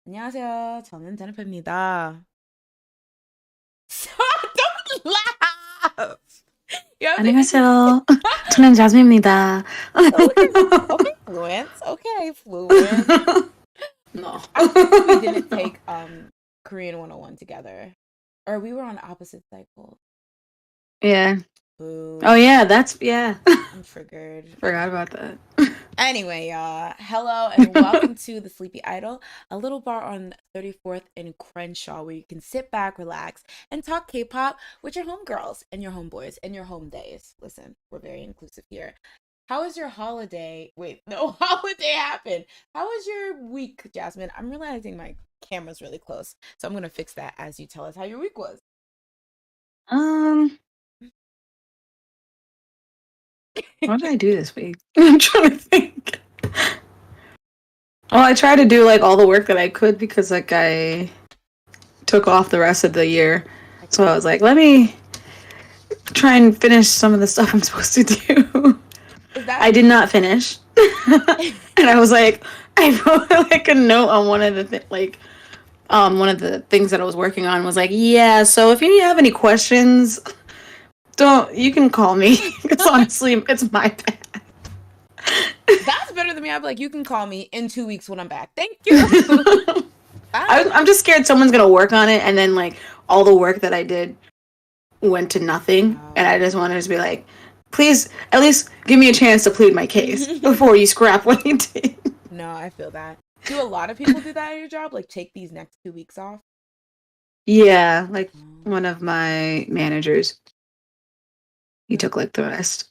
안녕하세요. 저는 제니퍼입니다. Don't laugh. You have to 안녕하세요. 저는 자스민입니다. okay, fluent. Okay, fluent. No. I think we didn't take Korean 101 together. Or we were on opposite cycles. Yeah. Boo. Oh yeah, yeah. I'm triggered. Forgot about that. Anyway, y'all, hello and welcome to The Sleepy Idol, a little bar on 34th and Crenshaw where you can sit back, relax, and talk K-pop with your homegirls and your homeboys and your home days. Listen, we're very inclusive here. How was your holiday? Wait, no holiday happened. How was your week, Jasmine? I'm realizing my camera's really close, so I'm going to fix that as you tell us how your week was. What did I do this week? I'm trying to think. Well, I tried to do like all the work that I could because like I took off the rest of the year. So I was like, let me try and finish some of the stuff I'm supposed to do. I did not finish. And I was like, I wrote like a note on one of the one of the things that I was working on was like, yeah, so if you have any questions, you can call me. Because honestly, it's my bad. That's better than me. I'd be like, you can call me in 2 weeks when I'm back. Thank you. I'm just scared someone's going to work on it and then like all the work that I did went to nothing. And I just wanted to be like, please at least give me a chance to plead my case before you scrap what you did. No, I feel that. Do a lot of people do that at your job? Like take these next 2 weeks off? Yeah, like one of my managers. He took like the rest.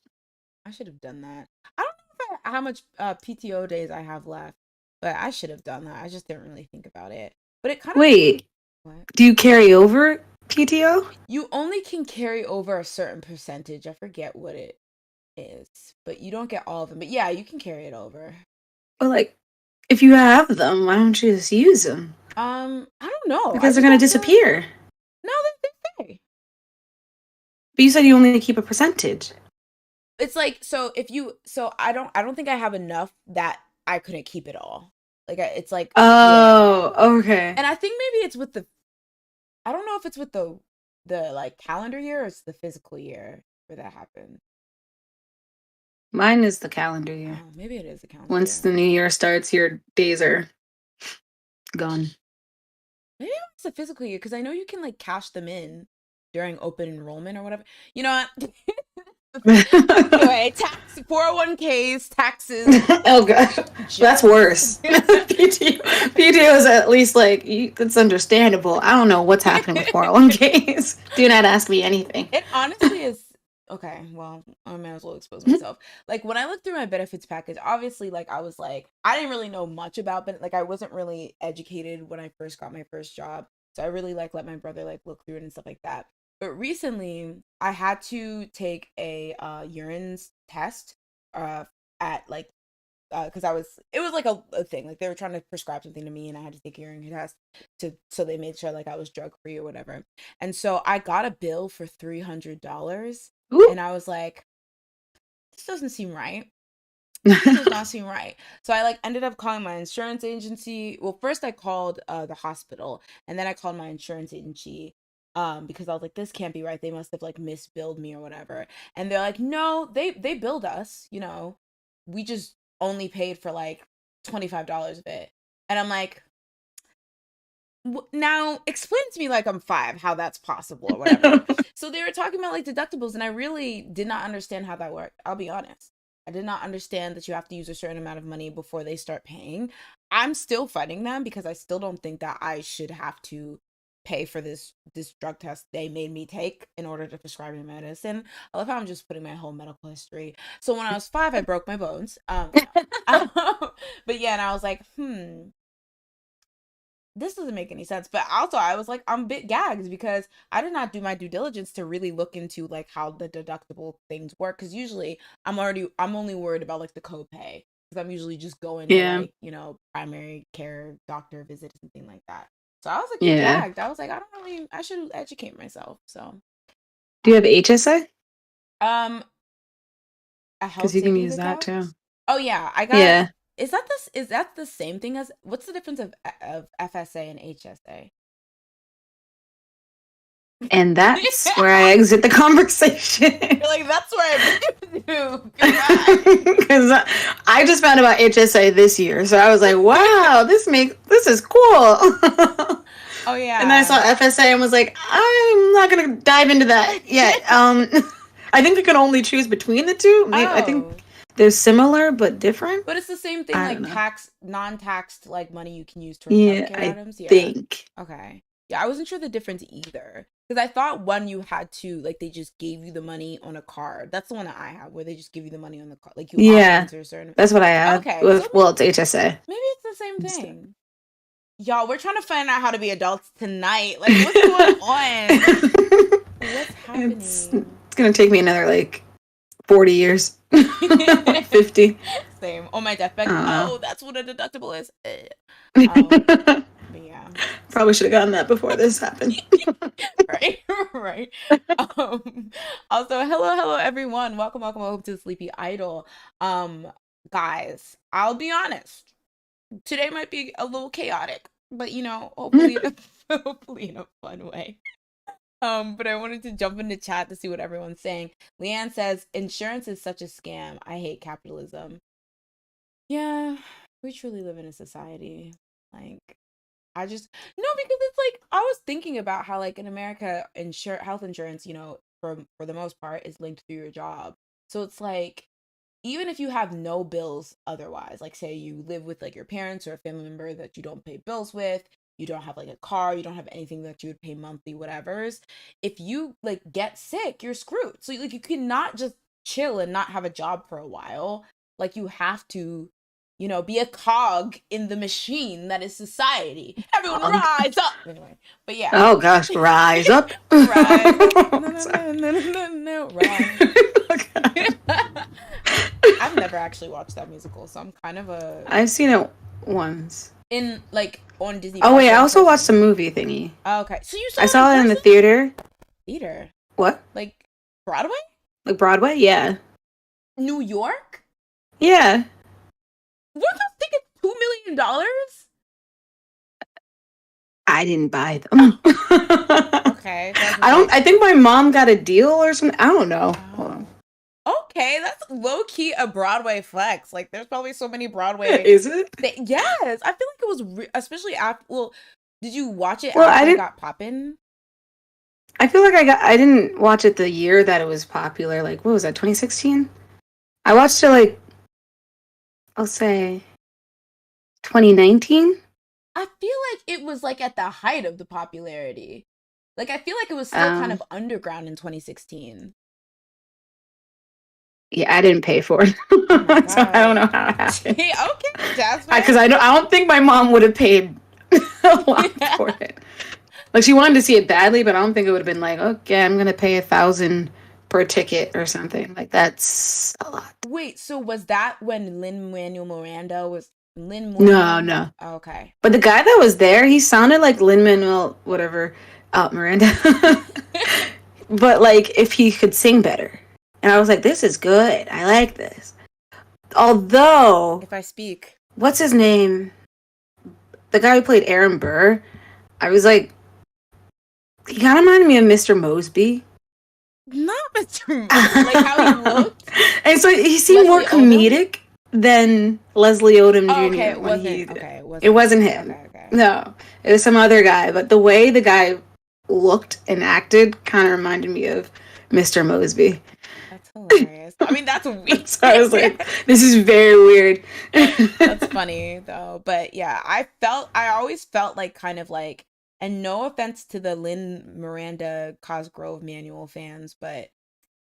I should have done that. I don't know how much PTO days I have left, but I should have done that. I just didn't really think about it. But it kind of Wait. What? Do you carry over PTO? You only can carry over a certain percentage. I forget what it is, but you don't get all of them. But yeah, you can carry it over. But like, if you have them, why don't you just use them? I don't know. Because they're gonna disappear. No, they stay. But you said you only keep a percentage. It's like I don't think I have enough that I couldn't keep it all. Like it's like okay. And I think maybe it's with I don't know if it's with the the like calendar year or it's the physical year where that happened? Mine is the calendar year. Oh, maybe it is the calendar Once year. the new year starts, your days are gone. Maybe it's the physical year because I know you can like cash them in during open enrollment or whatever. You know what? Anyway, tax 401ks, taxes, Oh gosh, that's jokes. worse. PTO is at least like it's understandable. I don't know what's happening with 401ks. Do not ask me anything. It honestly is okay. Well, I may as well expose myself. Like when I looked through my benefits package, obviously, like I was like, I didn't really know much about, but like I wasn't really educated when I first got my first job. So I really like let my brother like look through it and stuff like that. But recently, I had to take a urine test uh at like because it was like a thing, like they were trying to prescribe something to me and I had to take a urine test to so they made sure like I was drug free or whatever. And so I got a bill for $300 Ooh. and I was like, this doesn't seem right. This does not seem right. So I like ended up calling my insurance agency. Well, first I called the hospital and then I called my insurance agency because I was like, this can't be right. They must have like misbilled me or whatever. And they're like, no, they billed us, you know. We just only paid for like $25 of it. And I'm like, now explain to me like I'm five how that's possible or whatever. So they were talking about like deductibles and I really did not understand how that worked. I'll be honest. I did not understand that you have to use a certain amount of money before they start paying. I'm still fighting them because I still don't think that I should have to pay for this drug test they made me take in order to prescribe me medicine. I love how I'm just putting my whole medical history. So when I was 5, I broke my bones. But yeah, and I was like, this doesn't make any sense. But also I was like, I'm a bit gagged because I did not do my due diligence to really look into like how the deductible things work. Cause usually I'm only worried about like the copay. Cause I'm usually just going for Yeah, like, you know, primary care doctor visit or something like that. So I was a bit yeah. gagged. I was like, I should educate myself. So Do you have HSA? um a Because health you can savings use that account. too. Oh yeah, I got Yeah, is that the same thing as what's the difference of FSA and HSA? and that's where I exit the conversation. You're like, that's where I've been to. Goodbye. Because I just found about HSA this year, so I was like, "Wow, this is cool." Oh And then I yeah. saw FSA and was like, "I'm not gonna dive into that yet." I think I can only choose between the two. I Oh, think they're similar but different. but it's the same thing I like don't know. non-taxed like money you can use towards Yeah, healthcare I items. Yeah. think. Okay. Yeah, I wasn't sure the difference either. Because I thought one you had to like they just gave you the money on a card. That's the one that I have where they just give you the money on the card. Like you opt Yeah, into a certain. that's what I had. Okay, so With well, it's HSA. maybe it's the same thing. Y'all, we're trying to find out how to be adults tonight. Like, what's going on? What's happening? It's gonna take me another like 40 years. Like 50. Same. On my deathbed. I Oh, that's what a deductible is. don't know. But yeah. Probably should have gotten that before this happened. Right, right. Um, also, hello, everyone. Welcome to the Sleepy Idol. Um, guys, I'll be honest. Today might be a little chaotic, but you know, hopefully, hopefully in a fun way. But I wanted to jump into chat to see what everyone's saying. Leanne says, insurance is such a scam. I hate capitalism. Yeah, we truly live in a society. Like, I just no, because it's like I was thinking about how like in America, health insurance, you know, for the most part, is linked through your job. So it's like even if you have no bills otherwise, like say you live with like your parents or a family member that you don't pay bills with, you don't have like a car, you don't have anything that you would pay monthly, whatever's, if you like get sick, you're screwed. So like you cannot just chill and not have a job for a while. Like you have to, you know, be a cog in the machine that is society. Everyone rise up. Anyway, but yeah. Oh gosh, rise up. Rise up. No, no, Sorry. no, no, no, no, no. Rise. Oh, gosh. I've never actually watched that musical, so I'm kind of a I've seen it once. in like on Disney Oh Plus wait, or I in also watched the person. movie thingy. Oh, okay, so you saw I it in saw it in the person? theater. Theater, What? like Broadway, Like Broadway? Yeah. New York. Yeah. Weren't those tickets $2 million? I didn't buy Oh, them. okay. So I was I just don't. like, I think my mom got a deal or something. I don't know. Hold on. oh, okay. That's low key a Broadway flex. Like, there's probably so many Broadway. Is it? Yes, I feel like it was especially after. Well, did you watch it Well, I after it didn't. got poppin'? I feel like I didn't watch it the year that it was popular. Like, what was that? 2016. I watched it like I'll say 2019. I feel like it was like at the height of the popularity. Like, I feel like it was still kind Um, of underground in 2016. yeah, I didn't pay for it, Oh my so I don't god. know how it happened. Okay, Jasmine. Because I don't think my mom would have paid a lot for it. Like she wanted to see it badly, but I don't think it would have been like, okay, I'm gonna pay 1,000 per ticket or something. Like that's a lot. Wait, so was that when Lin Manuel Miranda was Lin No, Manuel? no. Okay. But the guy that was there, he sounded like Lin Manuel, whatever, Miranda. But like if he could sing better, and I was like, this is good. I like this. Although, If I speak. what's his name? The guy who played Aaron Burr. I was like, he kind of reminded me of Mr. Mosby. Not Mr. Like how he looked. And so he seemed more Leslie Odom? comedic than Leslie Odom Oh, okay, Jr. it when wasn't. he. Okay, it It wasn't. wasn't him. Okay, okay. No, it was some other guy. But the way the guy looked and acted kind of reminded me of Mr. Mosby. That's hilarious. I mean, that's weird. So I was like, this is very weird. That's funny though. But yeah, I always felt like kind of like, and no offense to the Lin Miranda Cosgrove Manual fans, but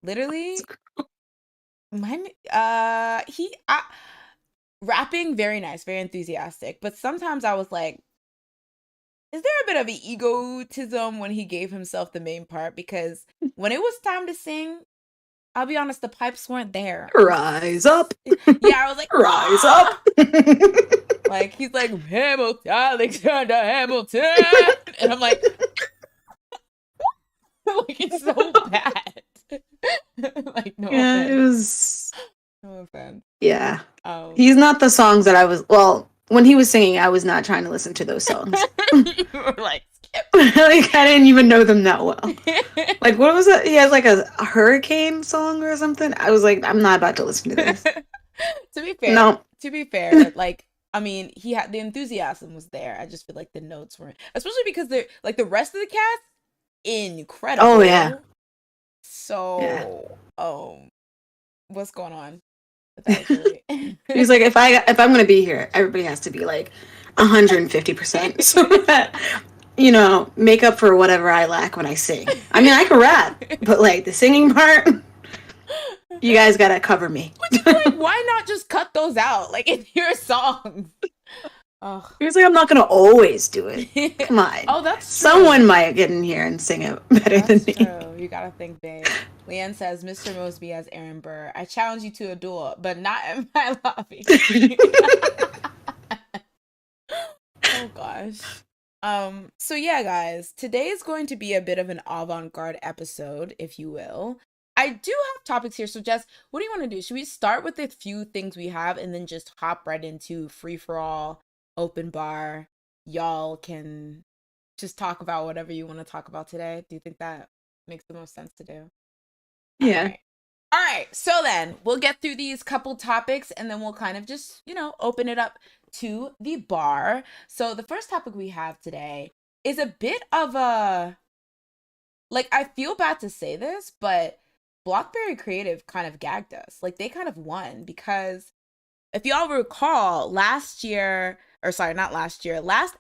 literally my he rapping very nice, very enthusiastic, but sometimes I was like, is there a bit of egotism when he gave himself the main part? Because when it was time to sing, I'll be honest, the pipes weren't there. Rise up. Yeah, I was like, Rise ah! up. Like he's like Hamilton, Alexander Hamilton, and I'm like, like it's so bad. Like no Yeah, it offense, was. no offense. Yeah. Um, He's not the songs that I was. Well, when he was singing, I was not trying to listen to those songs. you were like, skip. Like, I didn't even know them that well. Like, what was it? He has like a hurricane song or something. I was like, I'm not about to listen to this. No. To be fair, like I mean, he had the enthusiasm was there. I just feel like the notes weren't, especially because they're like the rest of the cast incredible. Oh yeah. Yeah. So, what's going on? But that was really He's like, if I'm gonna be here, everybody has to be like 150%, so that make up for whatever I lack when I sing. I mean, I can rap, but like the singing part, you guys gotta cover me. Which is like, why not just cut those out, like in your songs? Oh, He was like, I'm not gonna always do it. Come on. Oh, that's true. Someone might get in here and sing it better That's than me. true. You gotta think big. Leanne says, Mr. Mosby as Aaron Burr. I challenge you to a duel, but not in my lobby. Oh gosh. So yeah, guys, today is going to be a bit of an avant-garde episode, if you will. I do have topics here, so Jess, what do you want to do? Should we start with the few things we have and then just hop right into free-for-all, open bar? Y'all can just talk about whatever you want to talk about today. Do you think that makes the most sense to do? Yeah. All right. So then we'll get through these couple topics and then we'll kind of just, open it up to the bar. So the first topic we have today is a bit of a, like, I feel bad to say this, but Blockberry Creative kind of gagged us. Like, they kind of won because if y'all recall, last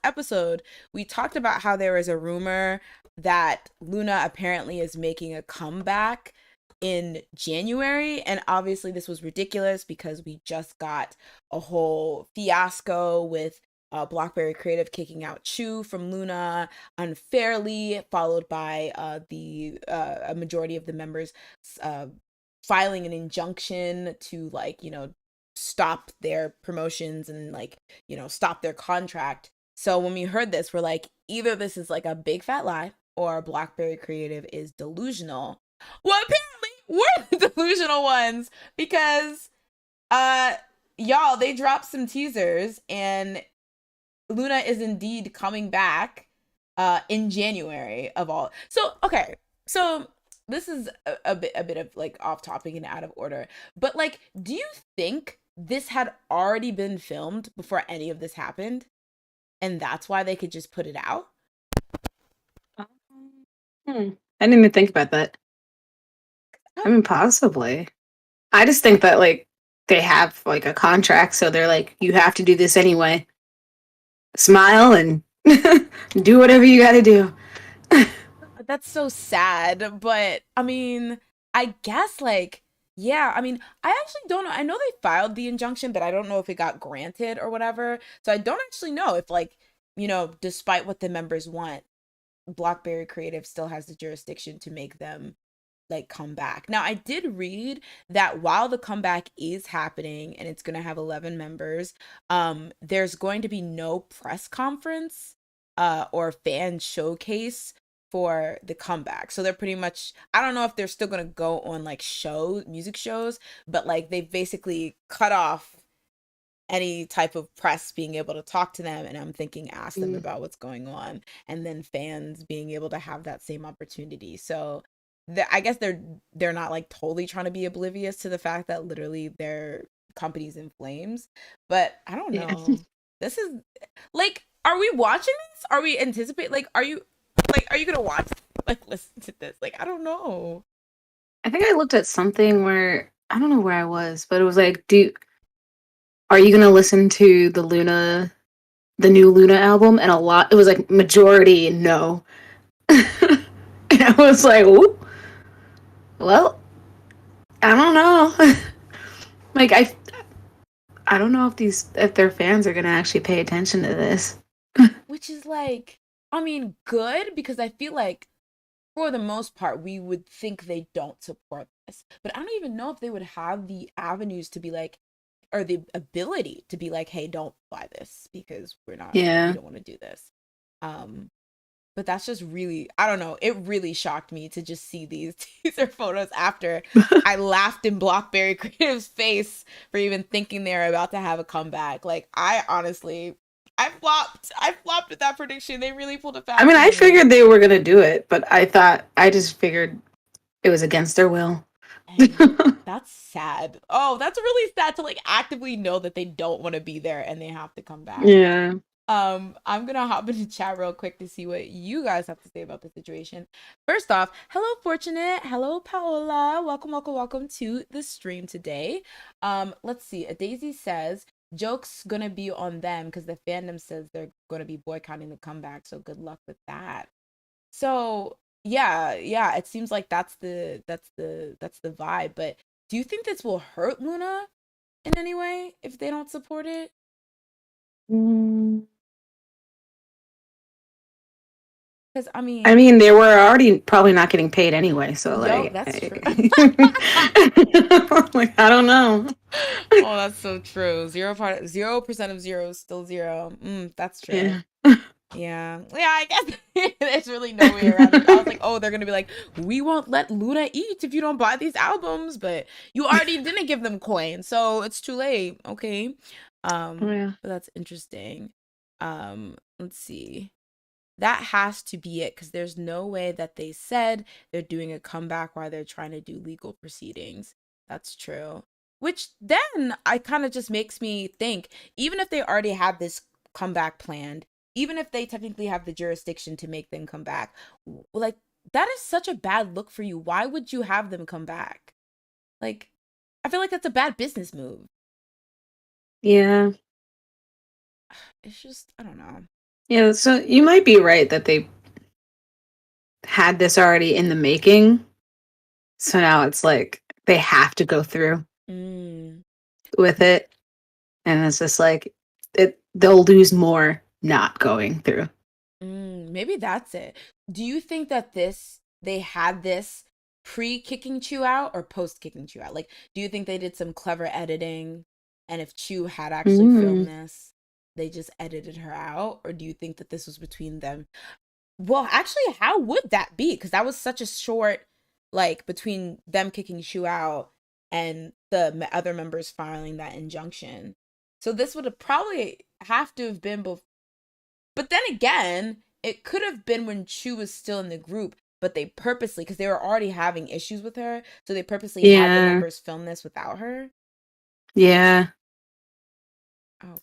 episode, we talked about how there was a rumor that Luna apparently is making a comeback in January. And obviously this was ridiculous because we just got a whole fiasco with Blockberry Creative kicking out Chu from Luna unfairly, followed by a majority of the members filing an injunction to stop their promotions and stop their contract. So when we heard this, we're like, either this is like a big fat lie or Blockberry Creative is delusional. Well, apparently we're the delusional ones because y'all, they dropped some teasers and Luna is indeed coming back in January of all. So okay, so this is a bit of like off topic and out of order, but like, do you think this had already been filmed before any of this happened, and that's why they could just put it out? Um, I didn't even think about that. I Oh, mean, possibly. I just think that like they have like a contract, so they're like, you have to do this anyway. Smile and do whatever you got to do. that's so sad, but I mean, I guess like, yeah, I mean, I actually don't know. I know they filed the injunction, but I don't know if it got granted or whatever. So I don't actually know if like, despite what the members want, Blackberry Creative still has the jurisdiction to make them like come back. Now, I did read that while the comeback is happening and it's going to have 11 members, there's going to be no press conference or fan showcase for the comeback. So they're pretty much, I don't know if they're still going to go on like music shows, but like they've basically cut off any type of press being able to talk to them, and I'm thinking ask them Mm, about what's going on, and then fans being able to have that same opportunity. So I guess they're not like totally trying to be oblivious to the fact that literally their company's in flames, but I don't yeah. know. This is like, are we watching this? Are we anticipate, are you gonna watch, like, listen to this? Like, I don't know. I think I looked at something where I don't know where I was, but it was like, do are you gonna listen to the new Luna album? And a lot, it was like majority no. And I was like, ooh, well, I don't know. Like I don't know if their fans are gonna actually pay attention to this. Which is like, I mean, good, because I feel like for the most part, we would think they don't support this. But I don't even know if they would have the avenues to be like, or the ability to be like, hey, don't buy this because we Yeah. don't want to do this. Um, but that's just really, I don't know. It really shocked me to just see these teaser photos after I laughed in Blockberry Creative's face for even thinking they're about to have a comeback. Like, I honestly, I flopped. I flopped with that prediction. They really pulled a I fast mean, one I on me. figured they were gonna do it, but I just figured it was against their will. Dang, that's sad. Oh, that's really sad to like actively know that they don't want to be there and they have to come back. Yeah. I'm gonna hop into chat real quick to see what you guys have to say about the situation. First off, hello Fortunate, hello Paola, welcome, welcome, welcome to the stream today. Let's see. A Daisy says joke's gonna be on them because the fandom says they're gonna be boycotting the comeback. So good luck with that. So yeah, yeah, it seems like that's the vibe. But do you think this will hurt Luna in any way if they don't support it? Mm. Because I I mean, mean, they were already probably not getting paid anyway, so yo, like, that's true. like I don't know. Oh, that's so true. 0% of zero is still zero. That's true. Yeah. Yeah. Yeah, I guess there's really no way around it. I was like, oh, they're gonna be like, we won't let Luna eat if you don't buy these albums, but you already didn't give them coins, so it's too late. Okay. Oh yeah. But that's interesting. Let's see. That has to be it because there's no way that they said they're doing a comeback while they're trying to do legal proceedings. That's true. Which then I kind of just makes me think, even if they already have this comeback planned, even if they technically have the jurisdiction to make them come back, like, that is such a bad look for you. Why would you have them come back? Like, I feel like that's a bad business move. Yeah. It's just, I don't know. Yeah, so you might be right that they had this already in the making. So now it's like they have to go through Mm. with it. And it's just like they'll lose more not going through. Maybe that's it. Do you think that they had this pre kicking Chu out or post kicking Chu out? Like, do you think they did some clever editing? And if Chu had actually filmed Mm. this, they just edited her out? Or do you think that this was between them? Well, actually, how would that be? Because that was such a short, like, between them kicking Chu out and the other members filing that injunction. So this would have probably have to have been before. But then again, it could have been when Chu was still in the group, but they purposely, because they were already having issues with her, so they purposely had the Yeah. members film this without her. Yeah.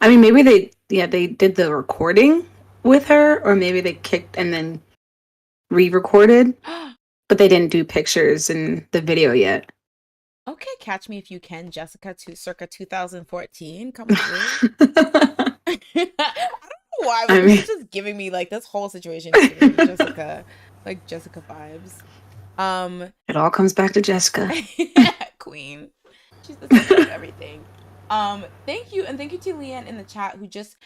I mean, Okay. maybe they did the recording with her, or maybe they kicked and then re-recorded, but they didn't do pictures in the video yet. Okay, Catch Me If You Can, Jessica, to circa 2014, come through. I don't know why, but I this mean, is just giving me like this whole situation is giving me Jessica, like Jessica vibes. Um, it all comes back to Jessica. Queen. She's the center of everything. Thank you, and thank you to Leanne in the chat who just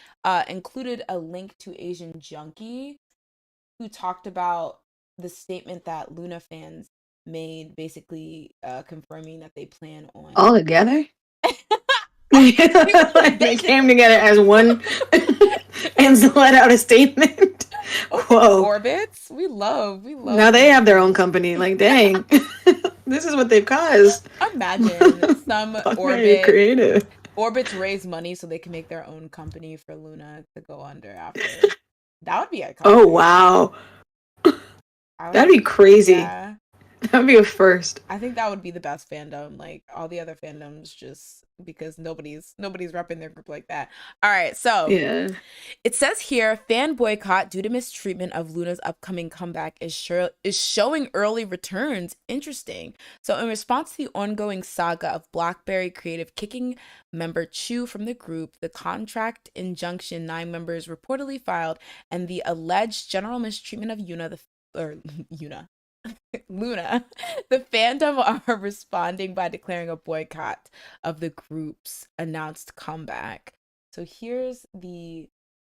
included a link to Asian Junkie, who talked about the statement that Luna fans made, basically confirming that they plan on. All together? They Like they came together as one and let out a statement. okay, Whoa. orbits. We Now love they these have their own things. company. Like, dang. This is what they've caused. Imagine some Very creative. orbits raise money so they can make their own company for Luna to go under after. That would be Oh, iconic. wow. I would That'd be crazy. yeah. That'd be a first. I think that would be the best fandom. Like all the other fandoms just because nobody's repping their group like that. All right, so Yeah. it says here, fan boycott due to mistreatment of Luna's upcoming comeback is showing early returns. Interesting. So in response to the ongoing saga of BlackBerry Creative kicking member Chu from the group, the contract injunction 9 members reportedly filed, and the alleged general mistreatment of Yuna, Luna, the fandom are responding by declaring a boycott of the group's announced comeback. So here's the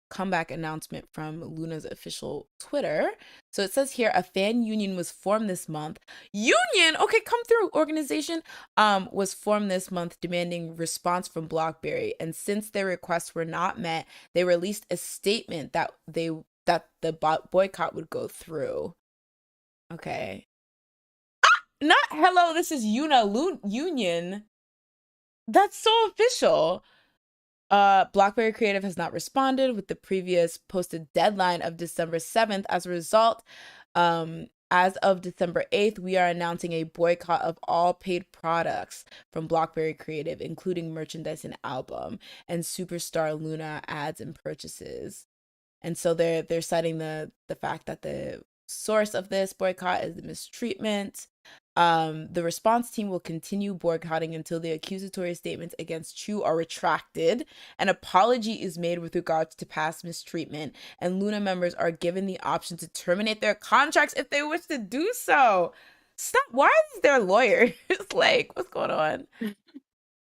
comeback announcement from Luna's official Twitter. So it says here a fan union was formed this month. Union, okay, come through. Organization was formed this month demanding response from BlackBerry, and since their requests were not met, they released a statement that the boycott would go through. Okay. Not hello, this is Union. That's so official. BlackBerry Creative has not responded with the previous posted deadline of December 7th. As a result, as of December 8th, we are announcing a boycott of all paid products from BlackBerry Creative, including merchandise and album, and Superstar Luna ads and purchases. And so they're citing the fact that the source of this boycott is the mistreatment. The response team will continue boycotting until the accusatory statements against Chu are retracted, an apology is made with regards to past mistreatment, and Luna members are given the option to terminate their contracts if they wish to do so. Stop. Why is there lawyers? Like, what's going on?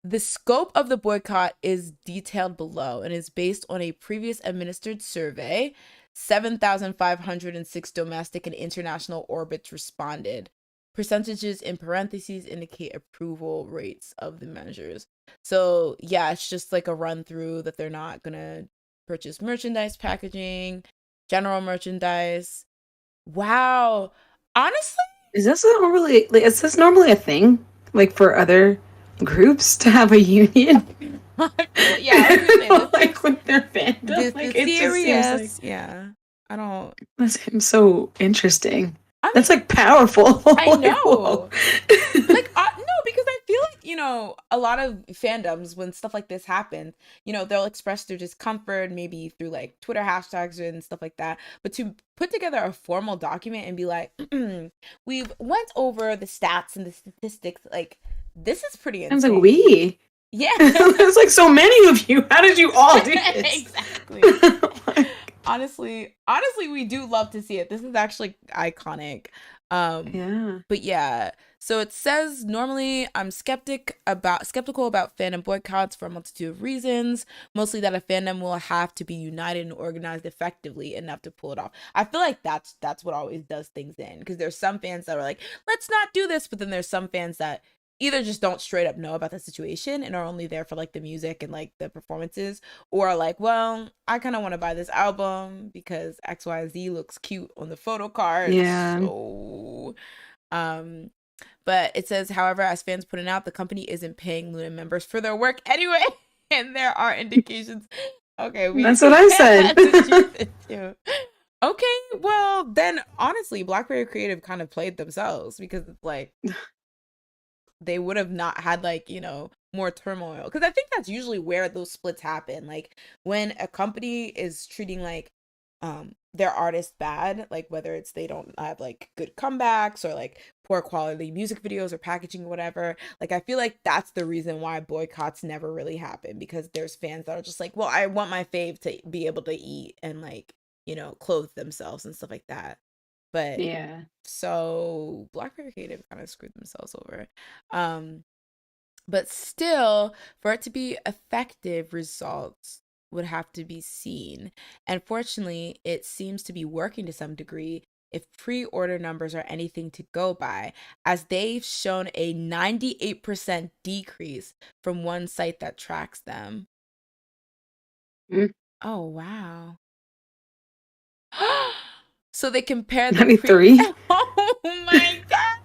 The scope of the boycott is detailed below and is based on a previous administered survey. 7,506 domestic and international orbits responded. Percentages in parentheses indicate approval rates of the measures. So, yeah, it's just like a run through that they're not going to purchase merchandise packaging, general merchandise. Wow. Honestly, Is this normally a thing? Like for other groups to have a union? yeah, I was gonna say Like with their fandom? this Like is it just seems like serious. Yeah. I don't that seems so interesting. I That's mean, like powerful. I Like, whoa. know. Like, no, because I feel like, a lot of fandoms, when stuff like this happens, they'll express their discomfort, maybe through like Twitter hashtags and stuff like that. But to put together a formal document and be like, we've went over the stats and the statistics, like, this is pretty I was like, insane. we? Yeah. There's like so many of you. How did you all do this? Exactly. Honestly, we do love to see it. This is actually iconic. Yeah. But yeah, so it says normally I'm skeptical about fandom boycotts for a multitude of reasons, mostly that a fandom will have to be united and organized effectively enough to pull it off. I feel like that's what always does things in, because there's some fans that are like, let's not do this, but then there's some fans that either just don't straight up know about the situation and are only there for like the music and like the performances, or are like, well, I kind of want to buy this album because XYZ looks cute on the photo cards. Yeah. So but it says, however, as fans pointed out, the company isn't paying Luna members for their work anyway, and there are indications. Okay, That's what I said. that's what you said too. Okay, well then honestly, BlackBerry Creative kind of played themselves because it's like they would have not had like, more turmoil. Because I think that's usually where those splits happen. Like when a company is treating like their artists bad, like whether it's they don't have like good comebacks or like poor quality music videos or packaging or whatever, like I feel like that's the reason why boycotts never really happen, because there's fans that are just like, well, I want my fave to be able to eat and like, clothe themselves and stuff like that. But Yeah. so BlackBerry Creative kind of screwed themselves over. Um, but still, for it to be effective, results would have to be seen. And fortunately, it seems to be working to some degree if pre-order numbers are anything to go by, as they've shown a 98% decrease from one site that tracks them. Mm. Oh, wow. So they compare the pre. 93. Oh my God.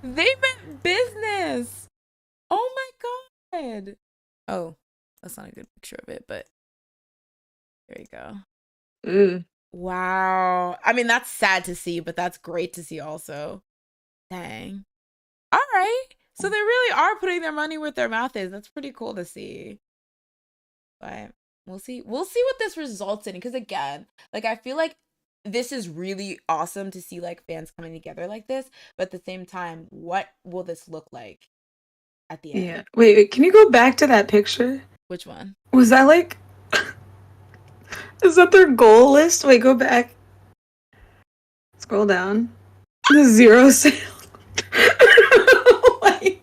They meant business. Oh my God. Oh, that's not a good picture of it, but there you go. Ooh. Wow. I mean, that's sad to see, but that's great to see also. Dang. All right. So they really are putting their money where their mouth is. That's pretty cool to see. But we'll see. We'll see what this results in. Because again, like I feel like this is really awesome to see like fans coming together like this. But at the same time, what will this look like at the Yeah. end? Wait, can you go back to that picture? Which one? Was that like, is that their goal list? Wait, go back. Scroll down. The zero sale. Like,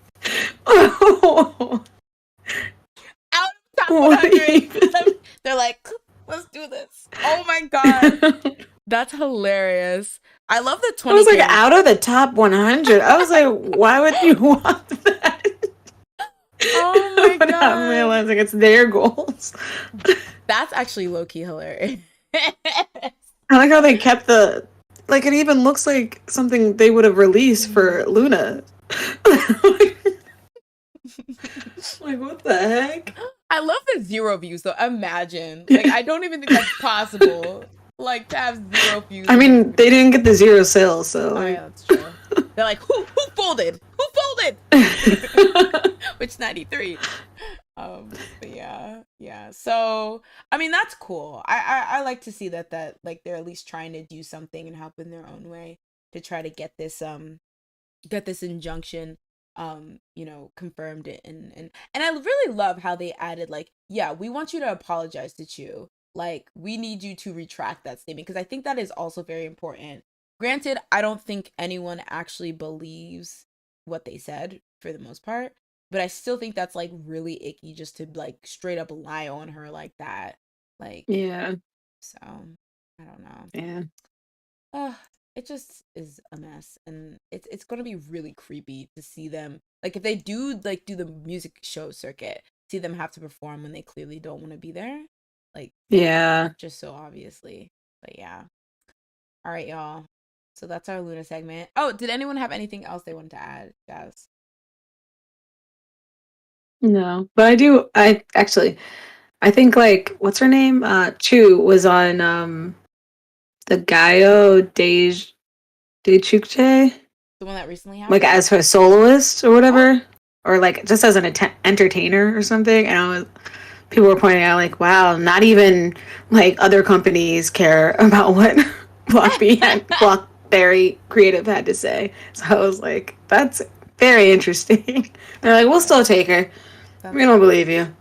oh, Out of top what 100. even? They're like, let's do this. Oh my God. That's hilarious. I love the I was like, 20K. out of the top 100. I was like, why would you want that? Oh my But I'm God. realizing it's their goals. That's actually low key hilarious. I like how they kept the, like, it even looks like something they would have released for Luna. Like, what the heck? I love the zero views though. Imagine. Like, I don't even think that's possible. Like, to have zero views I in a music mean, they video. didn't get the zero sales, so Oh like. yeah, that's true. They're like, who folded? Who folded? Which 93? But yeah, yeah. So I mean, that's cool. I like to see that like they're at least trying to do something and help in their own way to try to get this injunction confirmed and I really love how they added like, yeah, we want you to apologize to Chew. Like, we need you to retract that statement, because I think that is also very important. Granted, I don't think anyone actually believes what they said for the most part, but I still think that's like really icky just to like straight up lie on her like that. Like, Yeah, so I don't know. yeah, It just is a mess, and it's gonna be really creepy to see them, like, if they do like do the music show circuit, see them have to perform when they clearly don't want to be there, like, yeah. just so obviously. But yeah, all right, y'all. So that's our Luna segment. Oh, did anyone have anything else they wanted to add, guys? No, but I do. I actually, I think like what's her name? Chu was on the Gaio Dechukche, The one that recently like happened. as her soloist or Oh, whatever, or like just as an entertainer or something. And people were pointing out like, wow, not even like other companies care about what Blockberry Creative had to say. So I was like, that's very interesting. They're that's like, we'll still good. take her. We That's don't good. believe you.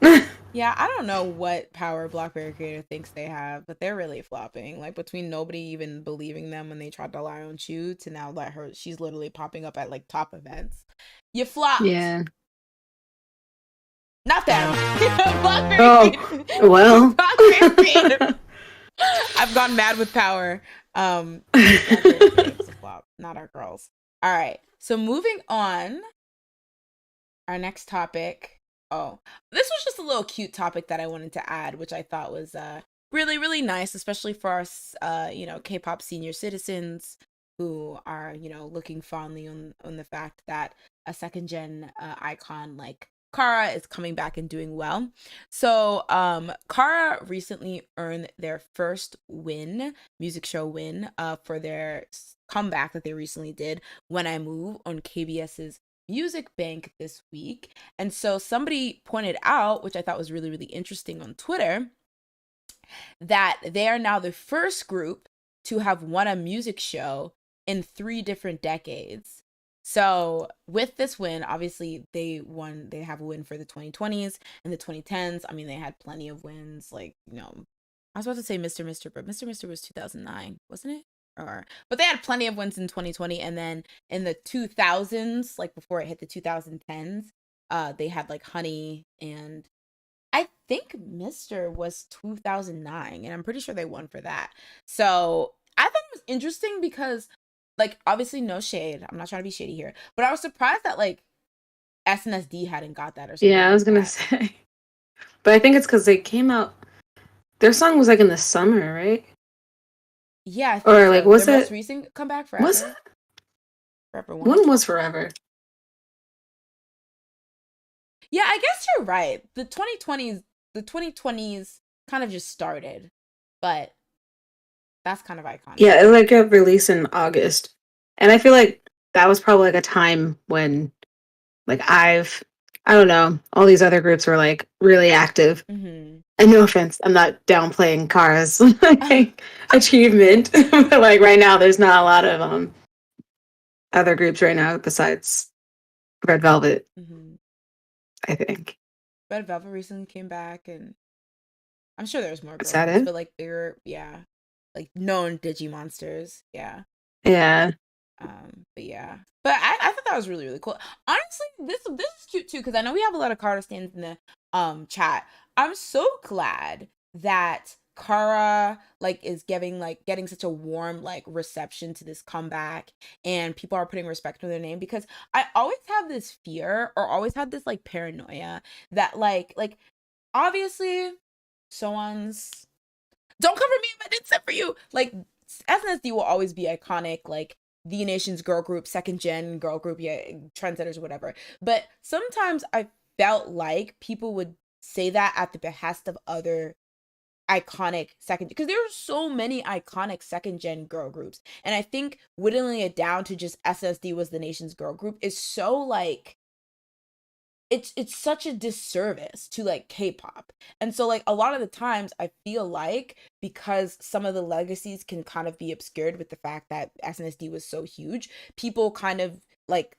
Yeah, I don't know what power BlackBerry Creator thinks they have, but they're really flopping. Like, between nobody even believing them when they tried to lie on Chew to now let her, she's literally popping up at like top events. You flopped. Yeah. Not them. BlackBerry Oh, Creator. well. BlackBerry Creator. I've gone mad with power. BlackBerry Creative is a flop, not our girls. All right. So moving on, our next topic. Oh, this was just a little cute topic that I wanted to add, which I thought was really, really nice, especially for our K-pop senior citizens who are, looking fondly on the fact that a second gen icon like Kara is coming back and doing well. So, Kara recently earned their first win, music show win, for their comeback that they recently did, When I Move, on KBS's Music Bank this week. And so somebody pointed out, which I thought was really, really interesting on Twitter, that they are now the first group to have won a music show in 3 different decades. So with this win, obviously they have a win for the 2020s and the 2010s. I mean, they had plenty of wins, like, I was about to say Mr. but Mr. was 2009, wasn't it? But they had plenty of wins in 2020, and then in the 2000s, like before it hit the 2010s, they had like Honey, and I think Mr. was 2009, and I'm pretty sure they won for that. So I thought it was interesting because, like, obviously no shade. I'm not trying to be shady here, but I was surprised that like SNSD hadn't got that or something Yeah, I like was gonna that. say. But I think it's because they came out. Their song was like in the summer, right? Yeah, I think Or like, so. was Their most it? recent comeback, Was Forever, it? Forever One. One was Forever. Yeah, I guess you're right. The 2020s kind of just started, but that's kind of iconic. Yeah, it like got released in August, and I feel like that was probably like a time when like I don't know, all these other groups were like really active. Mm-hmm. And no offense, I'm not downplaying Kara's like achievement, but like right now, there's not a lot of other groups right now besides Red Velvet. Mm-hmm. I think Red Velvet recently came back, and I'm sure there's more is girl that groups, it? but like bigger, yeah, like known Digimonsters, yeah. Yeah, But yeah, but I thought that was really, really cool. Honestly, this is cute too, because I know we have a lot of Kara stands in the chat. I'm so glad that Kara like is getting such a warm like reception to this comeback, and people are putting respect on their name, because I always have this fear, or always had this like paranoia, that like obviously someone's don't cover me if I didn't send for you. Like, SNSD will always be iconic, like the nation's girl group, second gen girl group, yeah, trendsetters or whatever. But sometimes I felt like people would say that at the behest of other iconic second, because there are so many iconic second gen girl groups, and I think whittling it down to just SNSD was the nation's girl group is so like it's such a disservice to like K-pop. And so like a lot of the times I feel like, because some of the legacies can kind of be obscured with the fact that SNSD was so huge, people kind of like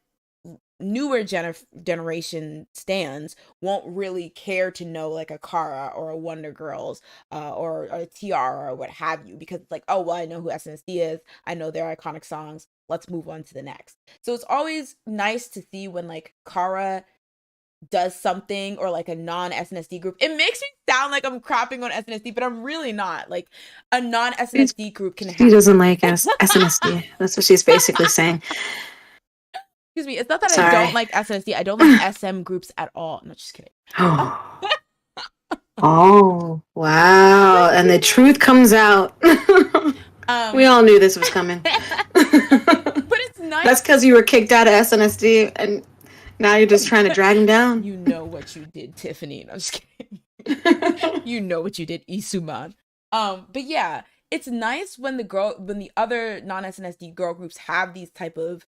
newer generation stands won't really care to know like a Kara or a Wonder Girls, or a Tiara or what have you, because it's like, oh well, I know who SNSD is, I know their iconic songs, let's move on to the next. So it's always nice to see when like Kara does something, or like a non-SNSD group. It makes me sound like I'm crapping on SNSD, but I'm really not. Like, a she's, non-SNSD group can she have doesn't like SNSD. That's what she's basically saying. excuse me, it's not that I don't Sorry. like SNSD, I don't like SM groups at all. No, just kidding. Oh, wow. But And the truth comes out. We um all knew this was coming. but it's That's nice to because you were kicked out of SNSD and now you're just trying to drag him down. you know what you did, Tiffany. No, I'm just kidding. You know what you did, Isuman. But yeah, it's nice when the other non-SNSD girl groups have these type of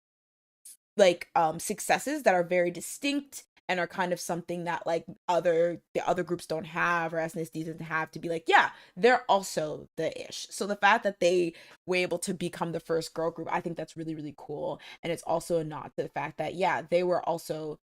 like successes that are very distinct, and are kind of something that like the other groups don't have, or SNSD doesn't have, to be like, yeah, they're also the ish. So the fact that they were able to become the first girl group, I think that's really, really cool. And it's also a nod to the fact that, yeah, they were also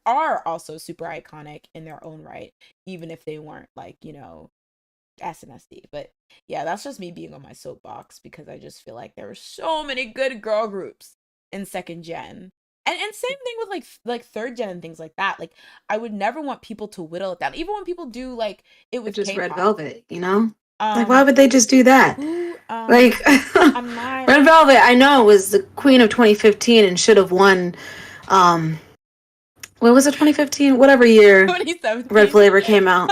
are also super iconic in their own right, even if they weren't like, SNSD. But yeah, that's just me being on my soapbox, because I just feel like there are so many good girl groups in second gen. And same thing with like third gen and things like that. Like, I would never want people to whittle it down. Even when people do like it It's with just Red K-pop. Velvet, you know? Like, why Um would they just do that? who Like, I'm not Red Velvet, I know, was the queen of 2015 and should have won. What was it, 2015? Whatever year Red 2017. Flavor came out.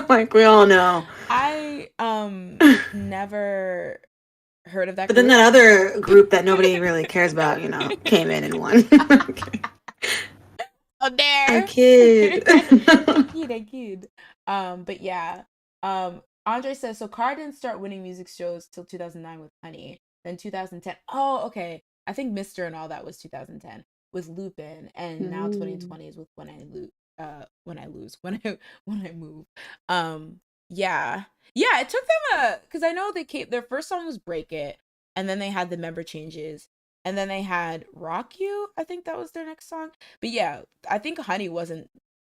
Like, we all know. I never heard of that But then group. that other group that nobody really cares about, came in and won. A there. kid. A kid. But yeah. Andre says so. Carr didn't start winning music shows till 2009 with Honey. Then 2010. Oh, okay. I think Mister and all that was 2010 with Lupin, and now Mm. 2020 is with When I Lose. When I lose, when I move. Yeah, yeah. It took them because I know they came. Their first song was Break It, and then they had the member changes, and then they had Rock You. I think that was their next song. But yeah, I think Honey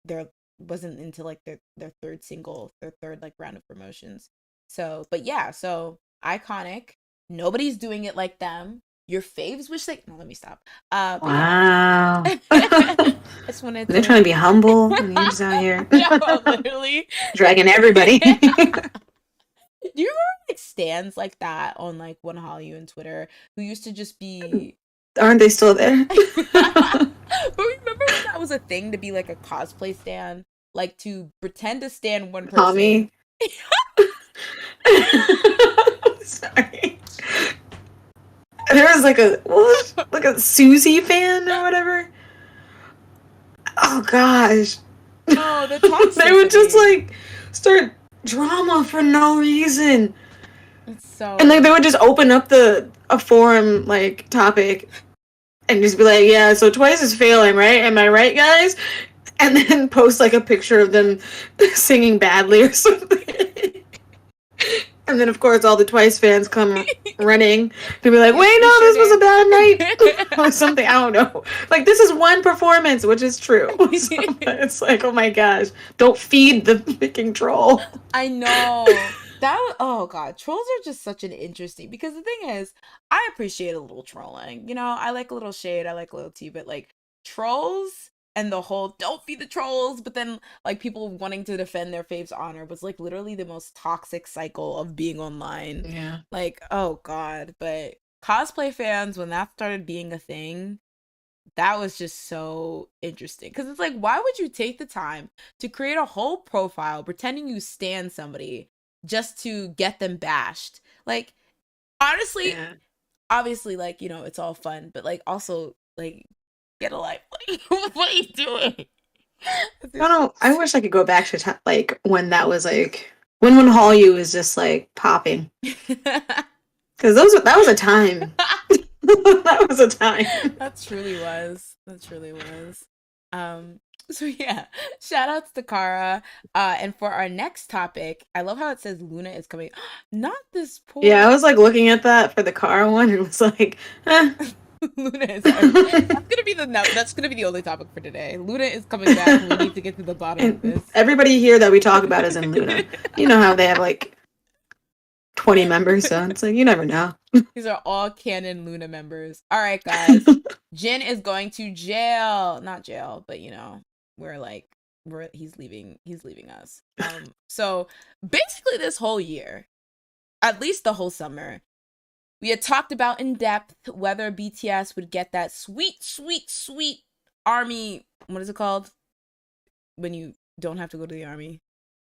their wasn't into like their third single, their third like round of promotions. So, but yeah, so iconic. Nobody's doing it like them. Your faves wish they. No, let me stop. But yeah, Wow. I just wanted They're to. trying to be humble, and you're just out here No, literally. dragging everybody. Do you remember like stands like that on like One Hollywood and Twitter who used to just be Aren't they still there? but remember when that was a thing to be like a cosplay stand? Like to pretend to stand one person. Tommy. Sorry. There was like a like a Susie fan or whatever. Oh gosh. Oh, the They would just toxicity. like start drama for no reason. It's And like they so would just open up a forum like topic and just be like, yeah, so Twice is failing, right? Am I right, guys? And then post like a picture of them singing badly or something. And then of course all the Twice fans come running to be like, yes, wait, we no, this was a shouldn't. bad night. Or something. I don't know. Like this is one performance, which is true. So it's like, oh my gosh. Don't feed the freaking troll. I know. Oh god, trolls are just such an interesting because the thing is, I appreciate a little trolling. You know, I like a little shade, I like a little tea, but like trolls and the whole don't feed the trolls, but then like people wanting to defend their fave's honor was like literally the most toxic cycle of being online. Yeah. Like, oh god, but cosplay fans when that started being a thing, that was just so interesting because it's like why would you take the time to create a whole profile pretending you stand somebody just to get them bashed, like honestly, Yeah. obviously, like, you know, it's all fun, but like also like get a life. Like what are you doing? I don't know. I wish I could go back to like when that was like when Hallyu was just like popping. Because that was a time. That was a time. That truly was. So yeah, shout outs to Kara. And for our next topic, I love how it says Luna is coming. Not this Yeah, I poor was like looking at that for the car one and was like, eh. Luna is that's gonna be the only topic for today. Luna is coming back. We need to get to the bottom of And this. everybody here that we talk about is in Luna. You know how they have like 20 members, so it's like you never know. These are all canon Luna members. All right, guys. Jin is going to jail. Not jail, but you know, we're like he's leaving us. So basically this whole year, at least the whole summer, we had talked about in depth whether BTS would get that sweet, sweet, sweet army, what is it called? When you don't have to go to the army.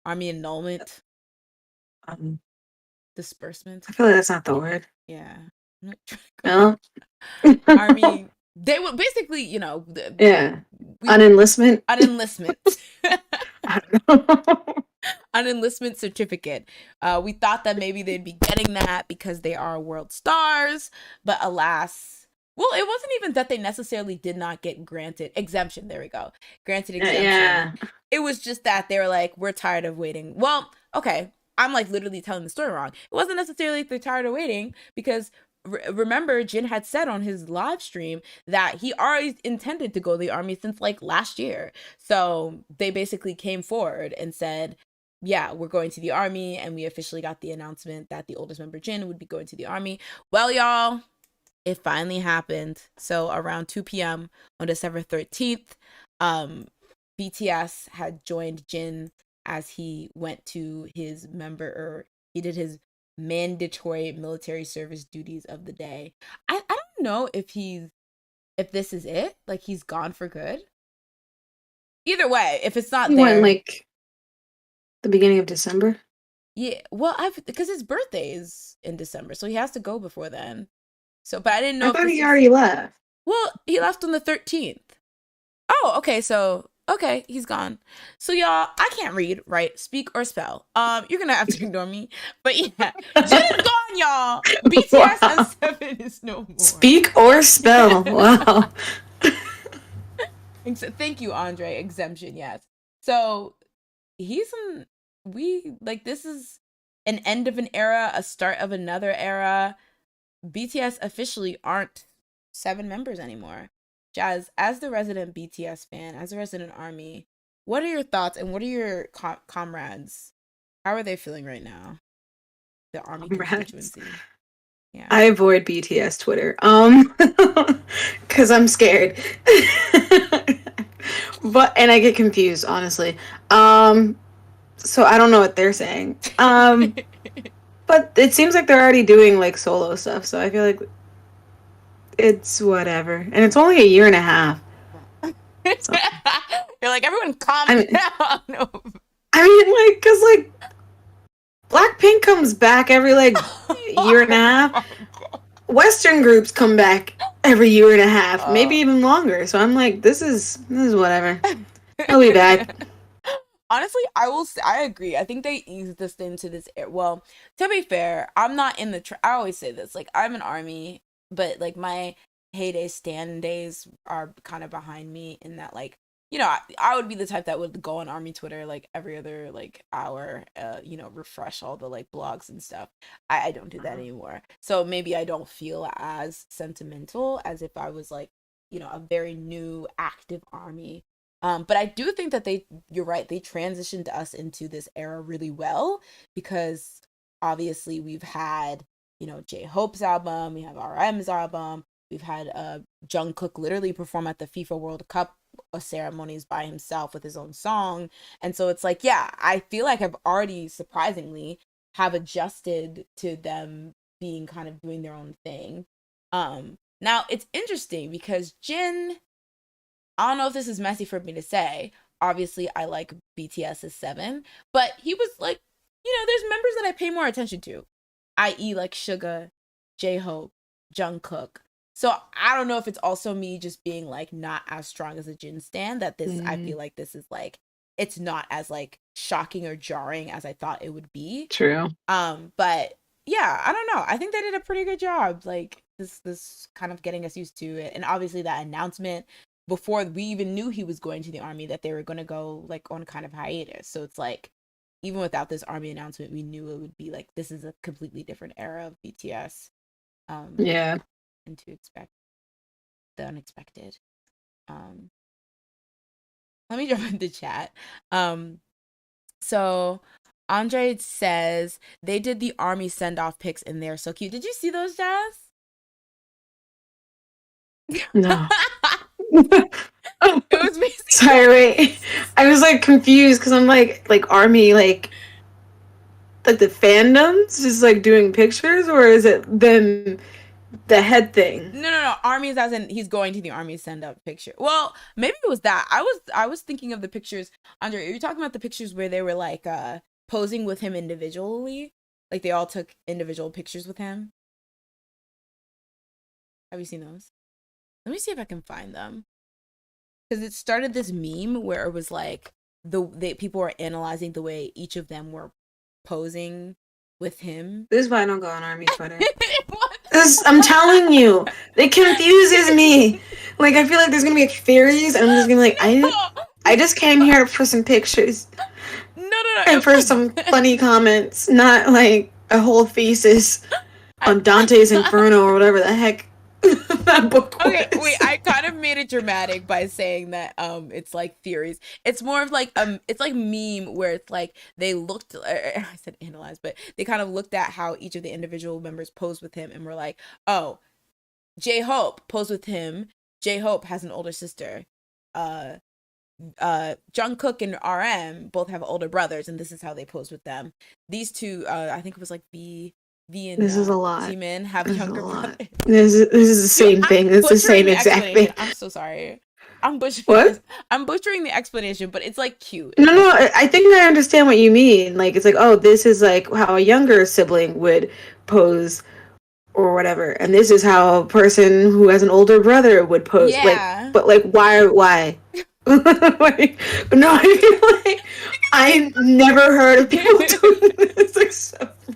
Army annulment, Um, disbursement. I feel like that's not the word. Yeah. I'm not trying to go. No. Army. They would basically, you know, Yeah. we Unenlistment. an enlistment. I don't know. An enlistment certificate. We thought that maybe they'd be getting that because they are world stars, but alas, well, it wasn't even that they necessarily did not get granted exemption. There we go. Granted exemption. Yeah. It was just that they were like, we're tired of waiting. Well, okay. I'm like literally telling the story wrong. It wasn't necessarily they're tired of waiting because remember Jin had said on his live stream that he already intended to go to the army since like last year. So they basically came forward and said, yeah, we're going to the army, and we officially got the announcement that the oldest member Jin would be going to the army. Well, y'all, it finally happened. So around 2 p.m. on December 13th, BTS had joined Jin as he went to his he did his mandatory military service duties of the day. I don't know if this is it, like he's gone for good. Either way, if it's not He went there, like the beginning of December. yeah, well, because his birthday is in December, so he has to go before then. So, but I didn't know I if thought this he is already left. well, he left on the 13th. Oh, okay. So, okay, he's gone. So, y'all, I can't read, right? Speak or spell. You're gonna have to ignore me. But yeah, Jin is gone, y'all. BTS and Wow. Seven is no more. Speak or spell. Wow. Thank you, Andre. Exemption, yes. So he's in. We like this is an end of an era, a start of another era. BTS officially aren't seven members anymore. Jazz, as the resident BTS fan, as a resident army, what are your thoughts and what are your comrades? How are they feeling right now? The army Congrats. constituency. Yeah. I avoid BTS Twitter. Cause I'm scared. But and I get confused, honestly. Um, so I don't know what they're saying. But it seems like they're already doing like solo stuff, so I feel like it's whatever. And it's only a year and a half. So You're like, everyone calm I mean down. No. I mean like cause like Blackpink comes back every like year and a half. Western groups come back every year and a half, maybe Oh. even longer. So I'm like, this is whatever. He'll be back. Honestly, I agree. I think they eased us into this well, to be fair, I'm not in the I always say this, like I'm an army, but like my heyday stand days are kind of behind me in that like I would be the type that would go on army Twitter like every other like hour, refresh all the like blogs and stuff. I don't do that anymore. So maybe I don't feel as sentimental as if I was like, a very new active army. But I do think that you're right, they transitioned us into this era really well because obviously we've had, J Hope's album, we have RM's album, we've had Jungkook literally perform at the FIFA World Cup ceremonies by himself with his own song. And so it's like, yeah, I feel like I've already surprisingly have adjusted to them being kind of doing their own thing. Now it's interesting because Jin, I don't know if this is messy for me to say. Obviously, I like BTS's Seven, but he was like, there's members that I pay more attention to, i.e., like Suga, J Hope, Jungkook. So I don't know if it's also me just being like not as strong as a Jin stan that I Mm, feel like this is like it's not as like shocking or jarring as I thought it would be. true. But yeah, I don't know. I think they did a pretty good job. Like this kind of getting us used to it, and obviously that announcement before we even knew he was going to the army that they were going to go like on kind of hiatus. So it's like even without this army announcement, we knew it would be like this is a completely different era of BTS. Um, Yeah. and to expect the unexpected. Um, let me jump into chat. Um, So Andre says they did the army send off pics and they're so cute. Did you see those, Jazz? It No. was basically Sorry, wait. I was like confused because I'm like army like the fandoms just like doing pictures, or is it then the head thing? no. Armies as in he's going to the army send up picture. Well, maybe it was that. I was thinking of the pictures. Andre, are you talking about the pictures where they were like posing with him individually? Like they all took individual pictures with him? Have you seen those? Let me see if I can find them. Because it started this meme where it was like people were analyzing the way each of them were posing with him. This is why I don't go on army Twitter. I'm telling you, it confuses me. Like I feel like there's gonna be theories, and I'm just gonna be like, I just came here for some pictures No. and for some funny comments, not like a whole thesis on Dante's Inferno or whatever the heck that book was. Okay, wait, I kind of made it dramatic by saying that it's like theories. It's more of like it's like meme where it's like they looked I said analyze, but they kind of looked at how each of the individual members posed with him and were like, "Oh, J-Hope posed with him. J-Hope has an older sister. Uh Jungkook and RM both have older brothers and this is how they pose with them. These two I think it was like V and This is a lot. Jimin have This is a younger lot. brothers. This is the same I'm thing. It's the butchering same the exact thing. explanation. I'm so sorry. I'm butchering What? this. I'm butchering the explanation, but it's like cute. No, It's no, like I think I understand what you mean. Like, it's like, oh, this is like how a younger sibling would pose, or whatever. And this is how a person who has an older brother would post. Like, Yeah. but like, why? Like, no, I feel like I never heard of people doing this. Except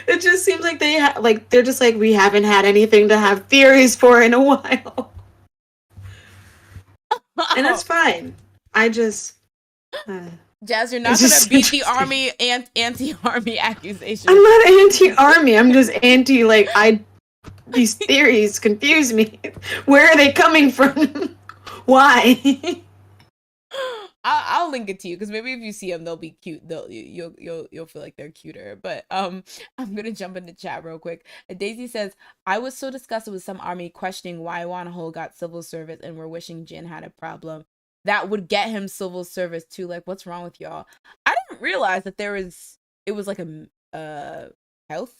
it just seems like like they're just like we haven't had anything to have theories for in a while, and that's fine. I just. Jazz, you're not It's gonna just beat the interesting. army and anti-army accusations. I'm not anti-army. I'm just anti like I. These theories confuse me. Where are they coming from? Why? I'll link it to you because maybe if you see them, they'll be cute. You'll feel like they're cuter. But I'm gonna jump into chat real quick. Daisy says, "I was so disgusted with some army questioning why Wanho got civil service and were wishing Jin had a problem that would get him civil service too. Like, what's wrong with y'all? I didn't realize that it was like a health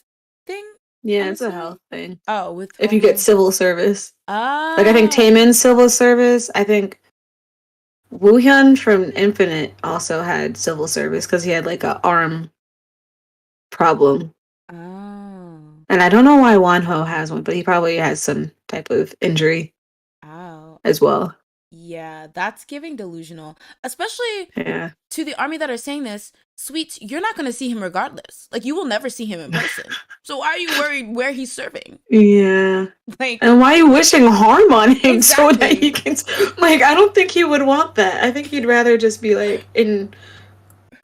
thing. Yeah, I'm it's a assuming. health thing. Oh, with If you get Wanho. civil service, like I think Ah. Taemin's civil service. I think Woohyun from Infinite also had civil service because he had like a arm problem. Oh. And I don't know why Wanho has one, but he probably has some type of injury Oh. as well. Yeah, that's giving delusional, especially Yeah. to the army that are saying this. Sweets, you're not going to see him regardless. Like, you will never see him in person. So why are you worried where he's serving? Yeah. Like, And why are you wishing harm on him so that he exactly. can like I don't think he would want that. I think he'd rather just be like in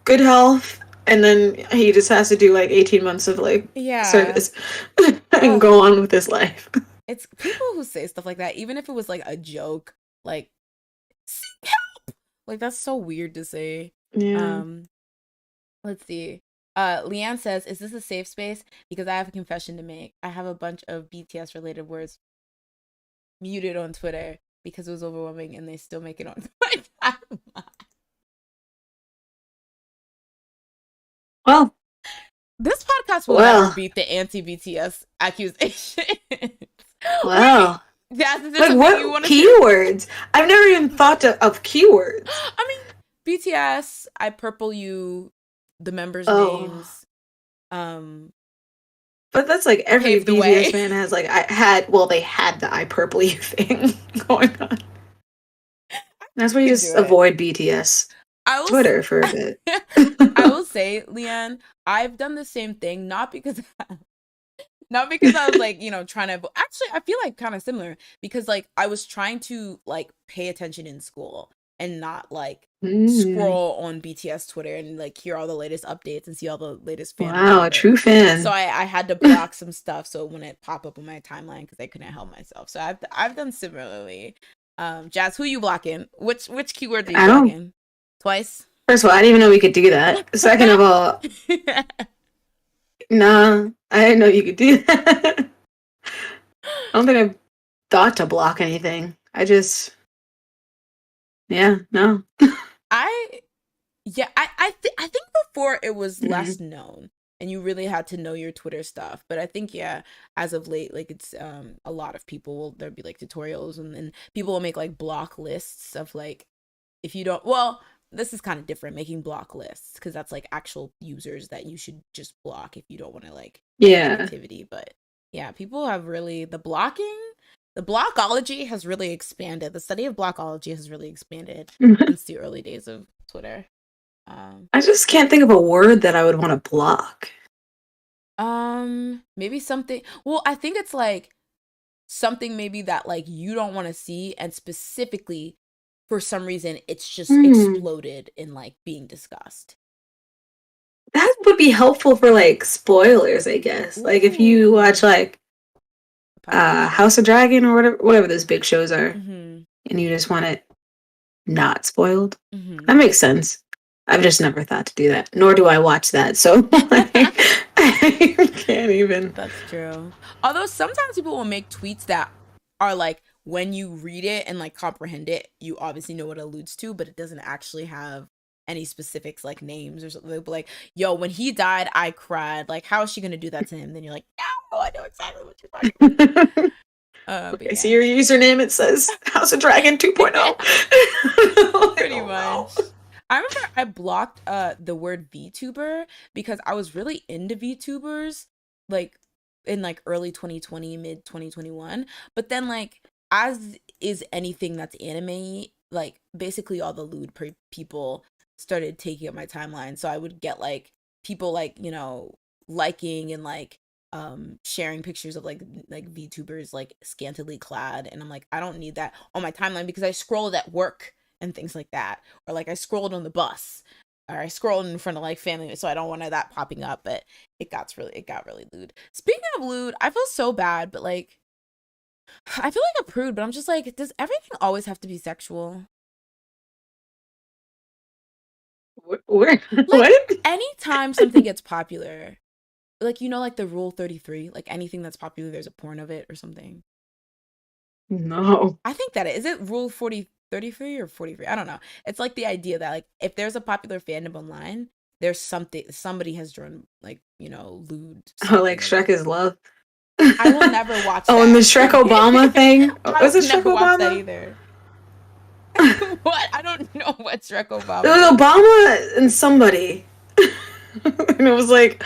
good health and then he just has to do like 18 months of like Yeah. service and Ugh. go on with his life. It's people who say stuff like that, even if it was like a joke, like, seek help. Like, that's so weird to say. Yeah. Um, let's see. Leanne says, "Is this a safe space? Because I have a confession to make. I have a bunch of BTS related words muted on Twitter because it was overwhelming, and they still make it on my timeline." Well, This podcast will never well, beat the anti-BTS accusations. Wait, well. Jazz, is there Like something you what want to say? keywords? I've never even thought of keywords. I mean, BTS, I purple you, the members' Oh. names, um, But that's like every paved the way. BTS fan has like they had the I purple you thing going on. That's why you Could just do it. avoid BTS I will. Twitter for a bit. I will say, Leanne, I've done the same thing, not because not because I was like, trying to actually I feel like kind of similar because like I was trying to like pay attention in school and not like Mm. scroll on BTS Twitter and like hear all the latest updates and see all the latest fan Wow, a whatever. true So fan. I had to block some stuff so it wouldn't pop up on my timeline because I couldn't help myself. So I've done similarly. Jazz, who you blocking? Which keywords are you I don't. blocking? Twice? First of all, I didn't even know we could do that. Second of all, nah, I didn't know you could do that. I don't think I've thought to block anything. Yeah, no. I Yeah, I think before it was Mm-hmm. less known and you really had to know your Twitter stuff. But I think yeah, as of late, like it's a lot of people will there'll be like tutorials and then people will make like block lists of like if you don't well, this is kind of different making block lists because that's like actual users that you should just block if you don't want to like get Yeah. negativity. But yeah, people have really the blockology has really expanded. The study of blockology has really expanded since the early days of Twitter. I just can't think of a word that I would want to block. Maybe something. Well, I think it's like something maybe that like you don't want to see, and specifically for some reason it's just Hmm. exploded in like being discussed. That would be helpful for like spoilers, I guess. Like if you Ooh, watch like population. House of Dragon or whatever those big shows are, Mm-hmm. and you just want it not spoiled. Mm-hmm. That makes sense. I've just never thought to do that. Nor do I watch that, so like, I can't even. That's true. Although sometimes people will make tweets that are like when you read it and like comprehend it, you obviously know what it alludes to, but it doesn't actually have any specifics like names or something. They'll be like, yo, when he died, I cried. Like, how is she gonna do that to him? Then you're like, no, I know exactly what you're talking about. But Okay, so yeah. your username it says House of Dragon 2.0. Like, Pretty oh no. much. I remember I blocked the word VTuber because I was really into VTubers like in like early 2020, mid 2021. But then like as is anything that's anime, like basically all the people started taking up my timeline. So I would get like people like, liking and like sharing pictures of like VTubers like scantily clad, and I'm like, I don't need that on my timeline because I scrolled at work and things like that, or like I scrolled on the bus, or I scrolled in front of like family, so I don't want that popping up. But it got really lewd. Speaking of lewd, I feel so bad, but like I feel like a prude, but I'm just like, does everything always have to be sexual? Where? Like What? anytime something gets popular, like like the rule 33, like anything that's popular, there's a porn of it or something. No. I think that is it rule 33 or 43? I don't know. It's like the idea that like if there's a popular fandom online, there's somebody has drawn like, lewd Oh, like something of Shrek it. is love. I will never watch Oh, and the that. Shrek Obama thing. I Was will it Shrek never watch that Obama? either. What? I don't know what Shrek It Obama was is. Obama and somebody. And it was like,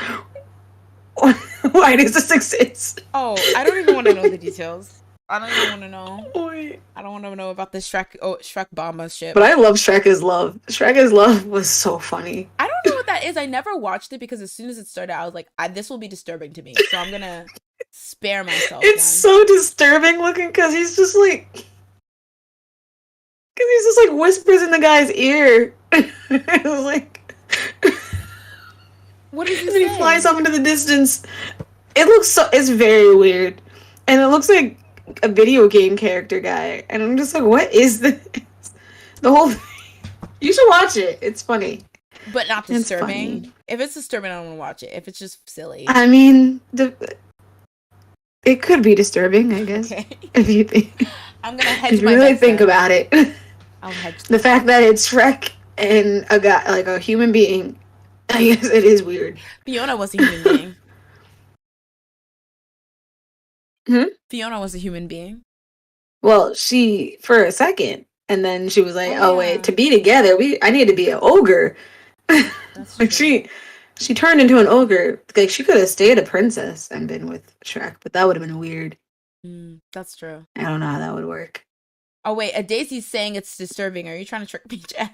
why does this exist? Oh, I don't even want to know the details. I don't even want to know. Wait. I don't want to know about the Shrek Bomba ship. But I love Shrek is Love. Shrek is Love was so funny. I don't know what that is. I never watched it because as soon as it started, I was like, this will be disturbing to me. So I'm gonna spare myself It's then. so disturbing looking because he's just like, whispers in the guy's ear. It was like, What does he and then he say? flies off into the distance. It's very weird. And it looks like a video game character guy. And I'm just like, what is this? The whole thing. You should watch it. It's funny. But not It's disturbing. funny. If it's disturbing, I don't want to watch it. If it's just silly. I mean, it could be disturbing, I guess. Okay. If you think. I'm gonna hedge If you my really bets think then. about it. I'll hedge The fact that it's Shrek and a guy, like a human being, I guess it is weird. Fiona was a human being. Hmm? Fiona was a human being. Well, she, for a second, and then she was like, Oh oh wait, yeah. to be together, I need to be an ogre. That's Like true. she turned into an ogre. Like she could have stayed a princess and been with Shrek, but that would have been weird. That's true. I don't know how that would work. Oh wait, a Daisy's saying it's disturbing. Are you trying to trick me, Jazz?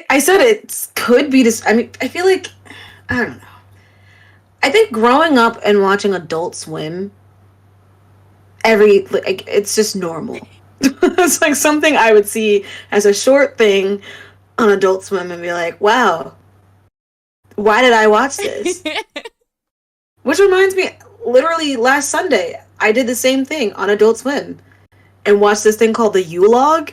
I said it could be this. I mean, I feel like I don't know. I think growing up and watching Adult Swim, it's just normal. It's like something I would see as a short thing on Adult Swim and be like, wow, why did I watch this? Which reminds me, literally last Sunday, I did the same thing on Adult Swim and watched this thing called the U-Log.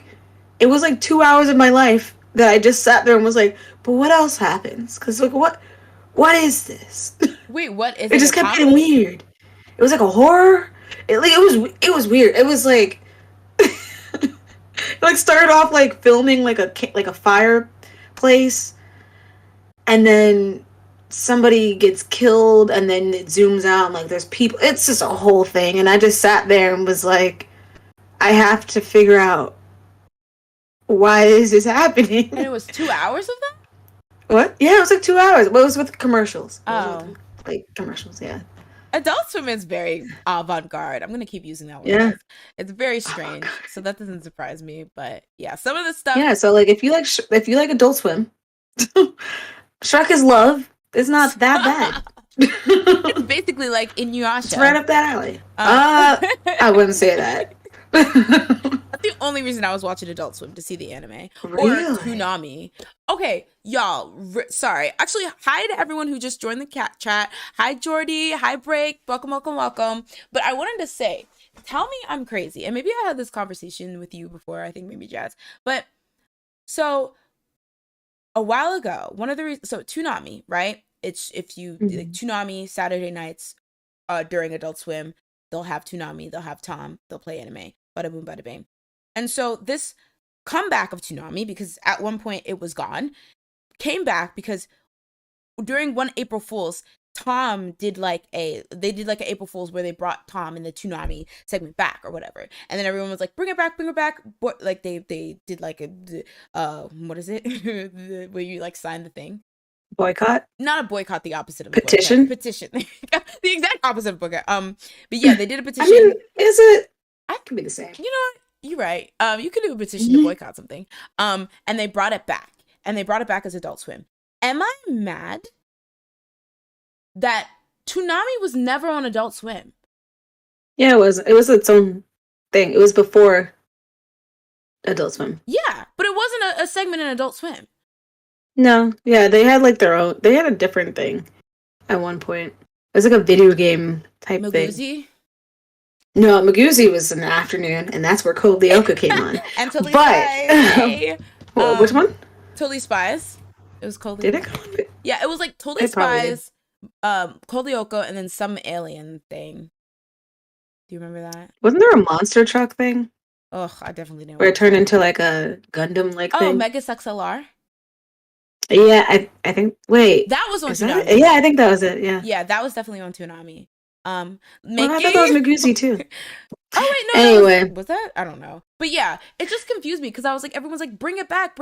It was like 2 hours of my life that I just sat there and was like, but what else happens? Because like, what is this? Wait, what is It it? just A kept getting comedy? weird. It was like a horror. It was weird. It was like it like started off like filming like a fireplace, and then somebody gets killed, and then it zooms out and like there's people. It's just a whole thing, and I just sat there and was like, I have to figure out why is this happening. And it was 2 hours of that? What? Yeah, it was like 2 hours. But it was with commercials. It was Oh. with, like commercials. Yeah. Adult Swim is very avant-garde. I'm gonna keep using that word. Yeah. It's very strange, so that doesn't surprise me. But yeah, some of the stuff. Yeah, so like if you like Adult Swim, Shrek is Love is not that bad. It's basically like Inuyasha. It's right up that alley. Uh, I wouldn't say that. That's the only reason I was watching Adult Swim, to see the anime. Really? Or Toonami. Okay, y'all. Sorry. Actually, hi to everyone who just joined the cat chat. Hi, Jordy. Hi, Break. Welcome, welcome, welcome. But I wanted to say, tell me I'm crazy. And maybe I had this conversation with you before. I think maybe Jazz. But so a while ago, one of the reasons, so Toonami, right? It's if you like Toonami Saturday nights during Adult Swim, they'll have Toonami, they'll have Tom, they'll play anime. Bada boom, bada bing. And so this comeback of Toonami, because at one point it was gone, came back because during one April Fool's, they did like an April Fool's where they brought Tom in the Toonami segment back or whatever, and then everyone was like, bring it back. But like they did like a what is it where you like sign the thing, Boycott? Not a boycott, the opposite of a boycott. Petition? Petition. The exact opposite of boycott. But yeah, they did a I mean, petition. is it? I, Could be the same. you know, you're right. You could do a petition to Mhm. boycott something. And they brought it back, and they brought it back as Adult Swim. Am I mad that Toonami was never on Adult Swim? Yeah, it was. It was its own thing. It was before Adult Swim. Yeah, but it wasn't a segment in Adult Swim. No, yeah, they had like their own. They had a different thing at one point. It was like a video game type thing. Maguzi No, Maguzi was in the afternoon, and that's where Code Lyoko came on. and Totally But Spies. Hey. which one? Totally Spies. It was called. Did it come on? Yeah, it was like Totally It probably did. Spies, Code Lyoko, and then some alien thing. Do you remember that? Wasn't there a monster truck thing Oh, I definitely didn't. where it watch turned that. into like a Gundam like Oh, thing? Megas XLR. Yeah, I think. Wait, That was on is that Toonami. it? Yeah, I think that was it. Yeah. Yeah, that was definitely on Toonami. Well, Making. I thought that was Maguzi too. Oh wait, no. Anyway. Was that? I don't know. But yeah, it just confused me because I was like, everyone's like, bring it back,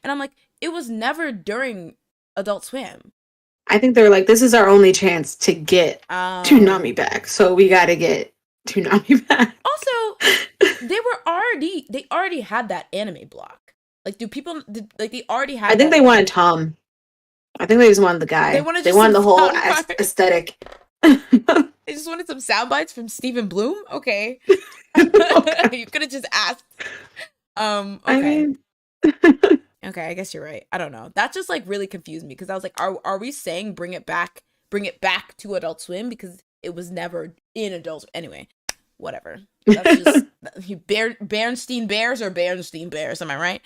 and I'm like, it was never during Adult Swim. I think they were like, this is our only chance to get Toonami back, so we got to get Toonami back. Also, they already had that anime block. Like, they already had? I think that? they wanted Tom. I think they just wanted the guy. They wanted the whole sound bites. aesthetic. They just wanted some sound bites from Stephen Bloom. Okay, you could have just asked. Okay. I mean, Okay, I guess you're right. I don't know. That just like really confused me because I was like, are we saying bring it back to Adult Swim because it was never in Adult Swim? Anyway, whatever. That's just Bernstein Bears or Bernstein Bears. Am I right?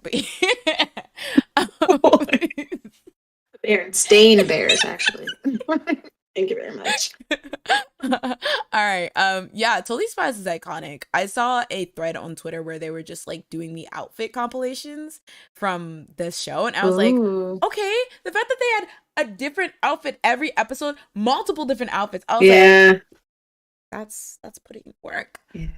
But Stain Bears, actually. Thank you very much. All right. Yeah, Totally Spies is iconic. I saw a thread on Twitter where they were just like doing the outfit compilations from this show, and I was like, okay, the fact that they had a different outfit every episode, multiple different outfits. I was like, that's putting work. Yeah.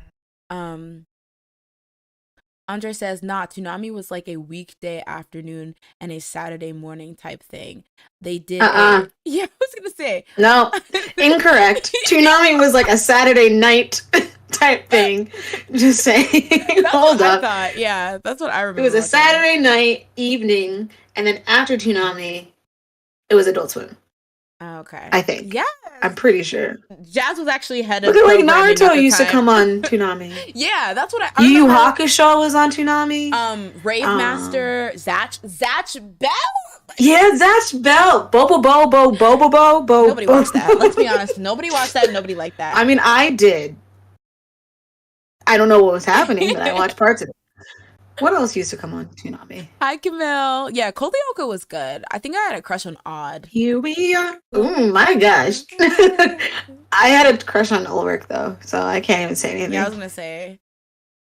Andre says, nah, Toonami was like a weekday afternoon and a Saturday morning type thing. They did yeah, I was gonna say. No, incorrect. Toonami was like a Saturday night type thing. Just saying. Hold up. Yeah, that's what I remember. It was a Saturday night evening, and then after Toonami, it was Adult Swim. Okay. I think. Yeah. I'm pretty sure. Jazz was actually head of Look at like programming Naruto at the used to time. come on Toonami. Yeah, that's what I Yu Yu remember. Hakusho was on Toonami. Rave Master, Zatch Bell? Yeah, Zatch Bell. Bobo Bo. Nobody watched that. Let's be honest. Nobody watched that. Nobody liked that. I mean, I did. I don't know what was happening, but I watched parts of it. What else used to come on Toonami? Hi, Camille. Yeah, Cole Lyoko was good. I think I had a crush on Odd. Here we are. Oh my gosh. I had a crush on Ulrich though, so I can't even say anything. Yeah, I was gonna say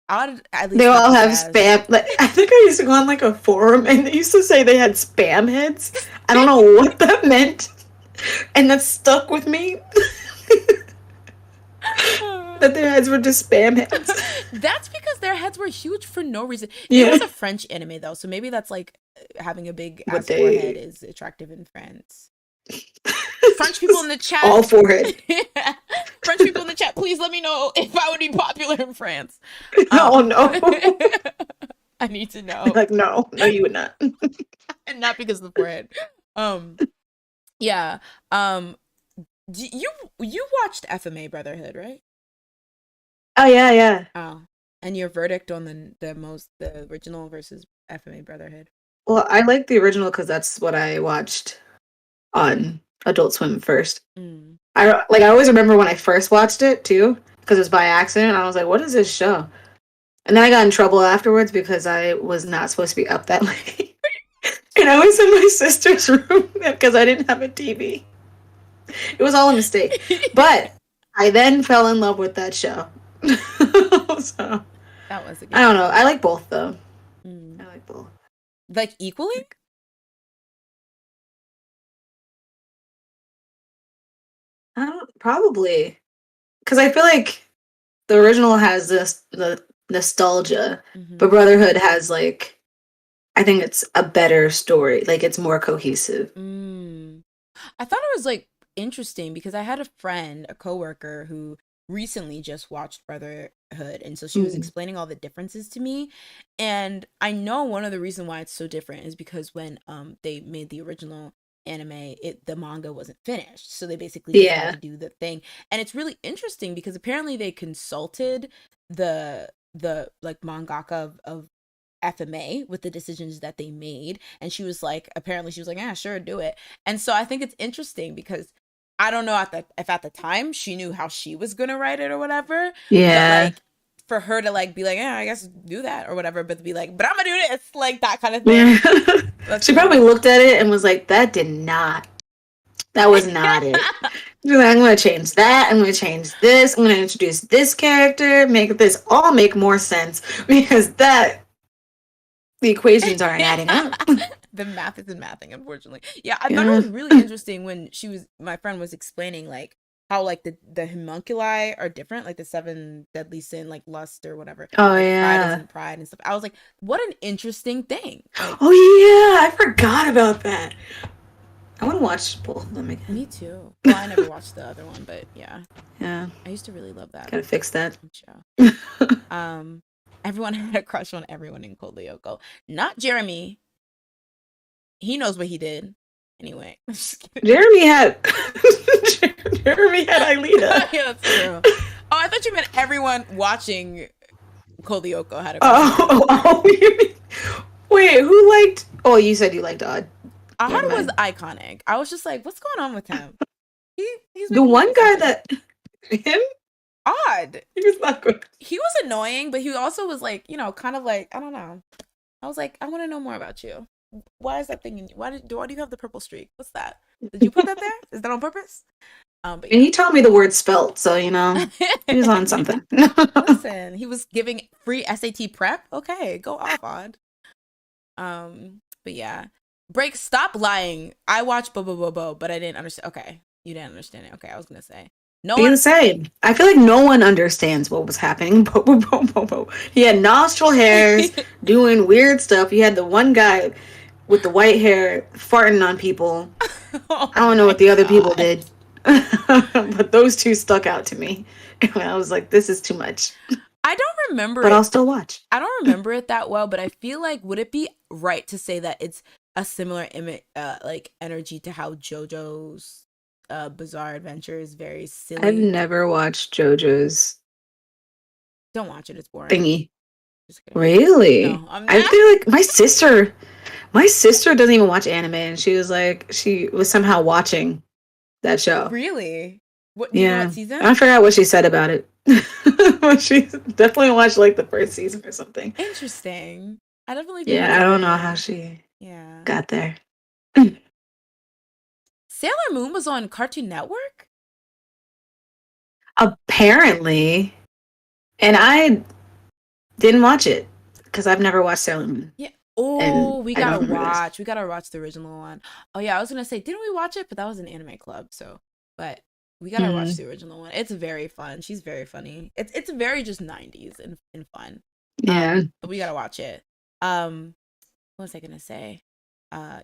Odd. At least they all have spam. Like, I think I used to go on like a forum, and they used to say they had spam heads. I don't know what that meant, and that stuck with me. That their heads were just spam heads. That's because their heads were huge for no reason. Yeah. It was a French anime though, so maybe that's like having a big ass forehead is attractive in France. French people in the chat. All forehead. French people in the chat, please let me know if I would be popular in France. Oh no. I need to know. Like no, you would not. And not because of the forehead. Yeah. You watched FMA Brotherhood, right? Oh yeah. Oh. And your verdict on the original versus FMA Brotherhood? Well, I like the original because that's what I watched on Adult Swim first. I always remember when I first watched it too, because it was by accident. I was like, "What is this show?" And then I got in trouble afterwards because I was not supposed to be up that late, and I was in my sister's room because I didn't have a TV. It was all a mistake, but I then fell in love with that show. So that was a good I don't know. I like both though. I like both. Like equally? Probably because I feel like the original has the nostalgia, but Brotherhood has like I think it's a better story. Like it's more cohesive. Mm. I thought it was like interesting because I had a friend, a coworker who recently just watched Brotherhood, and so she was Mm. explaining all the differences to me. And I know one of the reason why it's so different is because when they made the original anime, the manga wasn't finished. So they basically just had Yeah. to do the thing. And it's really interesting because apparently they consulted the like mangaka of FMA with the decisions that they made. And she was like, apparently she was like, yeah, sure, do it. And so I think it's interesting because I don't know if at the time she knew how she was gonna write it or whatever, but Yeah. like for her to like be like, yeah, I guess do that or whatever, but to be like, but I'm gonna do this, like that kind of thing. Yeah. That's She really probably looked at it and was like, that was not it. She's like, I'm gonna change that, I'm gonna change this, I'm gonna introduce this character, make this all make more sense because that the equations aren't adding up. The math isn't mathing, unfortunately. Yeah, I thought Yeah. it was really interesting when my friend was explaining like how like the homunculi are different, like the seven deadly sin, like lust or whatever. Oh Like pride yeah. isn't pride and stuff. I was like, what an interesting thing. Like, Oh yeah, I forgot about that. I want to watch both of them again. me too. Well, I never watched the other one, but yeah, Yeah, I used to really love that gotta fix that. show. Um, everyone had a crush on everyone in Cold Lyoko. Not Jeremy. He knows what he did. Anyway, I'm just kidding. Jeremy had Jeremy had Aelita. Yeah, that's true. Oh, I thought you meant everyone watching Cold Lyoko had a crush on Oh, Jeremy. you mean, wait, who liked? Oh, you said you liked Odd. Never Ahad was mind. iconic. I was just like, what's going on with him? He's The making me one feel guy something. that him, Odd. he was not good. He was annoying, but he also was like, kind of like, I don't know. I was like, I want to know more about you. Why is that thing in you? Why do you have the purple streak? What's that? Did you put that there? Is that on purpose? But And yeah. he taught me the word spelt, so he was on something. Listen, he was giving free SAT prep. Okay, go off, Odd. But yeah. Break, stop lying. I watched Bo Bo Bo Bo, but I didn't understand. Okay, you didn't understand it. Okay, I was gonna say no Be one. the same. I feel like no one understands what was happening. Bo, bo, bo, bo, bo. He had nostril hairs, doing weird stuff. You had the one guy with the white hair farting on people. Oh I don't know my what the other people god. did, but those two stuck out to me. And I was like, this is too much. I don't remember But I'll it. still watch. I don't remember it that well, but I feel like would it be right to say that it's a similar like energy to how JoJo's Bizarre Adventure is very I've silly. never watched JoJo's Don't watch it; it's boring. thingy. Just kidding. Really? No, I'm I not. feel like my sister doesn't even watch anime, and she was like, she was somehow watching that show. Really? What do you know? What Yeah, season? I forgot what she said about it. But she definitely watched like the first season or something. Interesting. I definitely think Yeah, it's I don't know how very she yeah. got there. Sailor Moon was on Cartoon Network? Apparently, and I didn't watch it because I've never watched Sailor Moon, Yeah. and Oh, I don't remember this. We gotta watch the original one. Oh yeah, I was gonna say, didn't we watch it? But that was an anime club, so but we gotta watch Hmm. the original one. It's very fun. She's very funny. It's very just 90s and fun. Yeah, But we gotta watch it. What was I gonna say?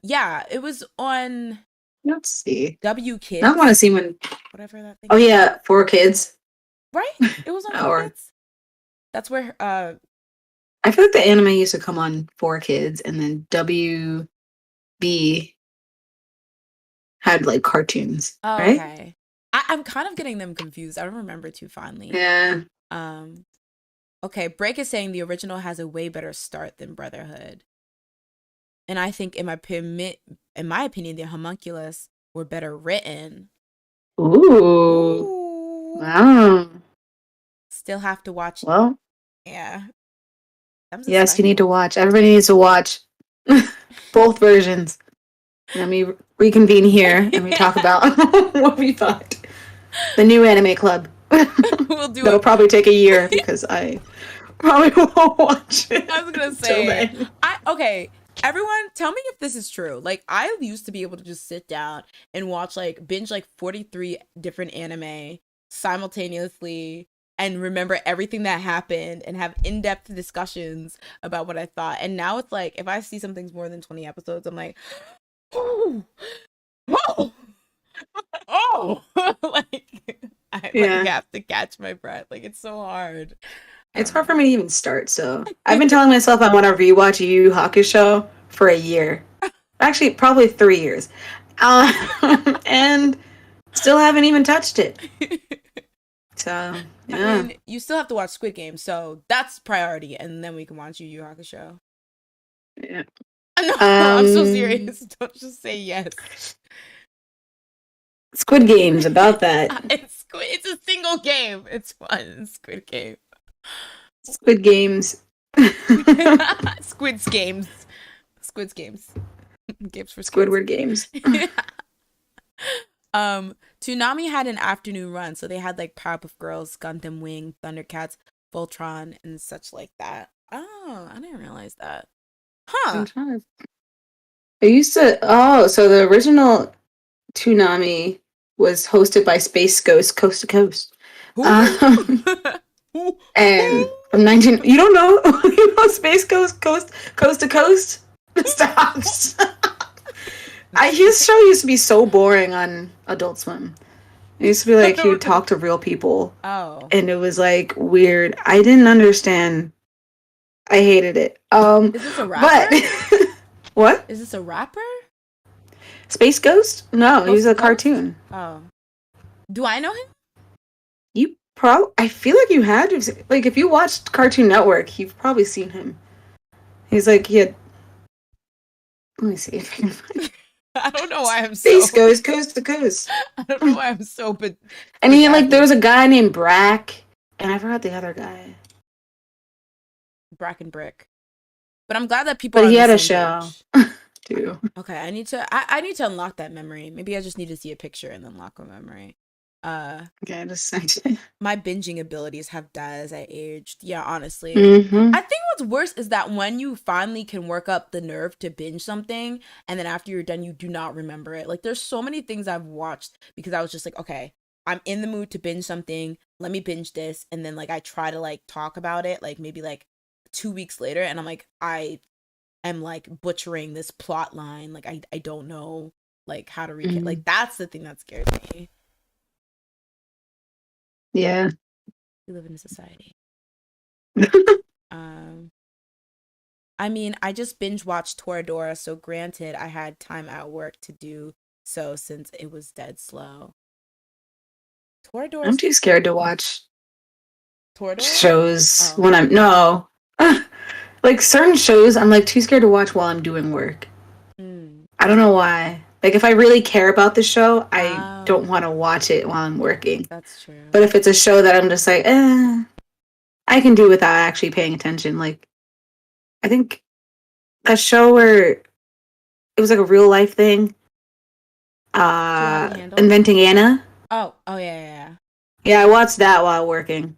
Yeah, it was on let's see. W I want to Kids, see when. whatever that thing Oh is. yeah, 4 kids. Right? It was on 4 Or Kids. That's where I feel like the anime used to come on 4 kids, and then WB had like cartoons, oh, right? okay. I'm kind of getting them confused. I don't remember too fondly. Yeah. Um, okay, Break is saying the original has a way better start than Brotherhood. And I think in my opinion, the homunculus were better written. Ooh. Ooh. Wow. Still have to watch. Well, Yeah. Them's is yes, you need to spicy. watch. Everybody needs to watch both versions. Let me reconvene here and we talk about what we thought. The new anime club. We'll do That'll it. probably take a year because I probably won't watch it I was gonna until say, then. okay. Everyone, tell me if this is true. Like, I used to be able to just sit down and watch, like, binge like 43 different anime simultaneously. and remember everything that happened and have in-depth discussions about what I thought. And now it's like if I see something's more than 20 episodes, I'm like, oh, oh, oh, like I like Yeah. have to catch my breath. Like it's so hard. I It's don't hard for know. me to even start, so I've been telling myself I want to rewatch Yu Yu Hakusho for a year. Actually, probably 3 years. And still haven't even touched it. So, I yeah. mean, you still have to watch Squid Game, so that's priority, and then we can watch Yu Yu Hakusho. Yeah. No, I'm so Um, serious. Don't just say yes. Squid Games, about that. It's a single game. It's fun. Squid Game. Squid Games. Squid's games. Squid's games. Games for squids. Squidward Games. Toonami had an afternoon run, so they had like Powerpuff Girls, Gundam Wing, Thundercats, Voltron, and such like that. Oh, I didn't realize that. I'm Huh. trying to. I used to. Oh, so the original Toonami was hosted by Space Ghost Coast to Coast. Who? Um, Who? and from 19. You don't know? You know Space Ghost Coast to Coast? Stop. His show used to be so boring on Adult Swim. It used to be like he would talk to real people, Oh. and it was like weird. I didn't understand. I hated it. Is this a But rapper? what? Is this a rapper? Space Ghost? No, he Ghost was to a Ghost? cartoon. Oh. Do I know him? I feel like you had to. Like, if you watched Cartoon Network, you've probably seen him. He's like, he had. Let me see if I can find. I don't know why I'm so. Space Ghost Coast to Coast. I don't know why I'm so. But And he had, like, there was a guy named Brack, and I forgot the other guy. Brack and Brick. But I'm glad that people But are on he the had a same show, page. too. Okay, I need to unlock that memory. Maybe I just need to see a picture and unlock a memory. Okay, I just sent it. My binging abilities have died as I aged. Yeah, honestly. Mm-hmm. I think what's worse is that when you finally can work up the nerve to binge something and then after you're done you do not remember it. Like there's so many things I've watched because I was just like, okay, I'm in the mood to binge something. Let me binge this, and then like I try to like talk about it like maybe like 2 weeks later and I'm like I am like butchering this plot line. Like I don't know like how to recap. Mm-hmm. Like that's the thing that scares me. Yeah. We live in a society. Um I mean, I just binge watched Toradora, so granted, I had time at work to do so since it was dead slow. I'm Toradora's too scared to watch Toradora? shows Oh, when I'm. No. Like, certain shows, I'm, like, too scared to watch while I'm doing work. mm. I don't know why. Like, if I really care about the show, I don't Oh, want to watch it while I'm working. that's true. But if it's a show that I'm just like, I can do without actually paying attention. Like, I think a show where it was like a real life thing, Too Hot to Handle? Inventing Anna. Oh yeah, yeah, Yeah, I watched that while working.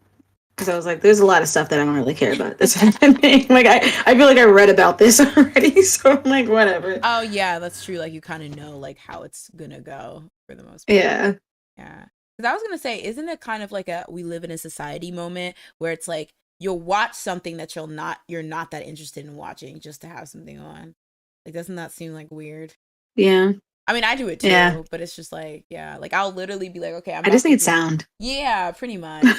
Because I was like, there's a lot of stuff that I don't really care about this happening. Like, I feel like I read about this already, so I'm like, whatever. Oh yeah, that's true. Like you kind of know like how it's gonna go for the most part. Yeah. Yeah. Because I was gonna say, isn't it kind of like a we live in a society moment where it's like you'll watch something that you're not that interested in watching just to have something on. Like doesn't that seem like weird? Yeah. I mean, I do it Yeah. too, but it's just like, yeah, like I'll literally be like, okay, I'm I about just to need do. sound. Yeah, pretty much.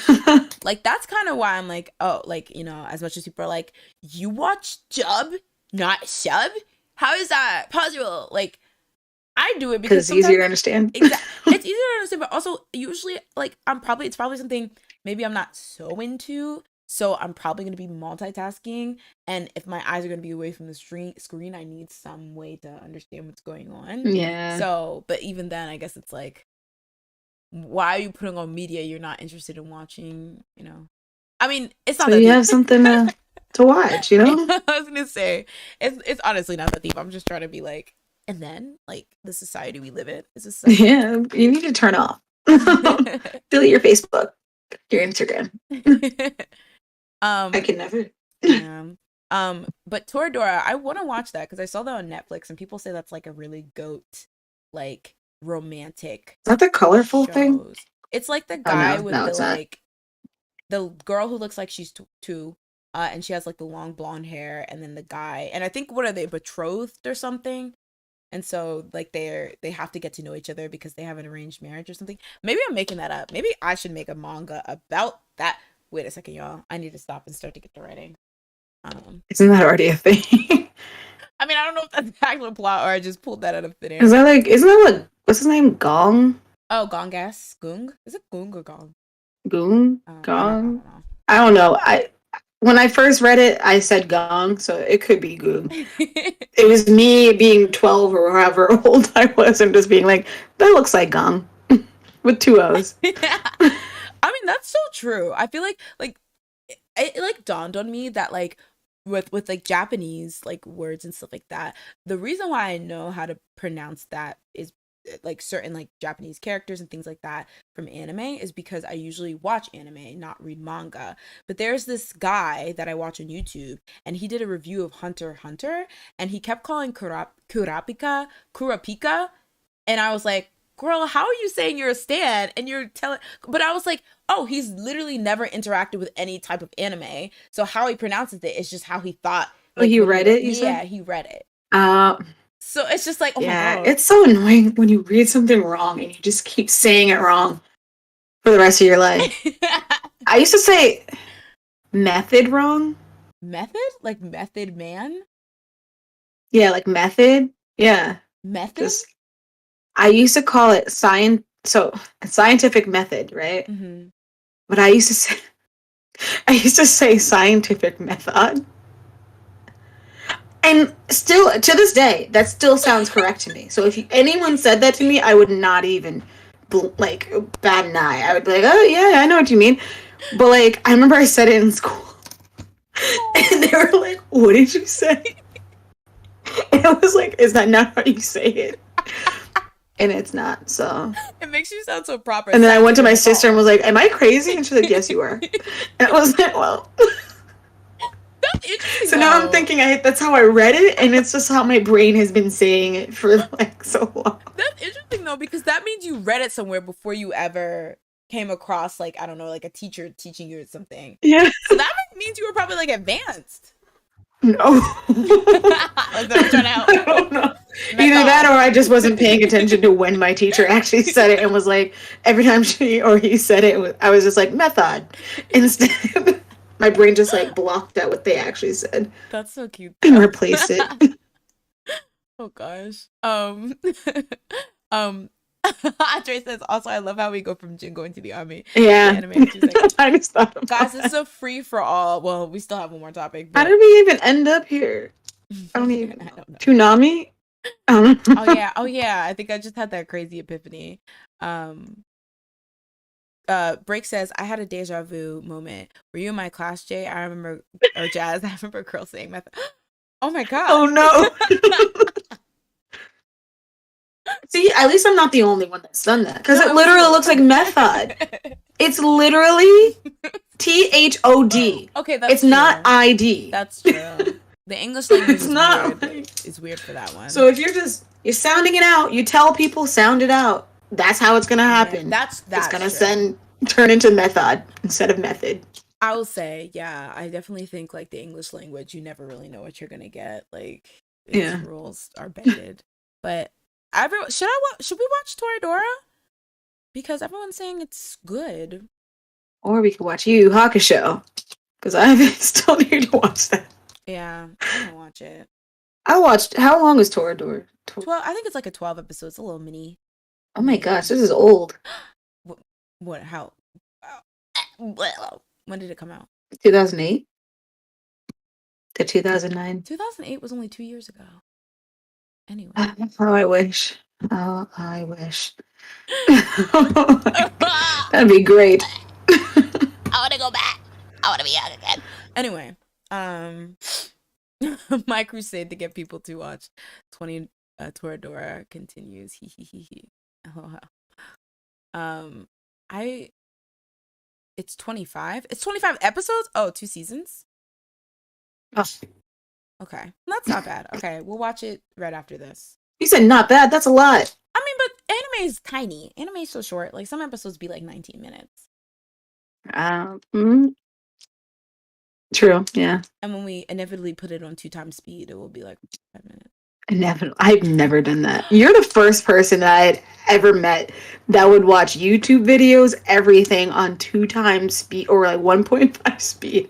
Like that's kind of why I'm like, oh, like, you know, as much as people are like, you watch dub, not sub? How is that possible? Like, I do it Because because it's easier sometimes to understand. it's easier to understand, but also usually like it's probably something maybe I'm not so into. So I'm probably gonna be multitasking, and if my eyes are gonna be away from the screen, I need some way to understand what's going on. Yeah. So, but even then, I guess it's like, why are you putting on media you're not interested in watching? You know, I mean, it's not So that you deep. have something to watch, you know? I was gonna say it's honestly not that deep. I'm just trying to be like, and then like the society we live in is a society. Yeah, you need to turn off. Delete your Facebook, your Instagram. I can never. Yeah. But Toradora, I want to watch that because I saw that on Netflix and people say that's like a really goat, like romantic Is that the colorful thing? shows. It's like the Oh guy no, with no, the it's not. like the girl who looks like she's two, and she has like the long blonde hair, and then the guy, and I think what are they, betrothed or something? And so like they have to get to know each other because they have an arranged marriage or something. Maybe I'm making that up. Maybe I should make a manga about that. Wait a second, y'all. I need to stop and start to get to writing. Isn't that already a thing? I mean, I don't know if that's the actual plot or I just pulled that out of thin Is air. that like? Isn't that like? What's his name? Gong? Oh, Gongas, Gung. Is it Gung or Gong? Goon? I don't. I Gong? don't know. I don't know. I When I first read it, I said Gong, so it could be Goon. It was me being 12 or however old I was and just being like, that looks like Gong with two O's. I mean, that's so true. I feel like it like dawned on me that like with like Japanese like words and stuff like that, the reason why I know how to pronounce that is like certain like Japanese characters and things like that from anime is because I usually watch anime, not read manga. But there's this guy that I watch on YouTube, and he did a review of Hunter x Hunter, and he kept calling Kurapika, and I was like, girl, how are you saying you're a stan and you're telling, but I was like, oh, he's literally never interacted with any type of anime, so how he pronounces it is just how he thought, Oh, like you when he read read, it, you yeah, said? he read it. Uh, So it's just like, oh my yeah, god. it's so annoying when you read something wrong and you just keep saying it wrong for the rest of your life. I used to say method wrong. Method? Like Method Man? Yeah, like method. Yeah, Method? just I used to call it science. So scientific method, right? Mm-hmm. But I used to say scientific method. And still, to this day, that still sounds correct to me. So if anyone said that to me, I would not even like bat an eye. I would be like, "Oh yeah, I know what you mean." But like, I remember I said it in school, and they were like, "What did you say?" And I was like, "Is that not how you say it?" And it's not. So. It makes you sound so proper. And then I went to Scientific my sister and method. was like, "Am I crazy?" And she's like, "Yes, you are." And I was like, "Well." That's interesting So now I'm though. thinking that's how I read it, and it's just how my brain has been saying it for like so long. That's interesting though, because that means you read it somewhere before you ever came across like, I don't know, like a teacher teaching you something. Yeah. So that means you were probably like advanced. No. Like that I'm trying to help. I don't know. Either that Method. or I just wasn't paying attention to when my teacher actually said it and was like, every time she or he said it, I was just like, method. Instead, my brain just like blocked out what they actually said That's so cute and though. replaced it. Oh gosh. Um Andre says also I love how we go from Jin going to the army to Yeah. anime in 2 seconds. I just thought Guys, about this is that. a free for all. Well, we still have one more topic, How but did we even end up here? I don't even I know. don't know. Toonami? Oh yeah, oh yeah. I think I just had that crazy epiphany. Um Break says I had a deja vu moment. Were you in my class, Jay? I remember, or Jazz, I remember a girl saying method. Oh my god. Oh no. See, at least I'm not the only one that's done that. Because No, it it was literally you. looks like method. It's literally THOD. Okay, that's It's not true. ID. That's true. The English language It's is not weird. like. It's weird for that So one. if you're sounding it out, you tell people sound it out. That's how it's gonna happen. It's That's gonna true. turn into method instead of method. I will say, yeah, I definitely think like the English language, you never really know what you're gonna get. Like its Yeah. rules are bended. But should we watch Toradora? Because everyone's saying it's good. Or we could watch Yu Yu Hakusho. Because I still need to watch that. Yeah, I'm gonna watch it. I watched. How long is Toradora? 12. I think it's like a 12 episode. It's a little Oh my gosh, mini. this is old. What? How? When did it come out? 2008 to 2009. 2008 was only 2 years ago. Anyway. Oh, I wish. Oh, I wish. That'd be great. I want to go back. I want to be young again. Anyway, my crusade to get people to watch 20 Toradora continues. He he he he. Um, I it's 25. It's 25 episodes. Oh, 2 seasons. Oh, Okay, that's not bad. Okay, we'll watch it right after this. you said not bad. That's a lot. I mean, but anime is tiny. Anime is so short. Like some episodes be like 19 minutes. Mm, true. Yeah. And when we inevitably put it on 2 times speed, it will be like 5 minutes. Never. I've never done that. You're the first person that I'd ever met that would watch YouTube videos, everything on 2 times speed or like 1.5 speed.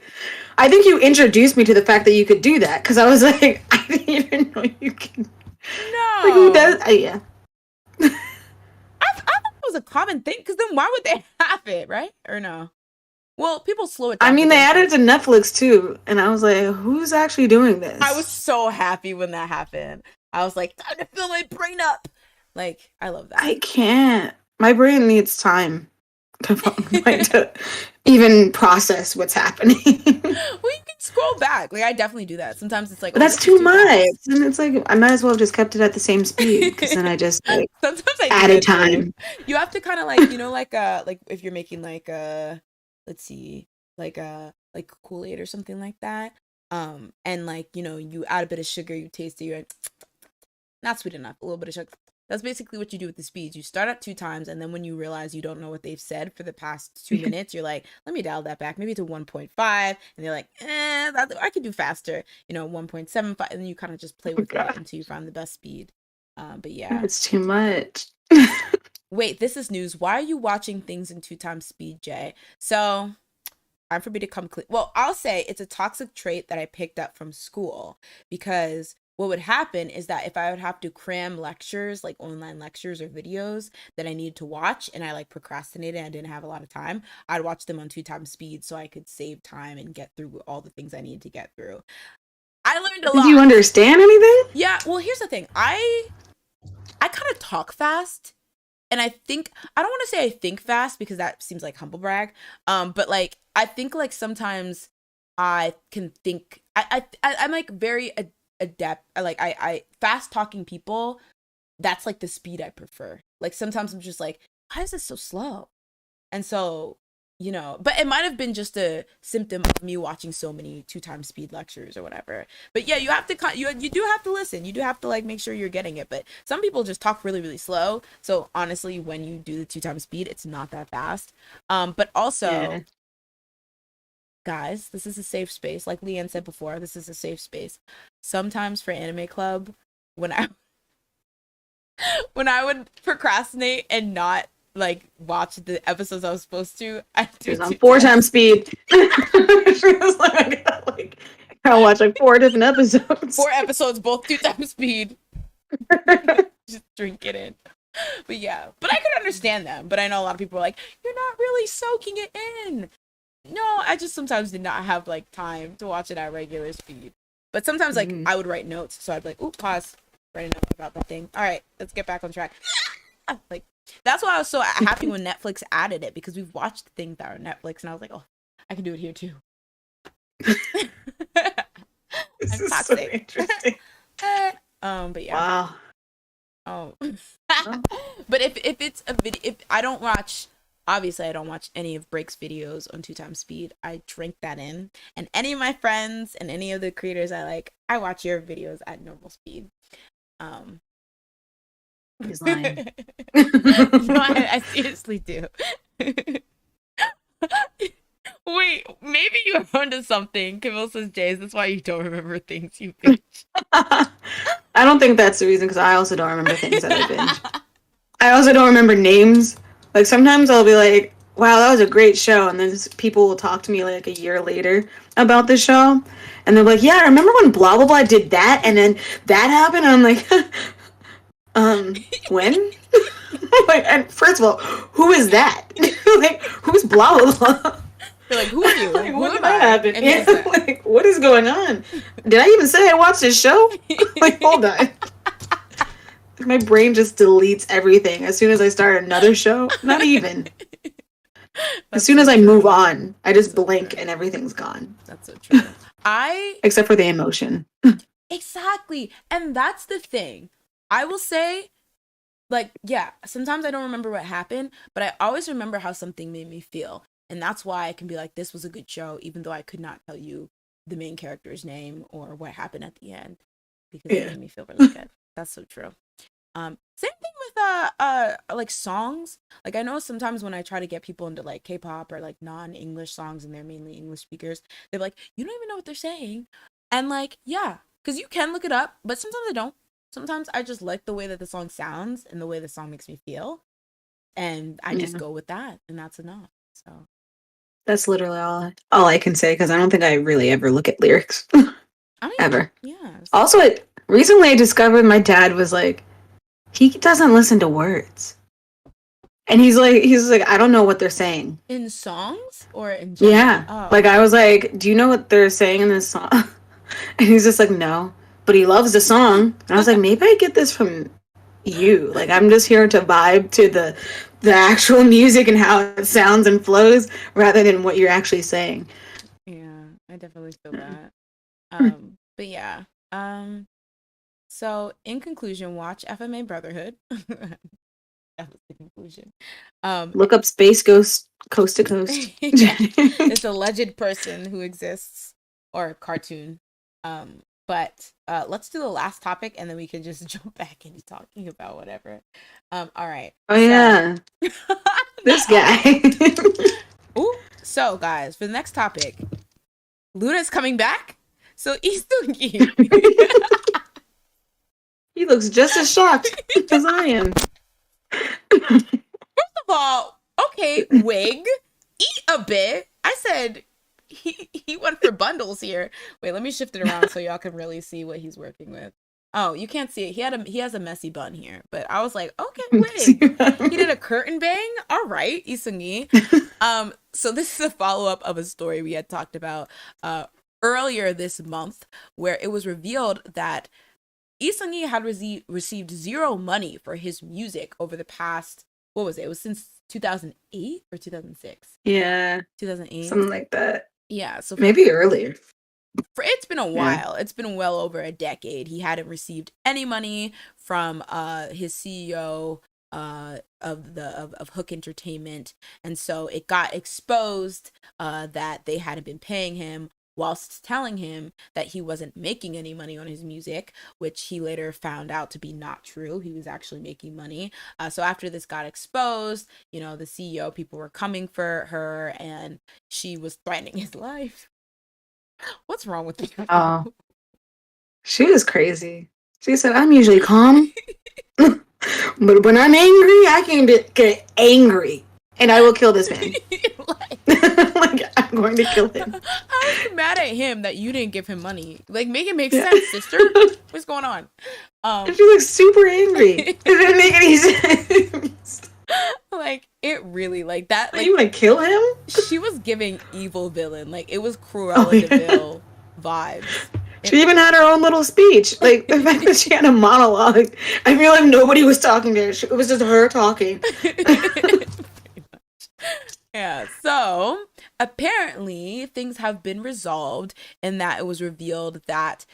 I think you introduced me to the fact that you could do that because I was like, I didn't even know you could. Like, who No. does? Yeah. I thought it was a common thing because then why would they have it, right? Or no? Well, people slow it I down for mean, they added it themselves. to Netflix too, and I was like, who's actually doing I was this? so happy when that happened. I was like, time to fill my brain up. Like, I love I that. can't. My brain needs time to like to even process what's happening. Well, you can scroll back. Like, I definitely do that. Sometimes it's like, But oh, that's this is too too much. fast. And it's like I might as well have just kept it at the same speed because then I just like Sometimes I do added that too. time. You have to kind of like, like if you're making like let's see, like Kool-Aid or something like that. And like, you add a bit of sugar, you taste it, you're like, not sweet enough, a little bit of sugar. That's basically what you do with the speeds. You start at 2 times, and then when you realize you don't know what they've said for the past 2 minutes, you're like, let me dial that back, maybe to 1.5. And they're like, I could do faster, 1.75. And then you kind of just play Oh with it god, until you find the best speed. But yeah. it's too much. Wait, this is news. Why are you watching things in 2 times speed, Jay? So, time for me to come clean. Well, I'll say it's a toxic trait that I picked up from school because what would happen is that if I would have to cram lectures, like online lectures or videos that I needed to watch, and I like procrastinated and I didn't have a lot of time, I'd watch them on 2 times speed so I could save time and get through all the things I needed to get through. I learned a Did you lot. understand anything? Yeah, well, here's the thing. I kind of talk fast, and I don't want to say I think fast because that seems like humble brag. But like I think like sometimes I can think. I'm like very adept. I fast talking people. That's like the speed I prefer. Like sometimes I'm just like, why is this so slow? And so, but it might have been just a symptom of me watching so many 2 times speed lectures or whatever. But yeah, you have to you do have to listen. You do have to like make sure you're getting it. But some people just talk really really slow. So honestly, when you do the 2 times speed, it's not that fast. But Yeah. also, guys, this is a safe space. Like Leanne said before, this is a safe space. Sometimes for anime club, when I when I would procrastinate and not like watch the episodes I was supposed to, I She do was on two 4 times times. speed. She was I gotta watch like 4 different episodes. 4 episodes, both 2 times speed. Just drink it in. But yeah, but I could understand them. But I know a lot of people are like, you're not really soaking it in. No, I just sometimes did not have like time to watch it at regular speed. But sometimes like Mhm. I would write notes, so I'd be like, "Ooh, pause, write a note about that thing." All right, let's get back on track. Like that's why I was so happy when Netflix added it because we've watched things that are Netflix, and I was like, "Oh, I can do it here too." This I'm is so toxic. interesting. But yeah. Wow. Oh. Well, But if it's a video, if I don't watch, obviously I don't watch any of Break's videos on 2 times speed. I drink that in, and any of my friends and any of the creators I like, I watch your videos at normal speed. Um, he's no, lying. I seriously do. Wait, maybe you are onto something. Camille says, Jays, that's why you don't remember things you binge. I don't think that's the reason because I also don't remember things that I binge. I also don't remember names. Like sometimes I'll be like, "Wow, that was a great show," and then people will talk to me like a year later about the show, and they're like, "Yeah, I remember when blah blah blah did that, and then that happened." And I'm like, when?" Like, and first of all, who is that? Like, who's blah blah blah? You're like, who are Like, you? Who when did am that I? happen? And who Yeah, is that? like, what is going on? Did I even say I watched this show? Like, hold on. My brain just deletes everything as soon as I start another show. Not even. As That's soon so as I move true. on, I That's just so blink true. and everything's gone. That's so true. I Except for the emotion. Exactly. And that's the thing. I will say, like, yeah, sometimes I don't remember what happened, but I always remember how something made me feel. And that's why I can be like, this was a good show, even though I could not tell you the main character's name or what happened at the end, because it Yeah. made me feel really good. That's so true. Same thing with like songs. Like I know sometimes when I try to get people into like K-pop or like non-English songs and they're mainly English speakers, they're like, you don't even know what they're saying. And like, yeah, because you can look it up, but sometimes I don't. Sometimes I just like the way that the song sounds and the way the song makes me feel. And I just Yeah. go with that, and that's enough. So That's literally all I can say because I don't think I really ever look at lyrics I mean, ever. yeah. Also, recently I discovered my dad was like he doesn't listen to words, and he's like I don't know what they're saying. In songs or in general? Yeah, like Oh, I was like, do you know what they're saying in this song? And he's just like, no, but he loves the song. And I was like, maybe I get this from you. Like I'm just here to vibe to the actual music and how it sounds and flows rather than what you're actually saying. yeah, I definitely feel that. But yeah. So in conclusion, watch FMA Brotherhood. That was the conclusion. Um, Look up Space Ghost Coast to Coast. yeah, this alleged person who exists or cartoon. But let's do the last topic and then we can just jump back into talking about whatever. All right. Oh So yeah, not this all of them. guy. Ooh, so guys, for the next topic, Luna's coming back. So Isungi. He looks just as shocked as I am. First of all, okay, wig, eat a bit. I said he went for bundles here. Wait, let me shift it around so y'all can really see what he's working with. Oh, you can't see it. He has a messy bun here, but I was like, okay, wig. He did a curtain bang. All right, Isungi. So this is a follow up of a story we had talked about earlier this month, where it was revealed that Isungi had received zero money for his music over the past, what was it? It was since 2008 or 2006? Yeah, 2008. something like that. Yeah, so Maybe earlier. for it's been a Yeah. while. It's been well over a decade. He hadn't received any money from his CEO of Hook Entertainment, and so it got exposed that they hadn't been paying him whilst telling him that he wasn't making any money on his music, which he later found out to be not true. He was actually making money. So after this got exposed, you know, the CEO, people were coming for her and she was threatening his life. What's wrong with you? Oh, she was crazy. She said, "I'm usually calm, but when I'm angry, I can get angry, and I will kill this man. Like, Like I'm going to kill him." how are you mad at him that you didn't give him money? Like, make it make sense, sister. What's going on? And she was super angry. It didn't make any sense. Like it really like that. Are you Like gonna kill him? she was giving evil villain. Like it was Oh Cruella yeah. Deville vibes. She even had her own little speech. Like the fact that she had a monologue. I feel like nobody was talking to her. It was just her talking. Yeah, so apparently things have been resolved in that it was revealed that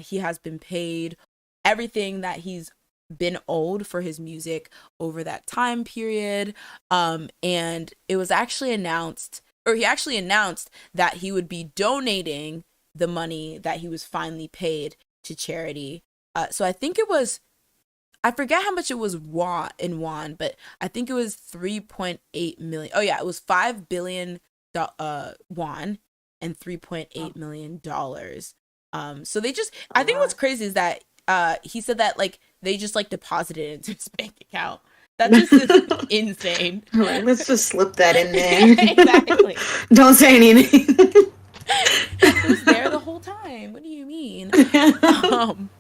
he has been paid everything that he's been owed for his music over that time period. And it was actually announced, or he actually announced that he would be donating the money that he was finally paid to charity. So I think it was, I forget how much it was won, but I think it was 3.8 million. Oh yeah, it was 5 billion won and 3.8 million dollars. So they just, A I think what's lot. crazy is that he said that like they just like deposited it into his bank account. That just is insane. Like, let's just slip that in there. Exactly. Don't say anything. It was there the whole time. What do you mean? Um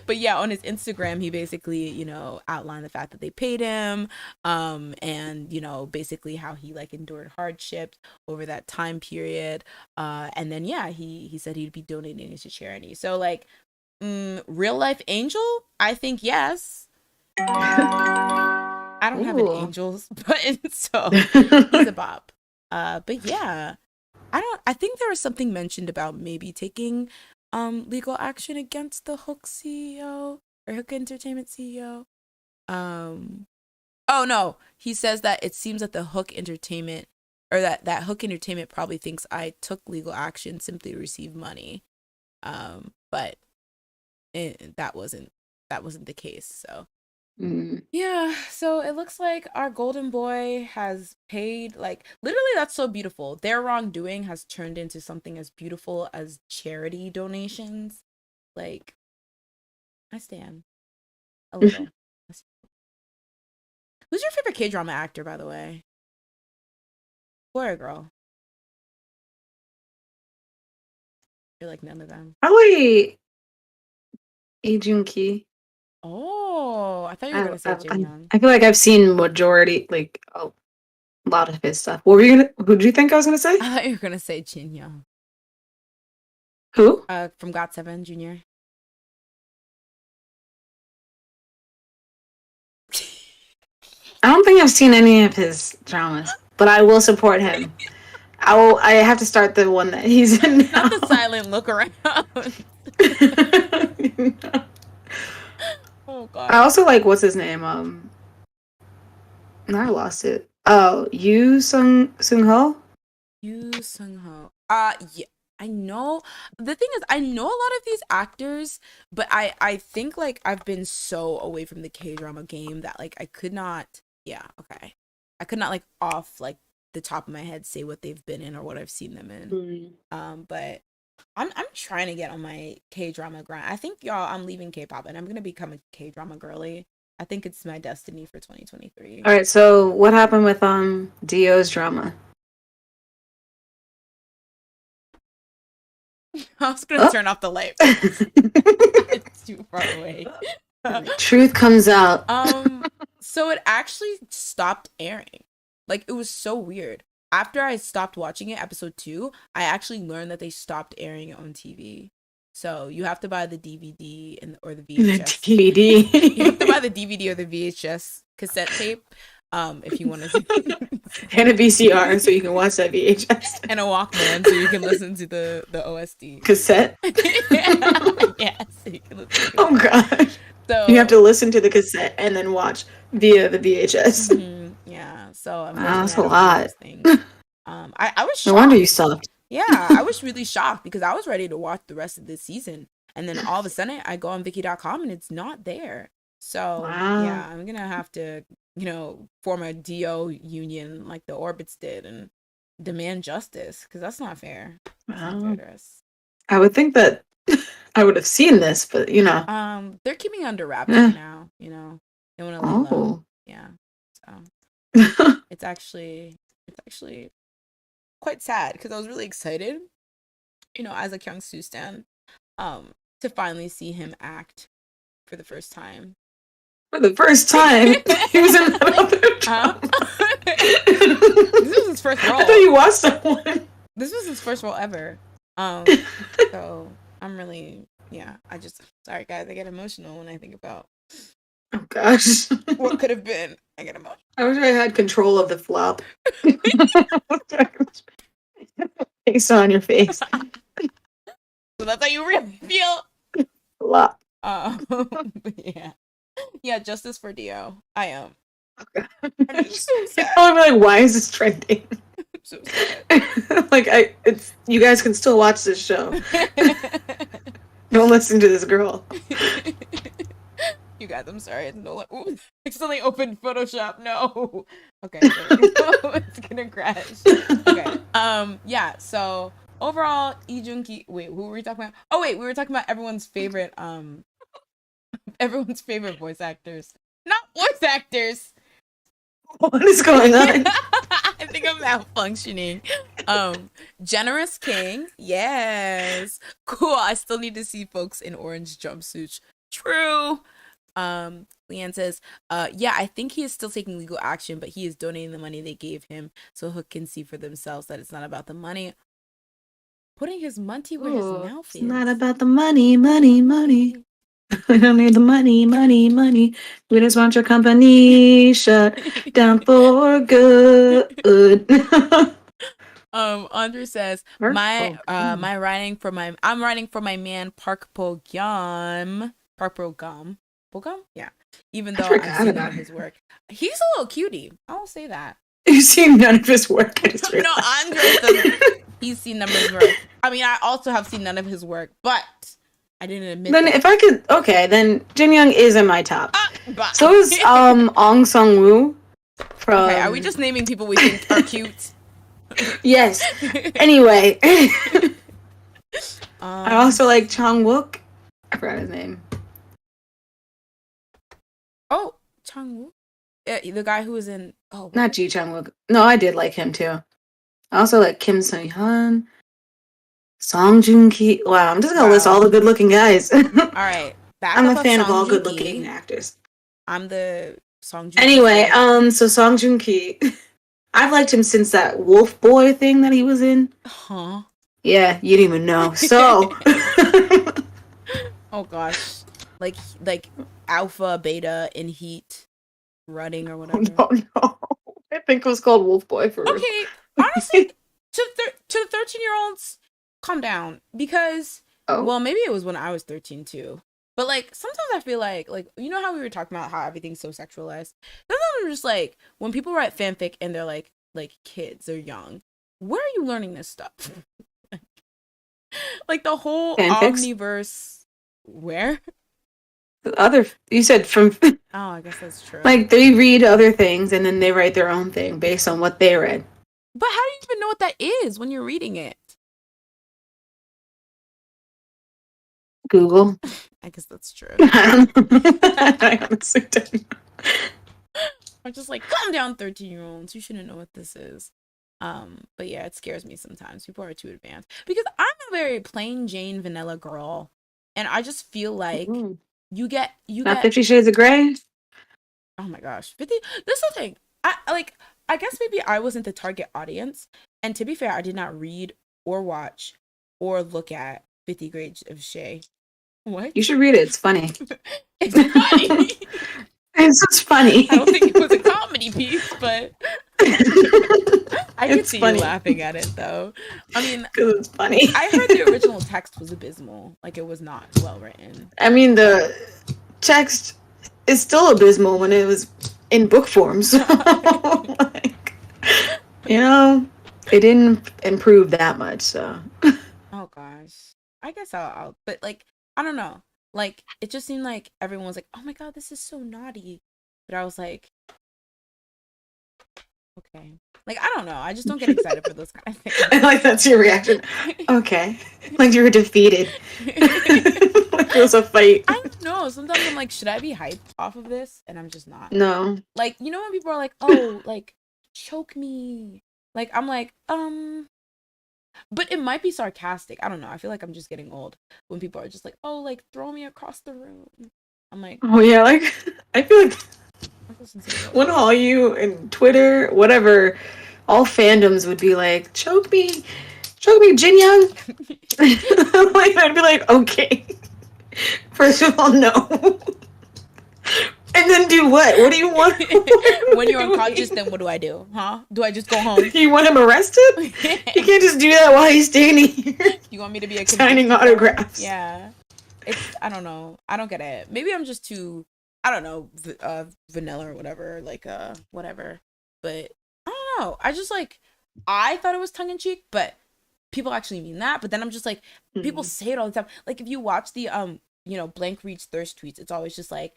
but yeah, on his Instagram, he basically, you know, outlined the fact that they paid him, and you know, basically how he like endured hardships over that time period, and then yeah, he said he'd be donating it to charity. So like, real life angel, I think yes. I don't have an Ooh. angels button, so he's a bop. But yeah, I think there was something mentioned about maybe taking legal action against the Hook CEO or Hook Entertainment CEO. Um oh no, he says that it seems that the Hook Entertainment or that Hook Entertainment probably thinks I took legal action simply to receive money. But that wasn't the case. So Mm. Yeah, so it looks like our golden boy has paid, like, literally, that's so beautiful. Their wrongdoing has turned into something as beautiful as charity donations. Like, I stand a little. Who's your favorite K-drama actor, by the way? Boy or girl? You're like none of them. Probably Lee Ki. Oh, I thought you were gonna say Jin Young. I feel like I've seen majority, like a lot of his stuff. What were you gonna? Who do you think I was gonna say? I thought you were gonna say Jin Young. Who? From GOT7 Junior. I don't think I've seen any of his dramas, but I will support him. I will. I have to start the one that he's in now. Not the silent look around. Oh God. I also like what's his name. I lost it. Oh, Sung Ho. Yu Sung Ho. Yeah, I know. The thing is, I know a lot of these actors, but I think like I've been so away from the K-drama game that like I could not. Yeah, okay. I could not like off like the top of my head say what they've been in or what I've seen them in. Mm. But I'm trying to get on my K-drama grind. I think y'all, I'm leaving K-pop and I'm gonna become a K-drama girly. I think it's my destiny for 2023. All right. So what happened with Dio's drama? I was gonna Oh. turn off the light. It's too far away. Truth comes out. So it actually stopped airing. Like, it was so weird. After I stopped watching it, episode 2, I actually learned that they stopped airing it on TV. So you have to buy the DVD or the VHS. The DVD. You have to buy the DVD or the VHS cassette tape. If you want to, and a VCR so you can watch that VHS. And a Walkman so you can listen to the OST Cassette. Yeah, so you can listen to oh gosh. So you have to listen to the cassette and then watch via the VHS. Yeah, so that's a lot. I was shocked. No wonder you sucked. Yeah, I was really shocked because I was ready to watch the rest of this season, and then all of a sudden I go on Viki.com and it's not there. So yeah, I'm gonna have to, form a DO union like the Orbits did and demand justice because that's not fair. That's not fair to us. I would think that I would have seen this, but they're keeping it under wraps right now. They want to lay low. Yeah, so it's actually quite sad because I was really excited, as a Kyung-soo stan, to finally see him act for the first time. For the first time, he was in another drama. This was his first role. I thought you watched that one. This was his first role ever. So I'm really, sorry guys, I get emotional when I think about. Oh gosh. What could have been? I get emotional. I wish I had control of the flop. Face on your face. So that's how you feel. Flop. Yeah, justice for Dio. I am. Okay. I'm just so sad. I'm like, why is this trending? I'm so sad. Like you guys can still watch this show. Don't listen to this girl. You guys, I'm sorry. No, accidentally opened Photoshop. No. Okay, it's gonna crash. Okay. Yeah. So overall, Lee Jun-ki. Wait, who were we talking about? Oh wait, we were talking about everyone's favorite voice actors. Not voice actors. What is going on? I think I'm malfunctioning. Generous King. Yes. Cool. I still need to see folks in orange jumpsuits. True. Leanne says, yeah, I think he is still taking legal action, but he is donating the money they gave him so Hook can see for themselves that it's not about the money. Putting his money where his mouth is. It's not about the money. We don't need the money. We just want your company shut down for good. Andre says, I'm writing for my man Park Bo-gum. Yeah. Even though I've seen none of his work. He's a little cutie. I'll say that. You've seen none of his work. No, Andre doesn't. He's seen none of his work. I mean, I also have seen none of his work, but I didn't admit Then that. if I could, okay, then Jin Young is in my top. Bye. So is Ong Sung Woo Okay, are we from just naming people we think are cute? yes. Anyway, I also Let's like see. Chong Wook. I forgot his name. Oh, Changwoo, the guy who was in. Oh, what Not was? Ji Chong Wook. No, I did like him too. I also like Kim Soo Hyun, Song Joong Ki. Wow, I'm just gonna list all Wow. the good-looking guys. All right, I'm backup a of fan of Song all Joong good-looking Ki. actors. I'm the Song Joong Ki Anyway, stand. so Song Joong Ki, I've liked him since that Wolf Boy thing that he was in. Huh? Yeah, you didn't even know. So, Oh gosh, like alpha, beta in Heat, running or oh whatever. no, no, I think it was called Wolf Boy for real. Okay, honestly, to 13-year-olds, calm down because Oh, well, maybe it was when I was 13 too. But like sometimes I feel like you know how we were talking about how everything's so sexualized. Sometimes I'm just like when people write fanfic and they're like kids, they're young. Where are you learning this stuff? Like the whole fanfics. omniverse. Where? The other, you said from Oh, I guess that's true. like they read other things and then they write their own thing based on what they read. But how do you even know what that is when you're reading it? Google. I guess that's true. I honestly don't know. I'm just like, calm down, 13-year-olds. You shouldn't know what this is. But yeah, it scares me sometimes. People are too advanced because I'm a very plain Jane vanilla girl, and I just feel like Mm. you Not get. 50 Shades of Grey. Oh my gosh, 50. This is the thing. I guess maybe I wasn't the target audience, and to be fair, I did not read or watch or look at 50 Grades of Shay. You What? should read it. It's funny. It's funny. It's just funny. I don't think it was a comedy piece, but I could It's see you funny laughing at it though. I mean, because it's funny. I heard the original text was abysmal. Like it was not well written. I mean, the text is still abysmal when it was in book form. So, like, you know, it didn't improve that much. So, Oh gosh. I guess I'll but like I don't know. Like it just seemed like everyone was like, "Oh my god, this is so naughty." But I was like, "Okay." Like I don't know. I just don't get excited for those kind of I like that's your reaction. Okay, like you were defeated. Like it was a fight. I don't know. Sometimes I'm like, should I be hyped off of this? And I'm just not. No. Like, you know when people are like, "Oh, like choke me." Like I'm like, but it might be sarcastic. I don't know. I feel like I'm just getting old when people are just like, "Oh, like throw me across the room." I'm like, Oh yeah, like I feel like listen to the when all you and Twitter, whatever, all fandoms would be like, choke me, Jin Young. Like I'd be like, okay. First of all, no. And then do what? What do you want? When you're unconscious, then what do I do? Huh? Do I just go home? You want him arrested? You can't just do that while he's standing here. You want me to be a signing conviction form? autographs. Yeah. It's I don't know. I don't get it. Maybe I'm just too I don't know, vanilla or whatever, like whatever. But I don't know. I just like I thought it was tongue in cheek, but people actually mean that. But then I'm just like people say it all the time. Like if you watch the Blank Reads Thirst tweets, it's always just like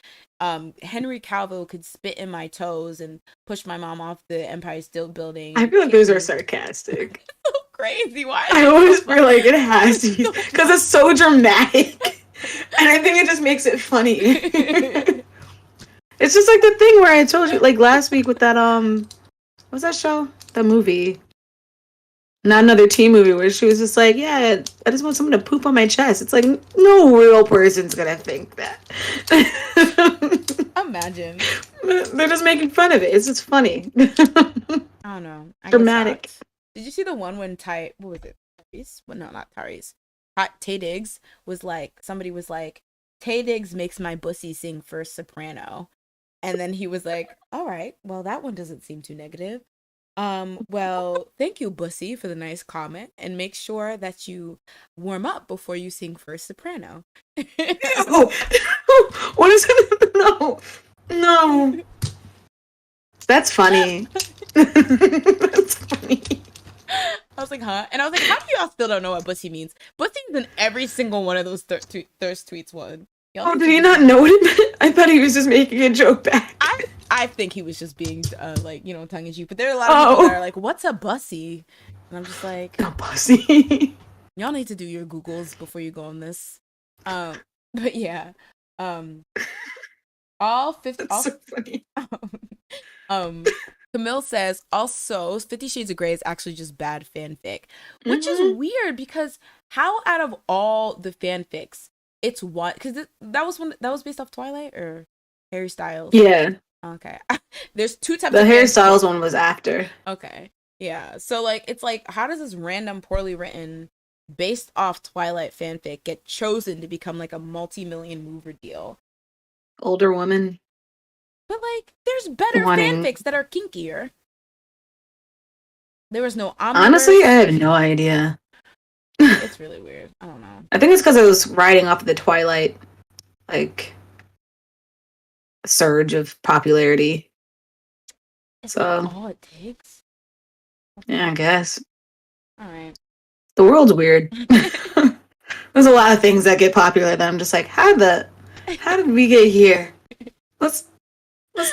Henry Cavill could spit in my toes and push my mom off the Empire State Building. I feel like those are sarcastic. So crazy. Why? I always feel like it has to be because it's so dramatic. And I think it just makes it funny. It's just like the thing where I told you, like last week with that what's that show? The movie. Not another teen movie where she was just like, yeah, I just want someone to poop on my chest. It's like no real person's gonna think that. Imagine. They're just making fun of it. It's just funny. I don't know. I Dramatic. Did you see the one when what was it? Tyrese? Well, no, not Tyrese. Tay Diggs was like, somebody was like, Tay Diggs makes my bussy sing first soprano. And then he was like, all right, well, that one doesn't seem too negative. Well, thank you, Bussy, for the nice comment. And make sure that you warm up before you sing first soprano. Oh, what is it? No. No. That's funny. That's funny. I was like, huh? And I was like, how do y'all still don't know what bussy means? Bussy's in every single one of those thirst tweets. One. Y'all Oh, need did to he just not know what it meant? I thought he was just making a joke back. I think he was just being like, tongue in cheek. But there are a lot of people that Oh, are like, "What's a bussy?" And I'm just like, a pussy. y'all need to do your Googles before you go on this. Um, but yeah, um, all 50, That's so funny. um, Camille says also 50 Shades of Grey is actually just bad fanfic, which is Hmm. weird because how out of all the fanfics, it's one because that was based off Twilight or Harry Styles. Yeah, Okay. There's two types the of fanfic. hairstyles one was after. Okay. Yeah. So like it's like how does this random poorly written based off Twilight fanfic get chosen to become like a multi-million mover deal? Older woman But like there's better wanting. fanfics that are kinkier. There was no Honestly, I omniverse. have no idea. It's really weird. I don't know. I think it's because it was riding off of the Twilight, like, surge of popularity. Is that So, all it takes? yeah, I guess. All right. The world's weird. There's a lot of things that get popular that I'm just like, how did we get here? Let's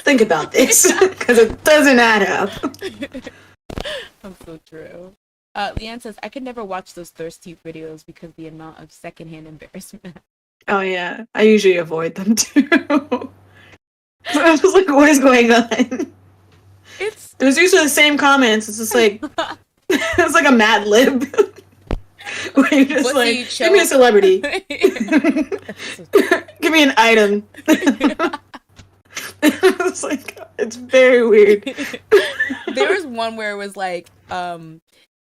think about this because it doesn't add up. I'm so true. Leanne says, I could never watch those thirsty videos because the amount of secondhand embarrassment. Oh yeah, I usually avoid them too. So I was just like, what is going on? It's There's usually the same comments. It's just like it's like a Mad Lib where you just Pussy like, give me a choke. celebrity, give me an item. It's like it's very weird. There was one where it was like,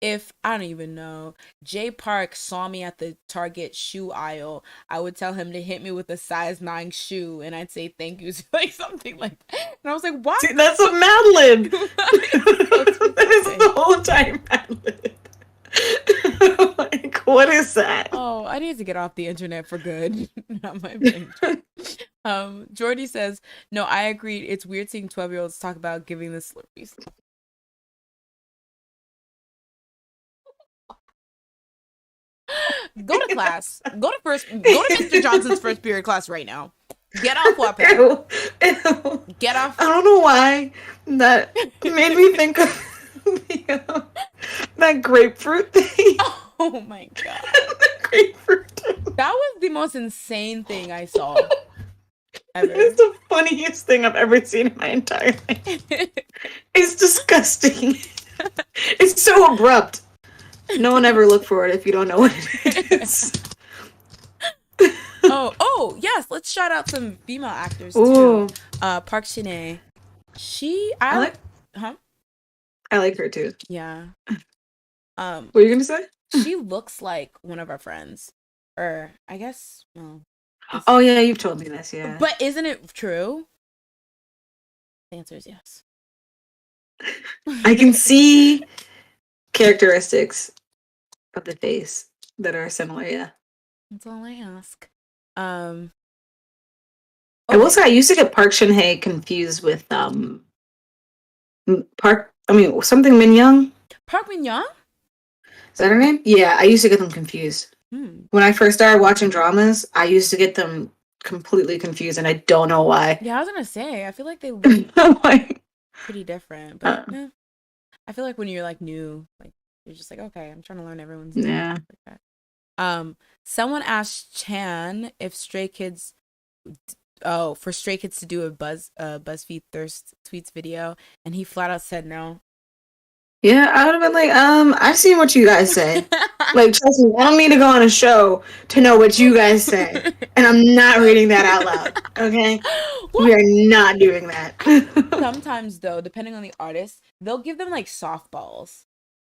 if I don't even know, Jay Park saw me at the Target shoe aisle, I would tell him to hit me with a size 9 shoe, and I'd say thank you, like something like that. And I was like, why? See, that's a Mad Lib. That is So the whole time Mad Lib. Like, what is that? oh, I need to get off the internet for good. Not my brain. Jordy says, no, I agree. It's weird seeing 12-year-olds talk about giving the Slurpees. Go to class. Go to Mr. Johnson's first period class right now. Get off Wattpad. Ew. Ew. Get off. I don't know why that made me think of that grapefruit thing. Oh my god. The grapefruit thing. That was the most insane thing I saw ever. It's the funniest thing I've ever seen in my entire life. It's disgusting. It's so abrupt. No one ever look for it if you don't know what it is. Oh, yes. Let's shout out some female actors Ooh. too. Park Shin-hye. I Huh? like her too. Yeah. What are you gonna say? She looks like one of our friends. Or I guess well. Oh yeah, you've told me this, yeah. But isn't it true? The answer is yes. I can see characteristics of the face that are similar, yeah. That's all I ask. I will say I used to get Park Shin-hye confused with something Min Young. Park Min Young? Is that her name? Yeah, I used to get them confused. When I first started watching dramas, I used to get them completely confused, and I don't know why. Yeah, I was gonna say, I feel like they look Like, pretty different, but I feel like when you're like new, like you're just like, okay, I'm trying to learn everyone's name. yeah. Like that. Someone asked Chan if for Stray Kids to do a BuzzFeed thirst tweets video, and he flat out said no. Yeah, I would have been like, I've seen what you guys say. Like, trust me, I don't need to go on a show to know what you guys say. And I'm not reading that out loud, okay? We are not doing that. Sometimes, though, depending on the artist, they'll give them, like, softballs.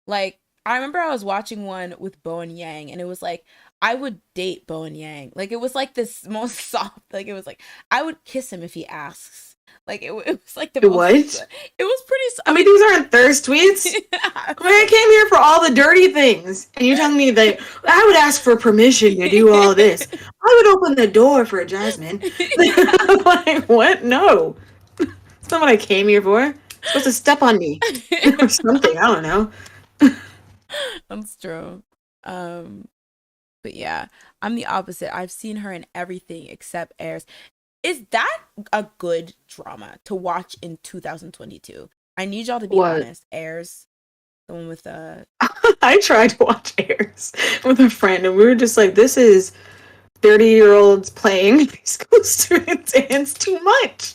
Like, I remember I was watching one with Bowen Yang, and it was like, I would date Bowen Yang. Like, it was, like, this most soft, like, it was like, I would kiss him if he asks. Like, it was like the most... What? It was pretty... I mean, these aren't thirst tweets. I mean, I came here for all the dirty things. And you're telling me that I would ask for permission to do all this. I would open the door for Jasmine. Like, what? No. That's not what I came here for. You're supposed to step on me. Or something. I don't know. That's true. Um, but yeah, I'm the opposite. I've seen her in everything except Airs. Is that a good drama to watch in 2022? I need y'all to be What? honest. Airs, the one with I tried to watch Airs with a friend, and we were just like, this is 30-year-olds playing high school students, and it's too much.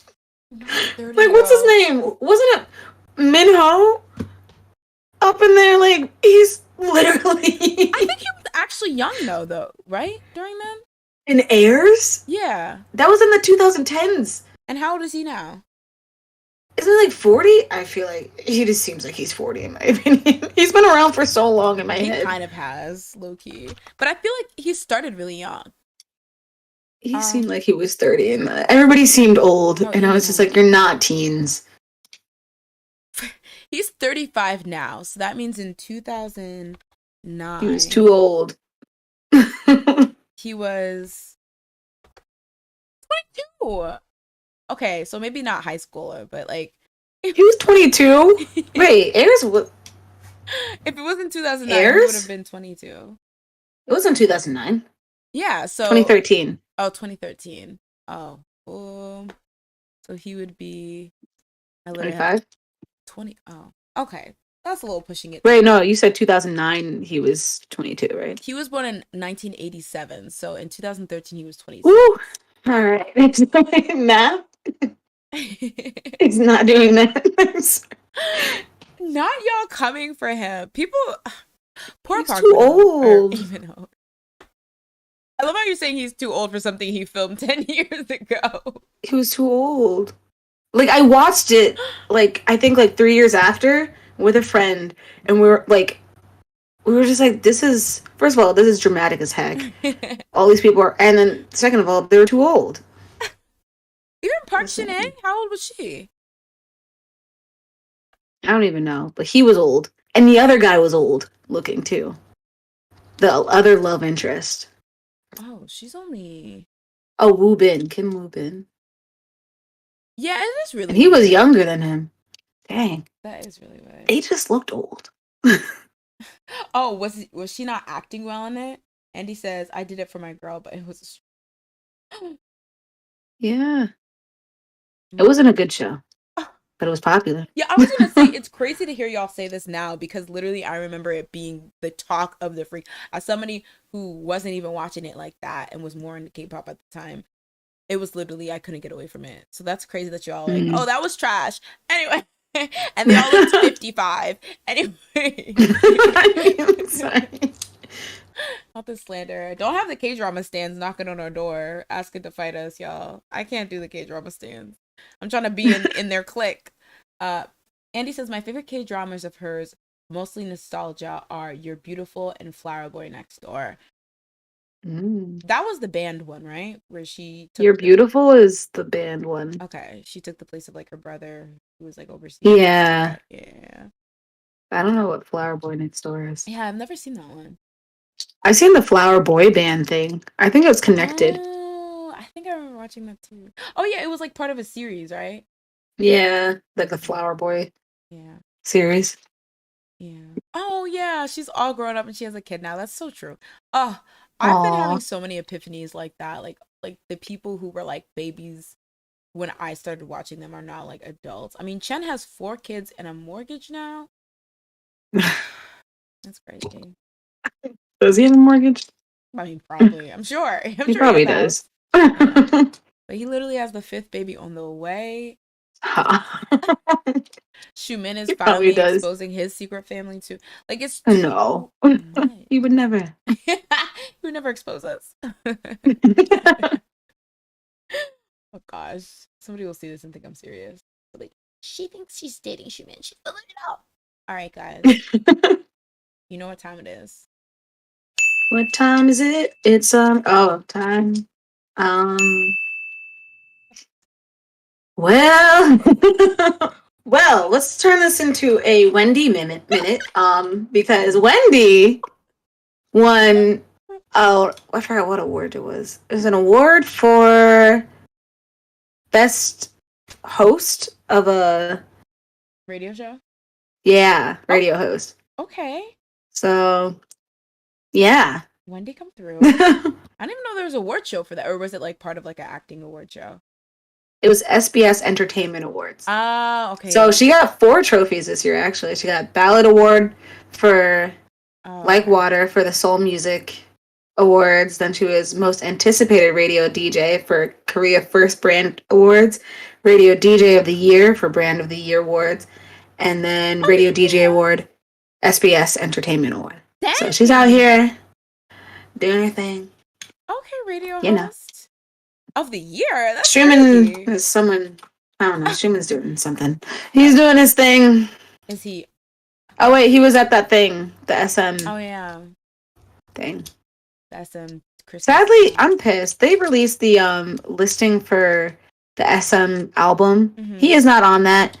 not 30 Like, year what's his olds. name? Wasn't it Minho up in there? Like, he's I literally think he was actually young though, right? During them? in Airs? Yeah. That was in the 2010s. And how old is he now? Isn't he like 40? I feel like he just seems like he's 40 in my opinion. He's been around for so long in my He head. kind of has, low key. But I feel like he started really young. He seemed like he was 30 and everybody seemed old, No, and I even was just like, older. you're not teens. He's 35 now, so that means in He was 2009 too old. he was 22. Okay, so maybe not high schooler, but like He was 22? Wait, Airs was if it was in 2009, he would have Airs? been 22. It was in 2009. Yeah, so 2013. 2013. Oh, so he would be. I literally have 25? 20. Oh, okay. That's a little pushing it. Wait, no, you said 2009 he was 22, right? He was born in 1987, so in 2013 he was 26. Woo! Alright. Math is not doing that. Not y'all coming for him. People, poor He's Park too Min-ho, or old. even ho. I love how you're saying he's too old for something he filmed 10 years ago. He was too old. Like, I watched it, like, I think, like, 3 years after with a friend, and we were just like, this is, first of all, this is dramatic as heck. All these people are, and then, second of all, they were too old. Even Park Shin-hye, Listen, how old was she? I don't even know, but he was old. And the other guy was old looking, too. The other love interest. Oh, she's only. Oh, Woo Bin, Kim Woo Bin. Yeah, it is And really he was weird. younger than him. Dang. That is really weird. They just looked old. Oh, was she not acting well in it? Andy says, I did it for my girl, but it was. Yeah. It wasn't a good show, but it was popular. Yeah, I was gonna say it's crazy to hear y'all say this now because literally I remember it being the talk of the freak. As somebody who wasn't even watching it like that and was more into K-pop at the time, it was literally I couldn't get away from it. So that's crazy that y'all like, oh, Mm. that was trash. Anyway, and they all looked 55. Anyway, I mean, sorry. not the slander. Don't have the K-drama stands knocking on our door asking to fight us, y'all. I can't do the K-drama stands. I'm trying to be in their clique. Uh, Andy says my favorite K dramas of hers, mostly nostalgia, are You're Beautiful and Flower Boy Next Door. Mm. That was the band one, right? Where she took You're Beautiful is the band one. okay, she took the place of like her brother who was like overseas. Yeah. Yeah. I don't know what Flower Boy Next Door is. Yeah, I've never seen that one. I've seen the Flower Boy band thing. I think it was connected. Oh, I think I remember watching that too. Oh yeah, it was like part of a series, right? Yeah, like the Flower Boy Yeah. series. Yeah. Oh yeah, she's all grown up and she has a kid now. That's so true. Oh, I've been Aw. having so many epiphanies like that. Like the people who were like babies when I started watching them are now like adults. I mean, Chen has 4 kids and a mortgage now. That's crazy. Does he have a mortgage? I mean, probably. I'm sure. I'm He sure he has probably a house. does. Yeah. But he literally has the 5th baby on the way. Shumin is He probably finally does. exposing his secret family too. Like it's No. too much. He would never. He would never expose us. Oh gosh. Somebody will see this and think I'm serious. But like, she thinks she's dating Shumin. She's filling it out. Alright, guys. You know what time it is. What time is it? It's time. Um well well, let's turn this into a Wendy minute. Because Wendy won I forgot what award it was. It was an award for best host of a Radio show? radio host. Okay. So yeah. Wendy come through. I didn't even know there was a award show for that, or was it like part of like an acting award show? It was SBS Entertainment Awards. Ah, So okay. she got 4 trophies this year, actually. She got Ballad Award for Oh, Like okay. Water for the Soul Music Awards. Then she was Most Anticipated Radio DJ for Korea First Brand Awards, Radio DJ of the Year for Brand of the Year Awards, and then Oh Radio DJ yeah. Award, SBS Entertainment Award. So she's out Dang. here doing her thing. Okay, radio You know. host of the year. That's Streaming crazy. is someone, I don't know, Streaming's doing something. He's doing his thing. Is he? Oh wait, he was at that thing, the SM Oh yeah, thing. that's Christmas. Sadly, I'm pissed. They released the listing for the SM album. Mhm. He is not on that.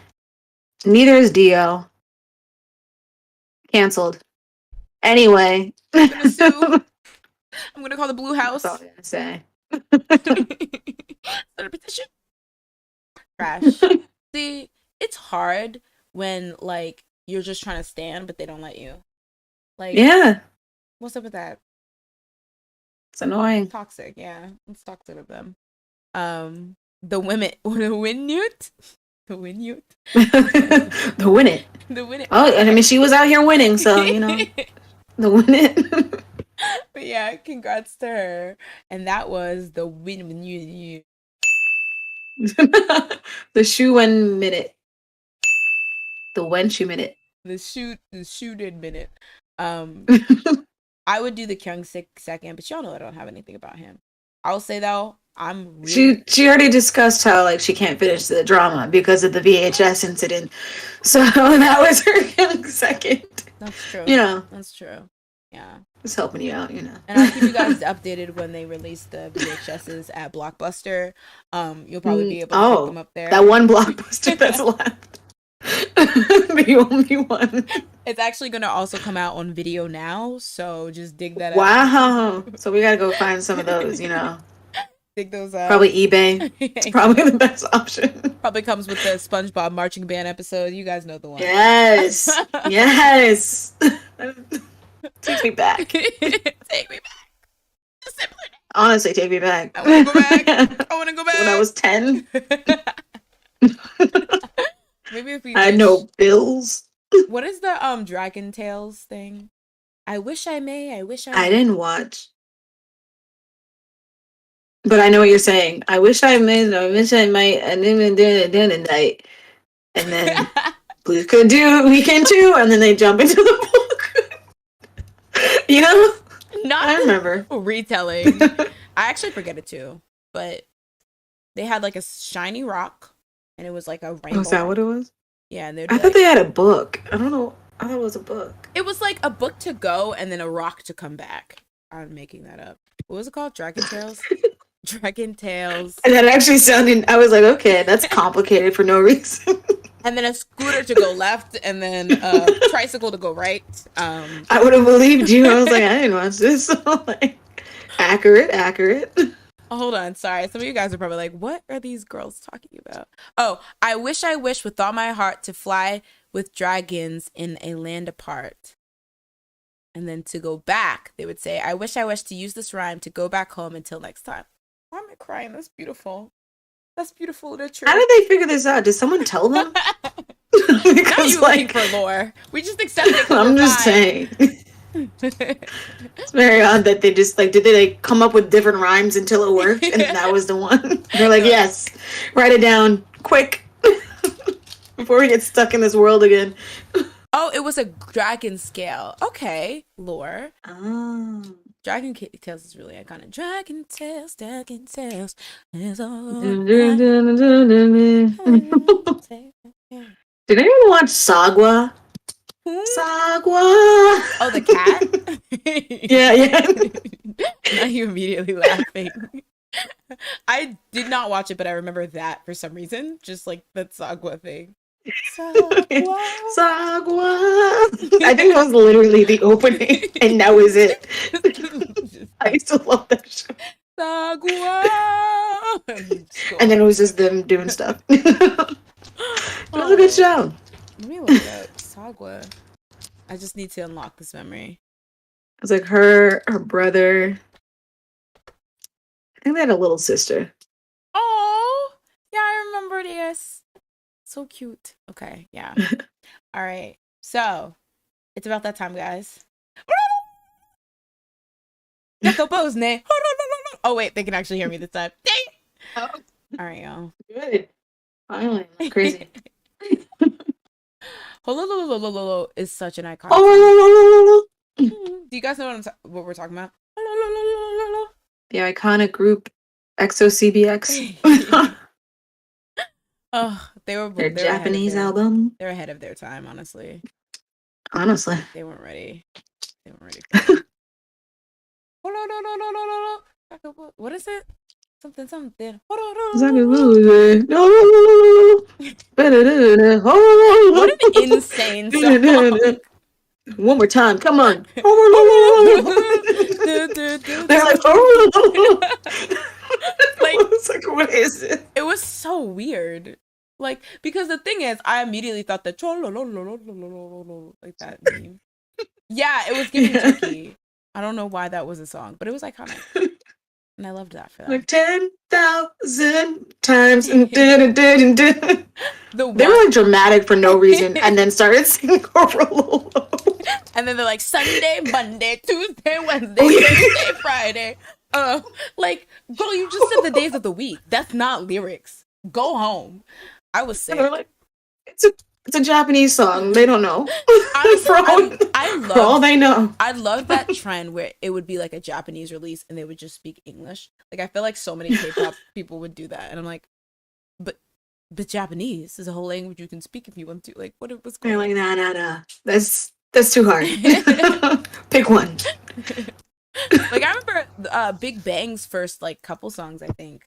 Neither is Dio. Canceled. Anyway. I'm gonna sue. I'm gonna call the Blue House. That's all I'm gonna say. Start a petition. Trash. See, it's hard when like you're just trying to stand, but they don't let you. Like, Yeah, what's up with that? it's annoying. Toxic. Yeah, it's toxic of them. The women, the Winute, the Winute, The Win It. the Winute. Oh, I mean, she was out here winning, so, you know, the Win It. But yeah, congrats to her. And that was the win. The Shoe Win Minute. The Wenchu Minute. The shooted minute. I would do the Kyung Sik second, but y'all know I don't have anything about him. I'll say though, I'm really She already discussed how like she can't finish the drama because of the VHS incident. So that was her second. That's true. You know, That's true. Yeah. just helping you out, you know. And I'll keep you guys updated when they release the VHSs at Blockbuster. You'll probably be able to pick them up there. That one Blockbuster that's left. The only one. It's actually gonna also come out on video now, so just dig that up. Wow. So we gotta go find some of those, you know. Dig those up. Probably eBay. It's probably the best option. Probably comes with the SpongeBob marching band episode. You guys know the one. Yes. Yes. Take me back. Take me back. Simply. Honestly, take me back. I wanna go back. I wanna go back. When I was 10. Maybe if we I had no bills. What is the Dragon Tales thing? I wish I may. I didn't watch. But I know what you're saying. I wish I made. I wish I might. I didn't even do it tonight. And then Blues could do Weekend too. And then they jump into the book. You know? Not I remember. retelling. I actually forget it too. But they had like a shiny rock. And it was like a rainbow. Was that what it was? Yeah. And I thought they had a book. I don't know. I thought it was a book. It was like a book to go and then a rock to come back. I'm making that up. What was it called? Dragon Tales? Dragon Tales. And that actually sounded, I was like, okay, that's complicated for no reason. And then a scooter to go left, and then a tricycle to go right. I would have believed you. I was like, I didn't watch this. Like, accurate. Oh, hold on, sorry. Some of you guys are probably like, what are these girls talking about? Oh, I wish with all my heart to fly with dragons in a land apart. And then to go back, they would say, I wish to use this rhyme to go back home until next time. Why am I crying? That's beautiful. That's beautiful literature. How did they figure this out? Did someone tell them? Not you like for lore. We just accept it. I'm just saying. It's very odd that they just like, did they like come up with different rhymes until it worked, and that was the one? They're like, yes, write it down quick before we get stuck in this world again. Oh, it was a dragon scale. Okay, lore. Oh. Dragon Tales is really iconic. Dragon Tales. Is all Did anyone watch Sagwa? Sagwa. Oh, the cat? Yeah. Now you immediately laughing. I did not watch it, but I remember that for some reason. Just like that Sagwa thing. Sagwa. I think that was literally the opening, and that was it. I used to love that show. Sagwa. And then it was just them doing stuff. It was a good show. Let me look up Sagwa. I just need to unlock this memory. It's like her brother. I think they had a little sister. Oh, yeah, I remember this. So cute. Okay, yeah. All right. So it's about that time, guys. Jakobosne. Oh wait, they can actually hear me this time. Oh, All right, y'all. good. Finally, that's crazy. Hololololololo is such an iconic song. Oh, Do you guys know what we're talking about? the iconic group XOCBX. Oh, Their they were ahead of Japanese album. they're ahead of their time, honestly. Honestly. They weren't ready. They weren't ready for it. What is it? Something something. What an insane song. One more time, come on. They're like, Like, it's like, what is it? it was so weird. Like, because the thing is, I immediately thought that like that meme. Yeah, it was giving Yeah. Turkey. I don't know why that was a song, but it was iconic. And I loved that for Like that. 10,000 times. The They were one. like dramatic for no reason and then started singing Corolo. And then they're like Sunday, Monday, Tuesday, Wednesday, Oh, yeah. Thursday, Friday. Like, girl, you just said the days of the week. That's not lyrics. Go home. I was And they're sick. like, it's a Japanese song. They don't know. Honestly, for all, for all they know. I loved that trend where it would be like a Japanese release and they would just speak English. Like I feel like so many K-pop people would do that, and I'm like, but Japanese is a whole language you can speak if you want to. Like, what's They're going like, nah. That's too hard. on? Pick one. Like I remember Big Bang's first like couple songs I think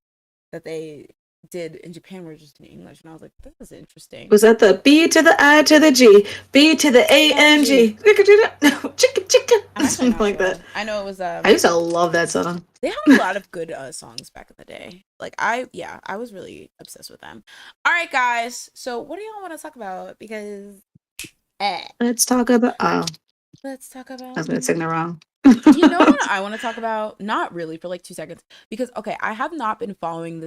that they did in Japan were just in English, and I was like, this is interesting. Was that the B to the I to the G, B to the A N G? No, chicka, something like that. I know it was. I used to love that song. They had a lot of good songs back in the day. Like I was really obsessed with them. All right, guys. So what do y'all want to talk about? Because Let's talk about. Oh, let's talk I about. was gonna sing the wrong. You know what I want to talk about? Not really for like 2 seconds because okay, I have not been following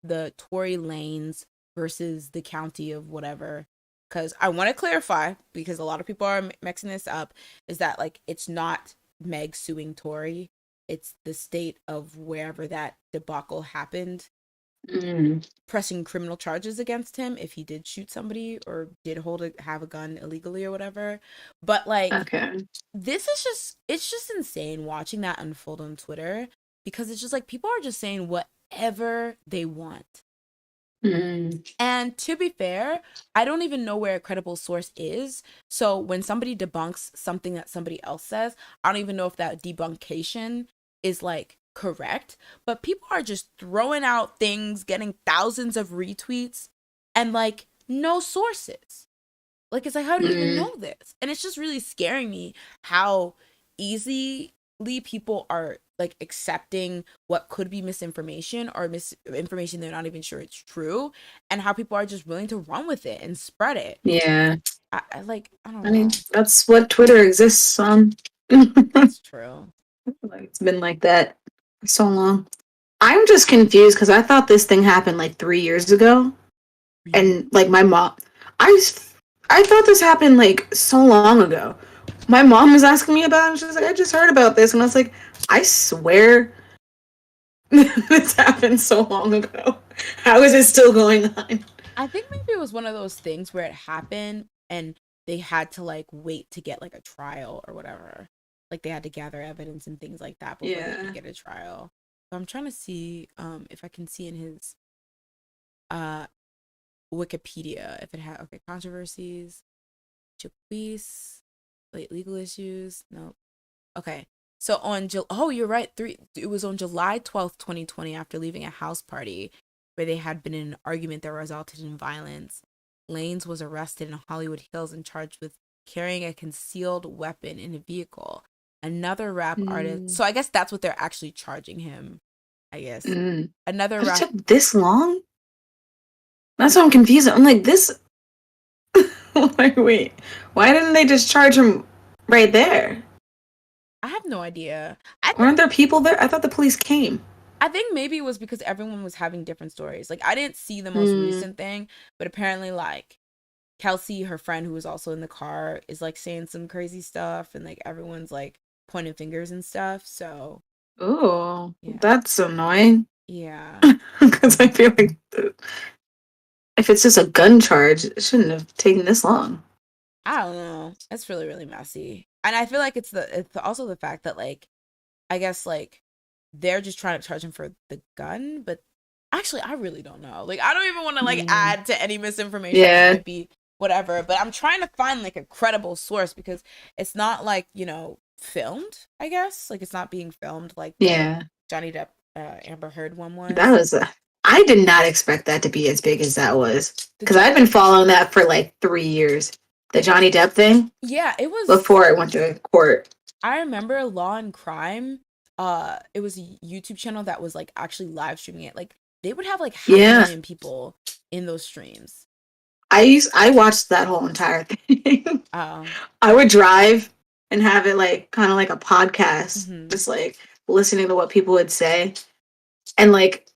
the Tory Lanez versus the county of whatever. Because I want to clarify because a lot of people are mixing this up. Is that like it's not Meg suing Tory? It's the state of wherever that debacle happened pressing criminal charges against him if he did shoot somebody or did have a gun illegally or whatever. But like Okay. this is just it's just insane watching that unfold on Twitter because it's just like people are just saying whatever they want. And to be fair, I don't even know where a credible source is. So when somebody debunks something that somebody else says, I don't even know if that debuncation is like correct. But people are just throwing out things, getting thousands of retweets, and like no sources. Like it's like, how do you even know this? And it's just really scaring me how easily people are like accepting what could be misinformation or misinformation they're not even sure it's true, and how people are just willing to run with it and spread it. Yeah. I don't I know. mean, that's what Twitter exists on. That's true. Like it's been like that for so long. I'm just confused because I thought this thing happened like 3 years ago, and like my mom, I thought this happened like so long ago. My mom was asking me about it, and she was like, I just heard about this. And I was like, I swear this happened so long ago. How is it still going on? I think maybe it was one of those things where it happened and they had to like wait to get like a trial or whatever. Like they had to gather evidence and things like that before they could get a trial. So I'm trying to see if I can see in his uh Wikipedia if it had okay controversies, Jaquise, like legal issues. No, okay. So you're right. It was on July 12th, 2020, after leaving a house party where they had been in an argument that resulted in violence. Lanez was arrested in Hollywood Hills and charged with carrying a concealed weapon in a vehicle. Another rap artist. So I guess that's what they're actually charging him. I guess. Another But it rap. took this long? That's what I'm confused. I'm like, this. Like, wait, why didn't they just charge him right there. I have no idea. Weren't there people there? I thought the police came. I think maybe it was because everyone was having different stories. Like I didn't see the most Hmm. recent thing, but apparently like Kelsey, her friend who was also in the car, is like saying some crazy stuff and like everyone's like pointing fingers and stuff. So Oh, yeah. that's annoying. Yeah. Because I feel like if it's just a gun charge, it shouldn't have taken this long. I don't know. It's really, really messy. And I feel like it's also the fact that like I guess like they're just trying to charge him for the gun, but actually I really don't know. Like I don't even want to like Mm. add to any misinformation that Yeah, might be whatever, but I'm trying to find like a credible source because it's not like, filmed, I guess. Like it's not being filmed like the yeah. Johnny Depp Amber Heard one That was. was a. I did not expect that to be as big as that was The because jo- I've been following that for like 3 years. The Johnny Depp thing yeah, it was. before it went to court. I remember Law and Crime. It was a YouTube channel that was like actually live streaming it. Like they would have like half a Yeah, million people in those streams. I watched that whole entire thing. Um, I would drive and have it like kind of like a podcast, mhm. just like listening to what people would say, and like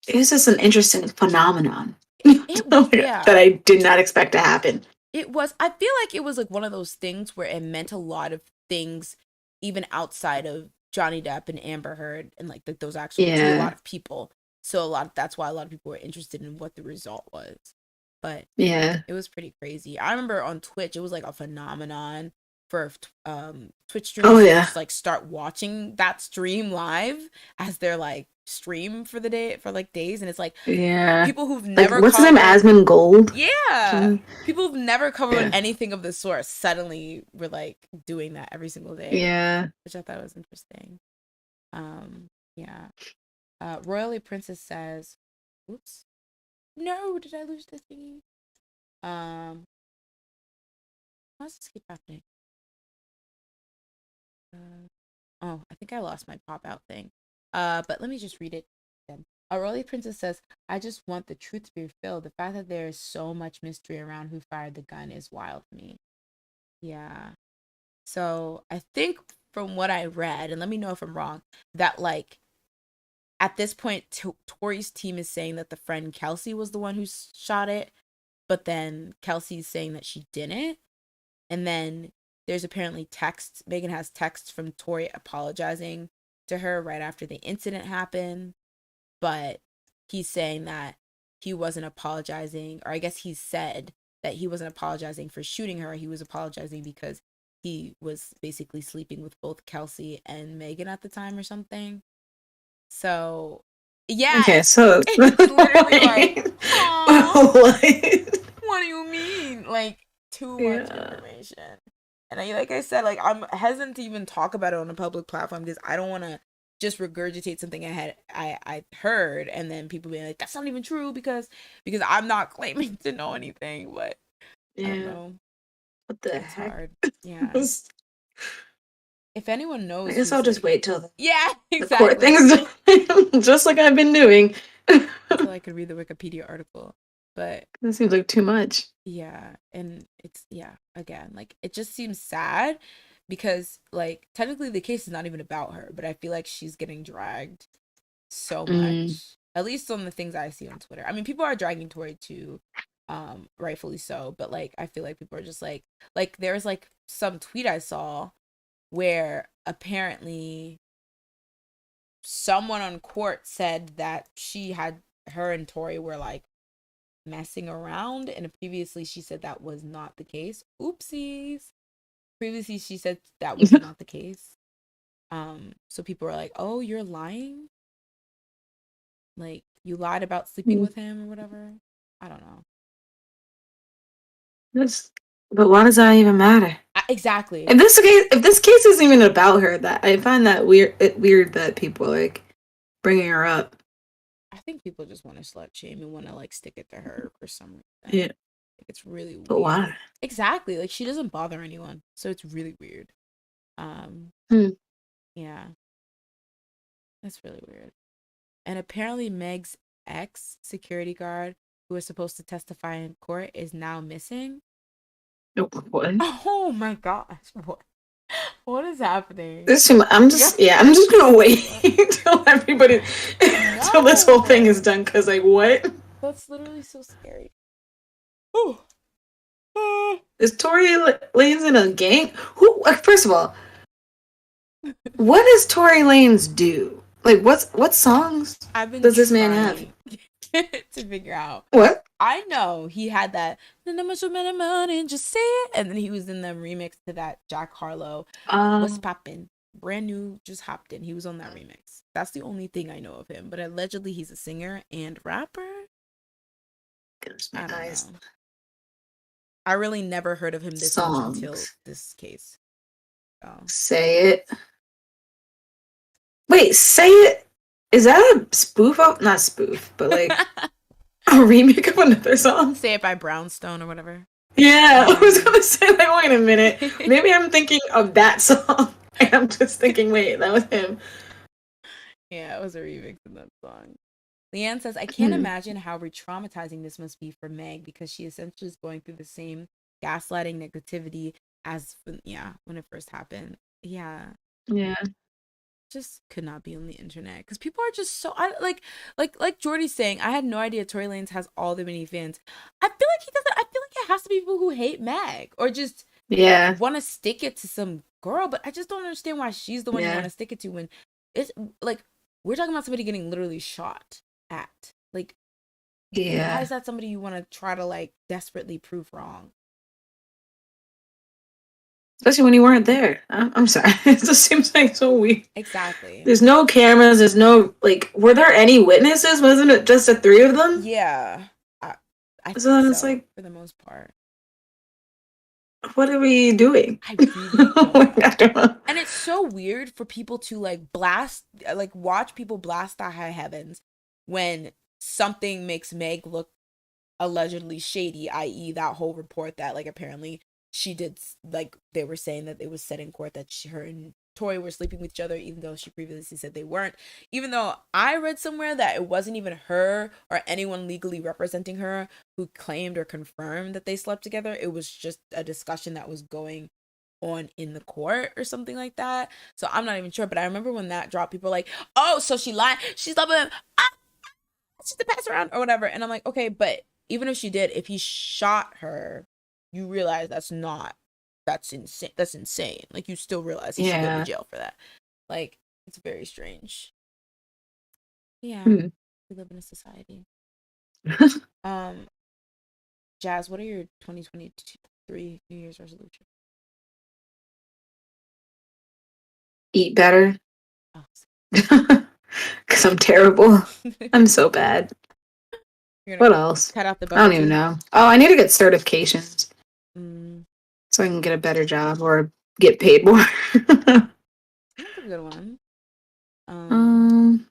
it was just an interesting phenomenon that Yeah, I did not expect to happen. it was. I feel like it was like one of those things where it meant a lot of things, even outside of Johnny Depp and Amber Heard, and like those actual to a lot Yeah, of people. So that's why a lot of people were interested in what the result was. But yeah. it was pretty crazy. I remember on Twitch, it was like a phenomenon for Twitch Oh streamers to yeah, just like start watching that stream live as their like stream for the day for like days, and it's like yeah. people who've Like never what's his name? covered, Asmon Gold. yeah, Something. people who've never covered Yeah, anything of the sort suddenly were like doing that every single day, yeah. which I thought was interesting. Yeah. Royally Princess says, "Oops, no, did I lose the thingy?" Um, why does this keep happening? Uh, oh, I think I lost my pop out thing. But let me just read it again. Aurelia Princess says, I just want the truth to be revealed. The fact that there is so much mystery around who fired the gun is wild to me. Yeah. So I think from what I read, and let me know if I'm wrong, that like at this point, Tori's team is saying that the friend Kelsey was the one who shot it, but then Kelsey's saying that she didn't. And then there's apparently texts. Megan has texts from Tori apologizing to her right after the incident happened. But he's saying that he wasn't apologizing, or I guess he said that he wasn't apologizing for shooting her. He was apologizing because he was basically sleeping with both Kelsey and Megan at the time or something. So, yeah, Okay, so it's literally like, oh, what? what do you mean? Like too much Yeah. information. And like I said, like I'm hesitant to even talk about it on a public platform because I don't want to just regurgitate something I heard and then people being like that's not even true because I'm not claiming to know anything, but I don't Yeah. know. What the It's heck? hard. Yeah. If anyone I knows guess who's I'll just like, wait till yeah, the court exactly. thing is done, just like I've been doing. Until I could read the Wikipedia article. But That seems like too much. yeah, and it's yeah, again, like it just seems sad because like technically the case is not even about her, but I feel like she's getting dragged so Mm. much. At least on the things I see on Twitter. I mean, people are dragging Tori too, rightfully so, but like I feel like people are just like there's like some tweet I saw where apparently someone on court said that her and Tori were like messing around, and previously she said that was not the case. Oopsies. Previously she said that was not the case. So people were like, oh, you're lying, like you lied about sleeping with him or whatever. I don't know. That's, but why does that even matter? Exactly. If this case isn't even about her, that I find that weird that people are, like bringing her up. I think people just want to slut shame and want to like stick it to her for some reason. Yeah, Like it's really but weird. why? Exactly, like she doesn't bother anyone, so it's really weird. um Hmm. yeah, that's really weird. And apparently Meg's ex security guard who was supposed to testify in court is now missing. What? Oh my gosh. What is happening? This too much. I'm Yeah. just yeah. I'm just gonna wait till everybody till this whole thing is No. done. Cause like what That's literally so scary. Oh. is Tory Lanez in a gang? Who? First of all, what does Tory Lanez do? Like what songs I've been does this man have? trying to figure out. What? I know he had that and just say it, and then he was in the remix to that Jack Harlow "What's Um, Poppin'," brand new, just hopped in. He was on that remix. That's the only thing I know of him. But allegedly, he's a singer and rapper. goodness, my I don't eyes. know. I really never heard of him this much until Songs. this case. So Say it. Wait, say it. Is that a spoof of not spoof, but like a remake of another song? say it by Brownstone or whatever. Yeah, I was Yeah. gonna say like, wait a minute. Maybe I'm thinking of that song. And I'm just thinking, wait, that was him. Yeah, it was a remix of that song. Leanne says, I can't Hmm. imagine how re traumatizing this must be for Meg because she essentially is going through the same gaslighting negativity as, yeah, when it first happened. Yeah, Yeah. just could not be on the internet because people are just so, I like Jordy's saying, I had no idea Tory Lanez has all the many fans. I feel like he doesn't, I feel like it has to be people who hate Meg or just Yeah. want to stick it to some girl, but I just don't understand why she's the one you want Yeah. to stick it to when it's like we're talking about somebody getting literally shot at. Like, why Yeah. is that somebody you want to try to like desperately prove wrong? Especially when you weren't there. I'm sorry. It just seems like so weird. Exactly. There's no cameras. There's no like. Were there any witnesses? Wasn't it just the three of them? Yeah, I, I So think then it's so like, for the most part. what are we doing? I really don't I know. don't know. And it's so weird for people to like blast, like watch people blast the high heavens when something makes Meg look allegedly shady, i.e., that whole report that like apparently she did, like they were saying that it was said in court that her and Tori were sleeping with each other, even though she previously said they weren't. Even though I read somewhere that it wasn't even her or anyone legally representing her who claimed or confirmed that they slept together. It was just a discussion that was going on in the court or something like that. So I'm not even sure. But I remember when that dropped, people were like, "Oh, so she lied. She's loving him. Ah, she's the pass around or whatever." And I'm like, okay, but even if she did, if he shot her, you realize that's insane. That's insane. Like you still realize he should go to Yeah. jail for that. Like it's very strange. Yeah, Hmm. we live in a society. Um, Jazz, what are your 2023 New Year's resolutions? Eat better. Oh, Because I'm terrible. I'm so bad. you're gonna What else? cut out the I don't bubble even tea. know. Oh, I need to get certifications Mm, so I can get a better job or get paid more. that's a good one. Um, um,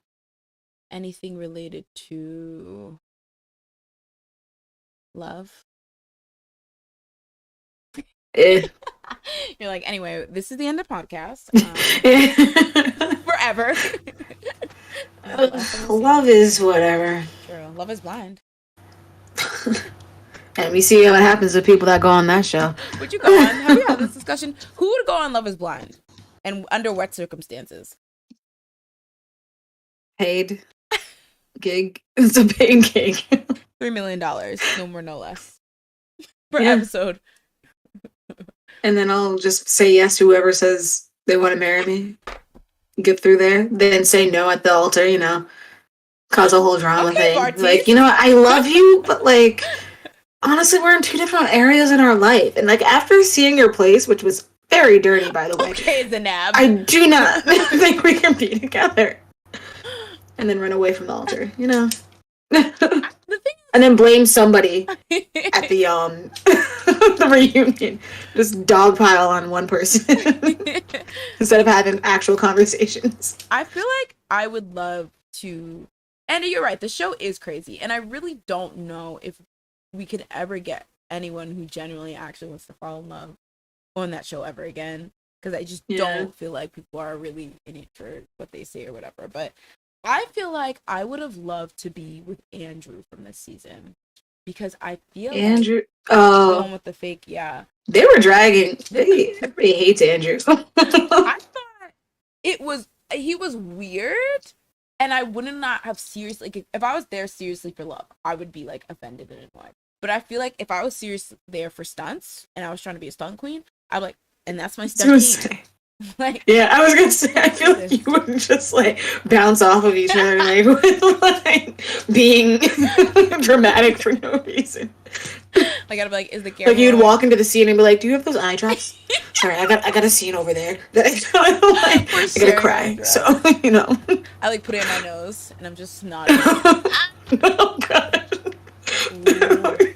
anything related to love? eh. You're like, anyway, this is the end of podcast. Eh. Forever. No, the last time we'll see Love you. is whatever. True. Love is blind. And we see what happens to people that go on that show. Would you go on? Have you had this discussion? Who would go on Love is Blind? And under what circumstances? Paid gig. It's a paid gig. $3 million. No more, no less. Per Yeah. episode. And then I'll just say yes to whoever says they want to marry me. Get through there. Then say no at the altar, cause a whole drama Okay, thing. Like, Bartiz. I love you, but like, honestly, we're in two different areas in our life. And like, after seeing your place, which was very dirty, by the way, Okay, Zanab. I do not think we can be together. And then run away from the altar, The thing and then blame somebody is, at the the reunion. Just dogpile on one person instead of having actual conversations. I feel like I would love to, and you're right, the show is crazy, and I really don't know if we could ever get anyone who genuinely actually wants to fall in love on that show ever again, because I just Yeah. don't feel like people are really in it for what they say or whatever. But I feel like I would have loved to be with Andrew from this season. because I feel like Andrew. the Oh, one with the fake, yeah. they were dragging. Everybody hates Andrew. I thought it was he was weird, and I wouldn't not have seriously like if I was there seriously for love, I would be like offended and annoyed. But I feel like if I was serious there for stunts and I was trying to be a stunt queen, I'm like, and that's my stunt team. Like, Yeah, I was gonna say, I let's feel do like you this. would just like bounce off of each other, like with like being dramatic for no reason. Like I'd be like, is the Like camera you'd rolling? walk into the scene and be like, "Do you have those eye drops?" Sorry, I got a scene over there. Like, I We're gotta sharing eye cry, so drops. you know. I like put it in my nose and I'm just nodding. Oh god. Ooh.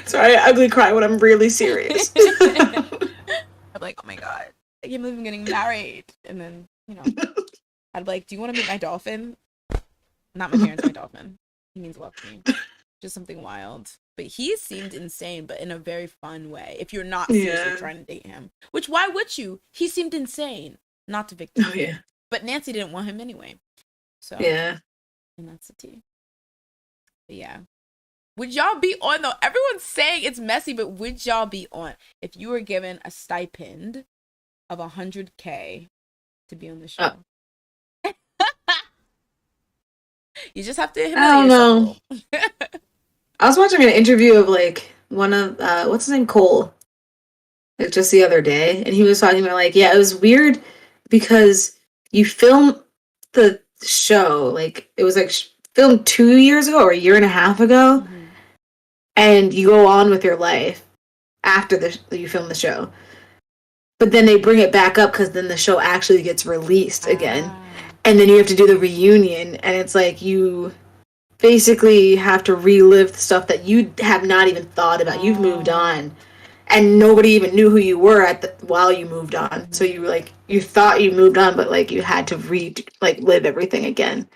Sorry, I ugly cry when I'm really serious. I'm like, oh my god, I can't believe I'm getting married. And then, I'd be like, do you want to meet my dolphin? Not my parents, my dolphin. He means a lot to me. Just something wild. But he seemed insane, but in a very fun way. If you're not seriously Yeah. trying to date him, which why would you? He seemed insane. Not to Oh Victor, yeah. but Nancy didn't want him anyway. So, Yeah. and that's the tea. But yeah, would y'all be on though? Everyone's saying it's messy, but would y'all be on if you were given a stipend of 100K to be on the show? You just have to I humiliate don't yourself a know. little. I was watching an interview of like one of what's his name, Cole, like just the other day, and he was talking about like, yeah, it was weird because you film the show like it was like filmed 2 years ago or a year and a half ago, Mm-hmm. and you go on with your life after you film the show. But then they bring it back up because then the show actually gets released again, Ah. and then you have to do the reunion, and it's like you basically have to relive the stuff that you have not even thought about. You've moved Oh. on, and nobody even knew who you were while you moved on. So Mm-hmm. you thought you moved on, but like you had to live everything again.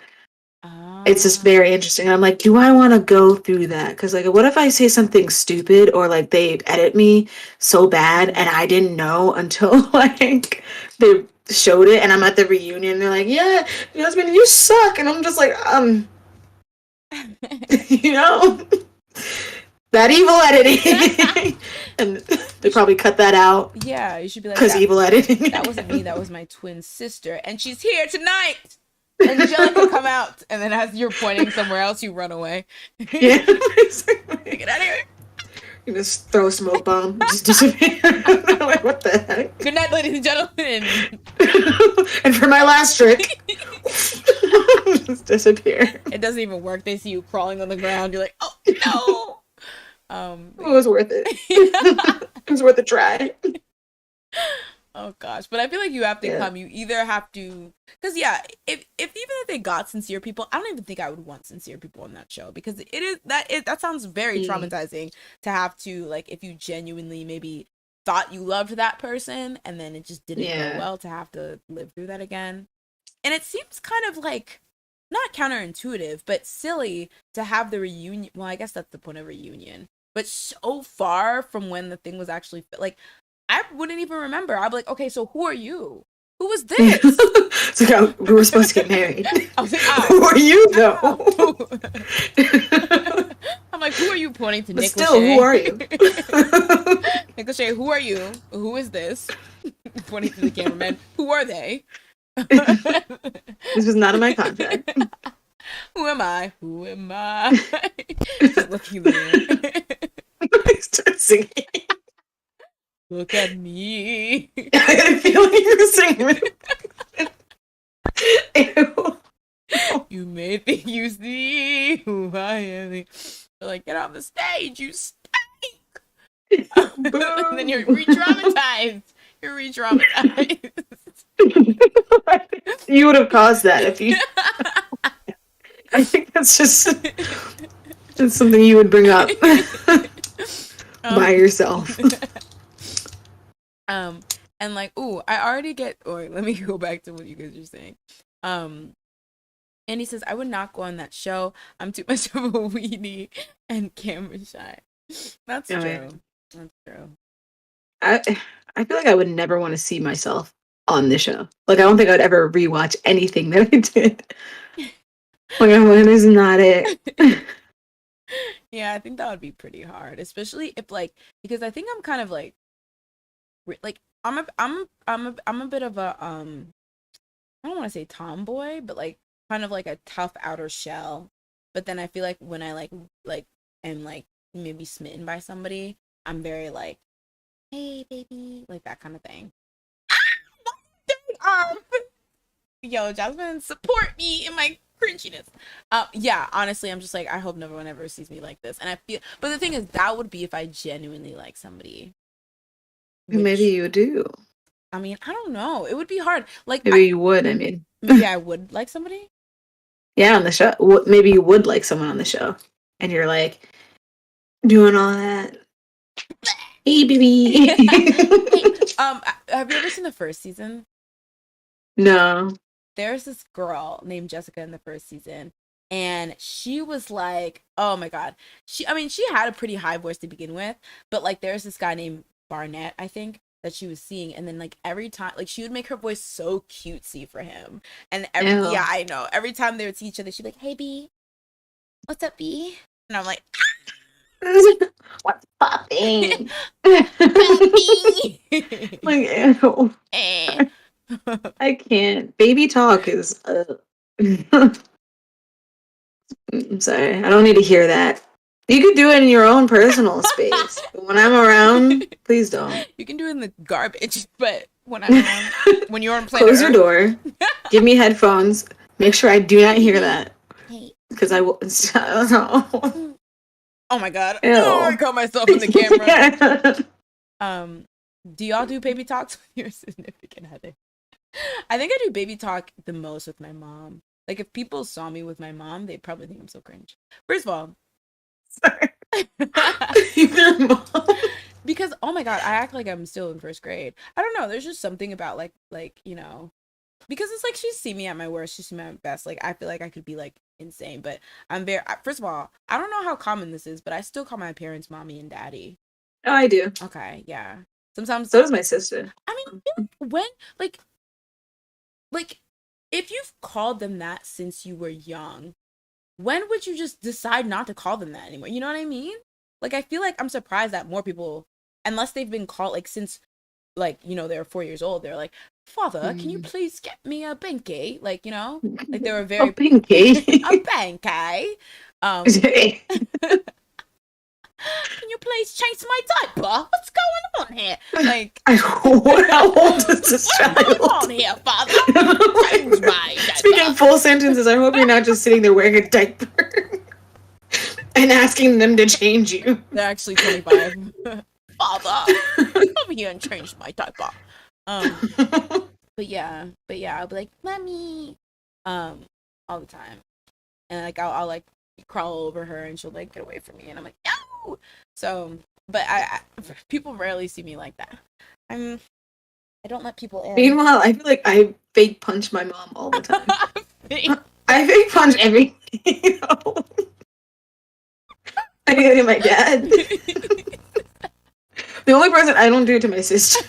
It's just Ah. very interesting. And I'm like, do I want to go through that? Because like, what if I say something stupid or like they . Edit me so bad and Mm-hmm. I didn't know until like they showed it and I'm at the reunion and they're like, yeah, your husband, you suck, and I'm just like, you know, that evil editing, and they probably cut that out Yeah, you should be like because that. evil editing. That wasn't me. That was my twin sister, and she's here tonight. Angelica, come out. And then as you're pointing somewhere else, you run away. Yeah, Get out of here. you just throw a smoke bomb, just disappear. Like, what the heck? Good night, ladies and gentlemen. And for my last trick, just disappear. It doesn't even work. They see you crawling on the ground. You're like, oh no. It was worth it. It was worth a try. Oh gosh, but I feel like you have to Yeah. come. You either have to, because yeah, if even if they got sincere people, I don't even think I would want sincere people on that show because that sounds very traumatizing to have to like if you genuinely maybe thought you loved that person and then it just didn't go well to have to live through that again. And it seems kind of like not counterintuitive, but silly to have the reunion. Well, I guess that's the point of reunion, but so far from when the thing was actually like I wouldn't even remember. I'd be like, okay, so who are you? Who was this? It's like, oh, we were supposed to get married. I was like, Who are you though? I'm like, who are you pointing to? But Nick still, Lachey? who are you? Nick Lachey, who are you? Who is this? Pointing to the cameraman. Who are they? This was not in my contract. Who am I? Who am I? Just looking in the mirror. Start singing. Look at me. I feel like you're singing. Ew. You may think you see who I am. They're like, get off the stage, you stink. And then you're re-traumatized. You're re-traumatized. You would have caused that if you. I think that's just it's something you would bring up by yourself. And like, ooh, I already get. Or let me go back to what you guys are saying. And he says, I would not go on that show. I'm too much of a weenie and camera shy. That's true. Right. That's true. I feel like I would never want to see myself on the show. Like I don't think I'd ever rewatch anything that I did. Like I'm like, this is not it. Yeah, I think that would be pretty hard, especially if like because I think I'm kind of like I'm a bit of a I don't want to say tomboy, but like kind of like a tough outer shell. But then I feel like when I like am like maybe smitten by somebody, I'm very like, hey baby, like that kind of thing. Um, yo, Jasmine, support me in my cringiness. Yeah, honestly, I'm just like, I hope no one ever sees me like this. And I feel, but the thing is, that would be if I genuinely like somebody, Maybe which you do. I mean, I don't know. It would be hard. Like, Maybe you would. I mean, maybe I would like somebody. yeah, on the show. Maybe you would like someone on the show, and you're like doing all that. Hey, Hey, baby. have you ever seen the first season? No. There's this girl named Jessica in the first season, and she was like, oh my god, I mean, she had a pretty high voice to begin with, but like, there's this guy named Barnett, I think, that she was seeing, and then like every time, like she would make her voice so cutesy for him, and Ew. yeah, I know, every time they would see each other, she'd be like, hey B, what's up B, and I'm like, What's popping? Papi. Like, ew. Eh. I can't. Baby talk is. I'm sorry. I don't need to hear that. You could do it in your own personal space. But when I'm around, please don't. You can do it in the garbage, but when I'm around, when you're on planet Close your Earth, door. Give me headphones. Make sure I do not hear baby. that. Hey. Because I will. Oh my god. Oh, I Ew. caught myself in the camera. Yeah. Um, do y'all do baby talks with your significant other? I think I do baby talk the most with my mom. Like if people saw me with my mom, they'd probably think I'm so cringe. First of all, Sorry. Your mom. because oh my god, I act like I'm still in first grade. I don't know. There's just something about like you know, because it's like she's seen me at my worst, she's seen me at my best. Like I feel like I could be like insane, but I'm very. First of all, I don't know how common this is, but I still call my parents mommy and daddy. Oh, I do. Okay, yeah. Sometimes So does my sister. I mean, I feel like when like if you've called them that since you were young, when would you just decide not to call them that anymore? You know what I mean? Like I feel like I'm surprised that more people, unless they've been called like since like you know they're 4 years old, they're like, Father, can you Mm. please get me a banky? Like you know, like they were Oh, very a Pinky. banky. Um, can you please change my diaper? What's going on here? Like, How old is this what's going on child? here, Father? Change my Speaking diaper. full sentences, I hope you're not just sitting there wearing a diaper and asking them to change you. They're actually 25. Father, come here and change my diaper. Um, but yeah, I'll be like, mommy, um, all the time, and like I'll like crawl over her, and she'll like get away from me, and I'm like, no. So, but people rarely see me like that. I don't let people in. Meanwhile, I feel like I fake punch my mom all the time. I fake punch everything. I do it to my dad. The only person I don't do it to my sister.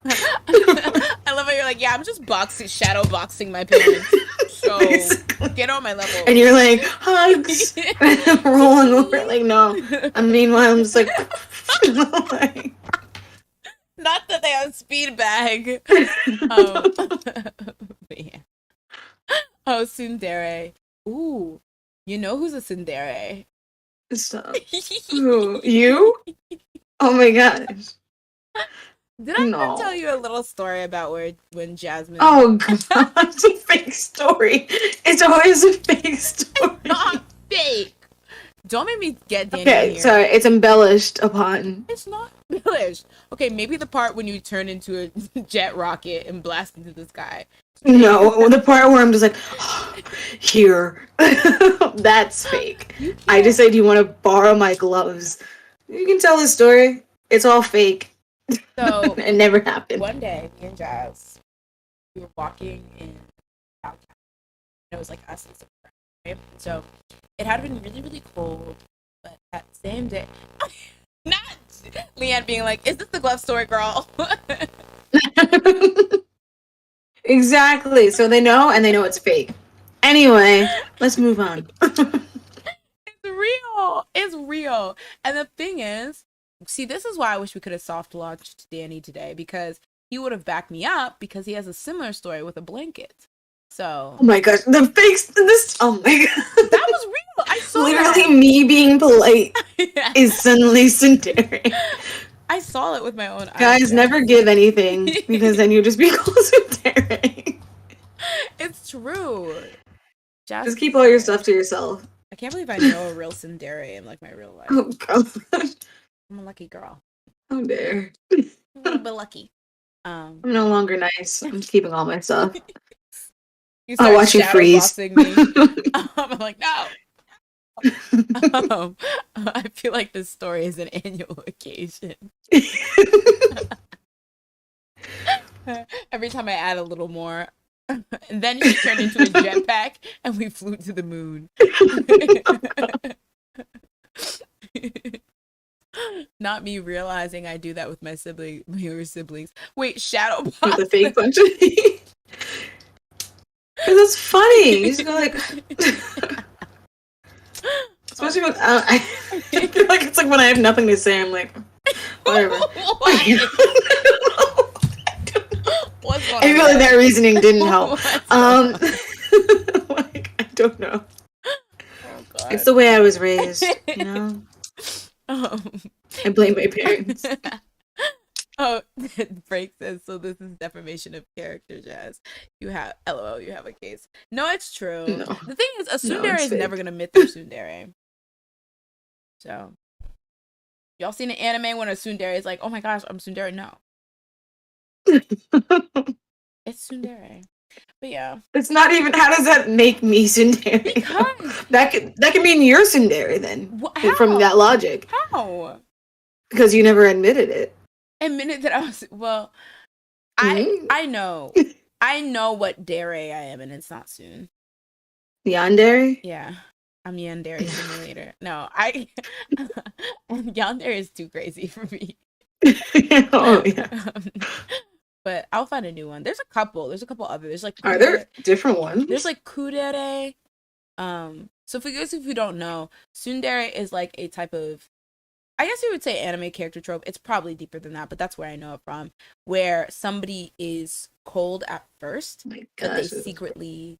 I love how you're like, yeah, I'm just shadow boxing my parents. So Basically. get on my level. And you're like, hugs. I'm rolling over. Like, no. And meanwhile, I'm just like, like not that they have speed bag. But yeah. Oh, tsundere. Ooh, you know who's a tsundere? stop. Who? You? Oh my gosh. Did I ever tell No. you a little story about when Jasmine? Oh god, it's a fake story. It's always a fake story. Not fake. Don't make me get Daniel Okay, here. sorry, it's embellished upon. It's not English. Okay, maybe the part when you turn into a jet rocket and blast into the sky. No, the part where I'm just like, here. That's fake. I just said, do you want to borrow my gloves? You can tell the story. It's all fake. So It never happened. one day, me and Jazz, we were walking in downtown. It was like us and some friends, right? So it had been really, really cold, but that same day, not Leanne being like, "Is this the glove story, girl?" Exactly. So they know, and they know it's fake. Anyway, let's move on. real. It's real. And the thing is, see, this is why I wish we could have soft launched Danny today, because he would have backed me up because he has a similar story with a blanket. So Oh my gosh, the face, this, oh my god. that was real. I saw Literally that. me being polite Yeah. is suddenly Sundari. I saw it with my own eyes, Guys, never Jess. give anything because then you'll just be close with Sundari. It's true. Just Just keep all your stuff to yourself. I can't believe I know a real Tsundere in like my real life. Oh god. I'm a lucky girl. How dare. I'm a little bit lucky. I'm no longer nice. I'm just keeping all my stuff. You I'll start watch you shadow freeze. boxing me. I'm like, no. I feel like this story is an annual occasion. Every time I add a little more, and then she turned into a jetpack, and we flew to the moon. Not me realizing I do that with my younger siblings. Wait, shadow box. With the fake punch. Because it's funny. You just go like. Especially when I feel like it's like when I have nothing to say, I'm like, whatever. What's going on? I feel like that reasoning didn't help. Like, I don't know. Oh, God. It's the way I was raised, you know? I blame my parents. Oh, Break says, so this is defamation of character, Jazz. You have, LOL, you have a case. No, it's true. No. The thing is, a tsundere is fake. never going to admit they're tsundere. So, y'all seen an anime when a tsundere is like, oh my gosh, I'm tsundere? No. It's tsundere. But yeah. It's not even, how does that make me tsundere? Because. That could mean you're tsundere then. How? From that logic. How? Because you never admitted it. Admitted that I was, well, Mm-hmm. I know. I know what dere I am, and it's not soon. Yandere? Yeah. I'm Yandere Simulator. No, Yandere is too crazy for me. Oh, yeah. But I'll find a new one. There's a couple other. There's like Are there different ones? There's like kudere. So for those if you don't know, tsundere is like a type of, I guess you would say, anime character trope. It's probably deeper than that, but that's where I know it from. Where somebody is cold at first, but they secretly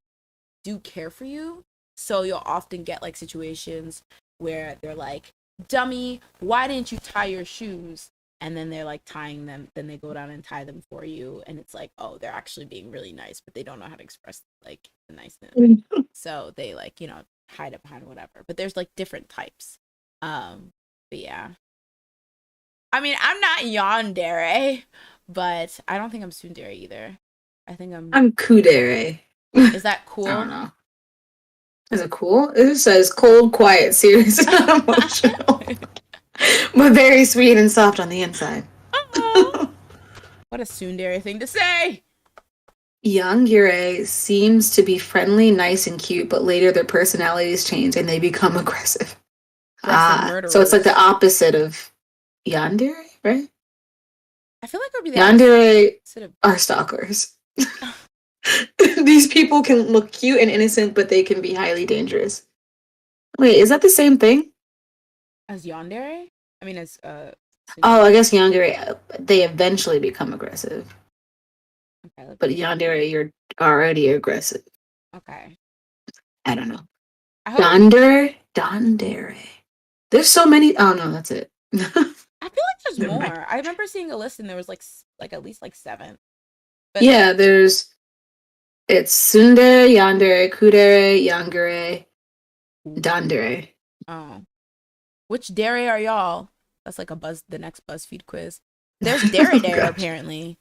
do care for you. So you'll often get like situations where they're like, dummy, why didn't you tie your shoes? And then they're like tying them. Then they go down and tie them for you. And it's like, oh, they're actually being really nice, but they don't know how to express like the niceness. So they like, hide it behind whatever. But there's like different types. But yeah. I mean, I'm not yandere, but I don't think I'm tsundere either. I think I'm kudere. Is that cool? I don't know. Is it cool? It says cold, quiet, serious, and emotional. But very sweet and soft on the inside. What a tsundere thing to say! Yangire seems to be friendly, nice, and cute, but later their personalities change and they become aggressive. So it's like the opposite of yandere, right? I feel like it would be the yandere are stalkers. These people can look cute and innocent, but they can be highly dangerous. Wait, is that the same thing? As yandere? I mean, as oh, I guess yandere, they eventually become aggressive. Okay, but yandere, you're already aggressive. Okay. I don't know. Dandere. There's so many. Oh no, that's it. I feel like there's more. I remember seeing a list and there was like at least like 7. But yeah, it's tsundere, yandere, kudere, yangere, dandere. Oh. Which dere are y'all? That's like the next BuzzFeed quiz. There's dere apparently.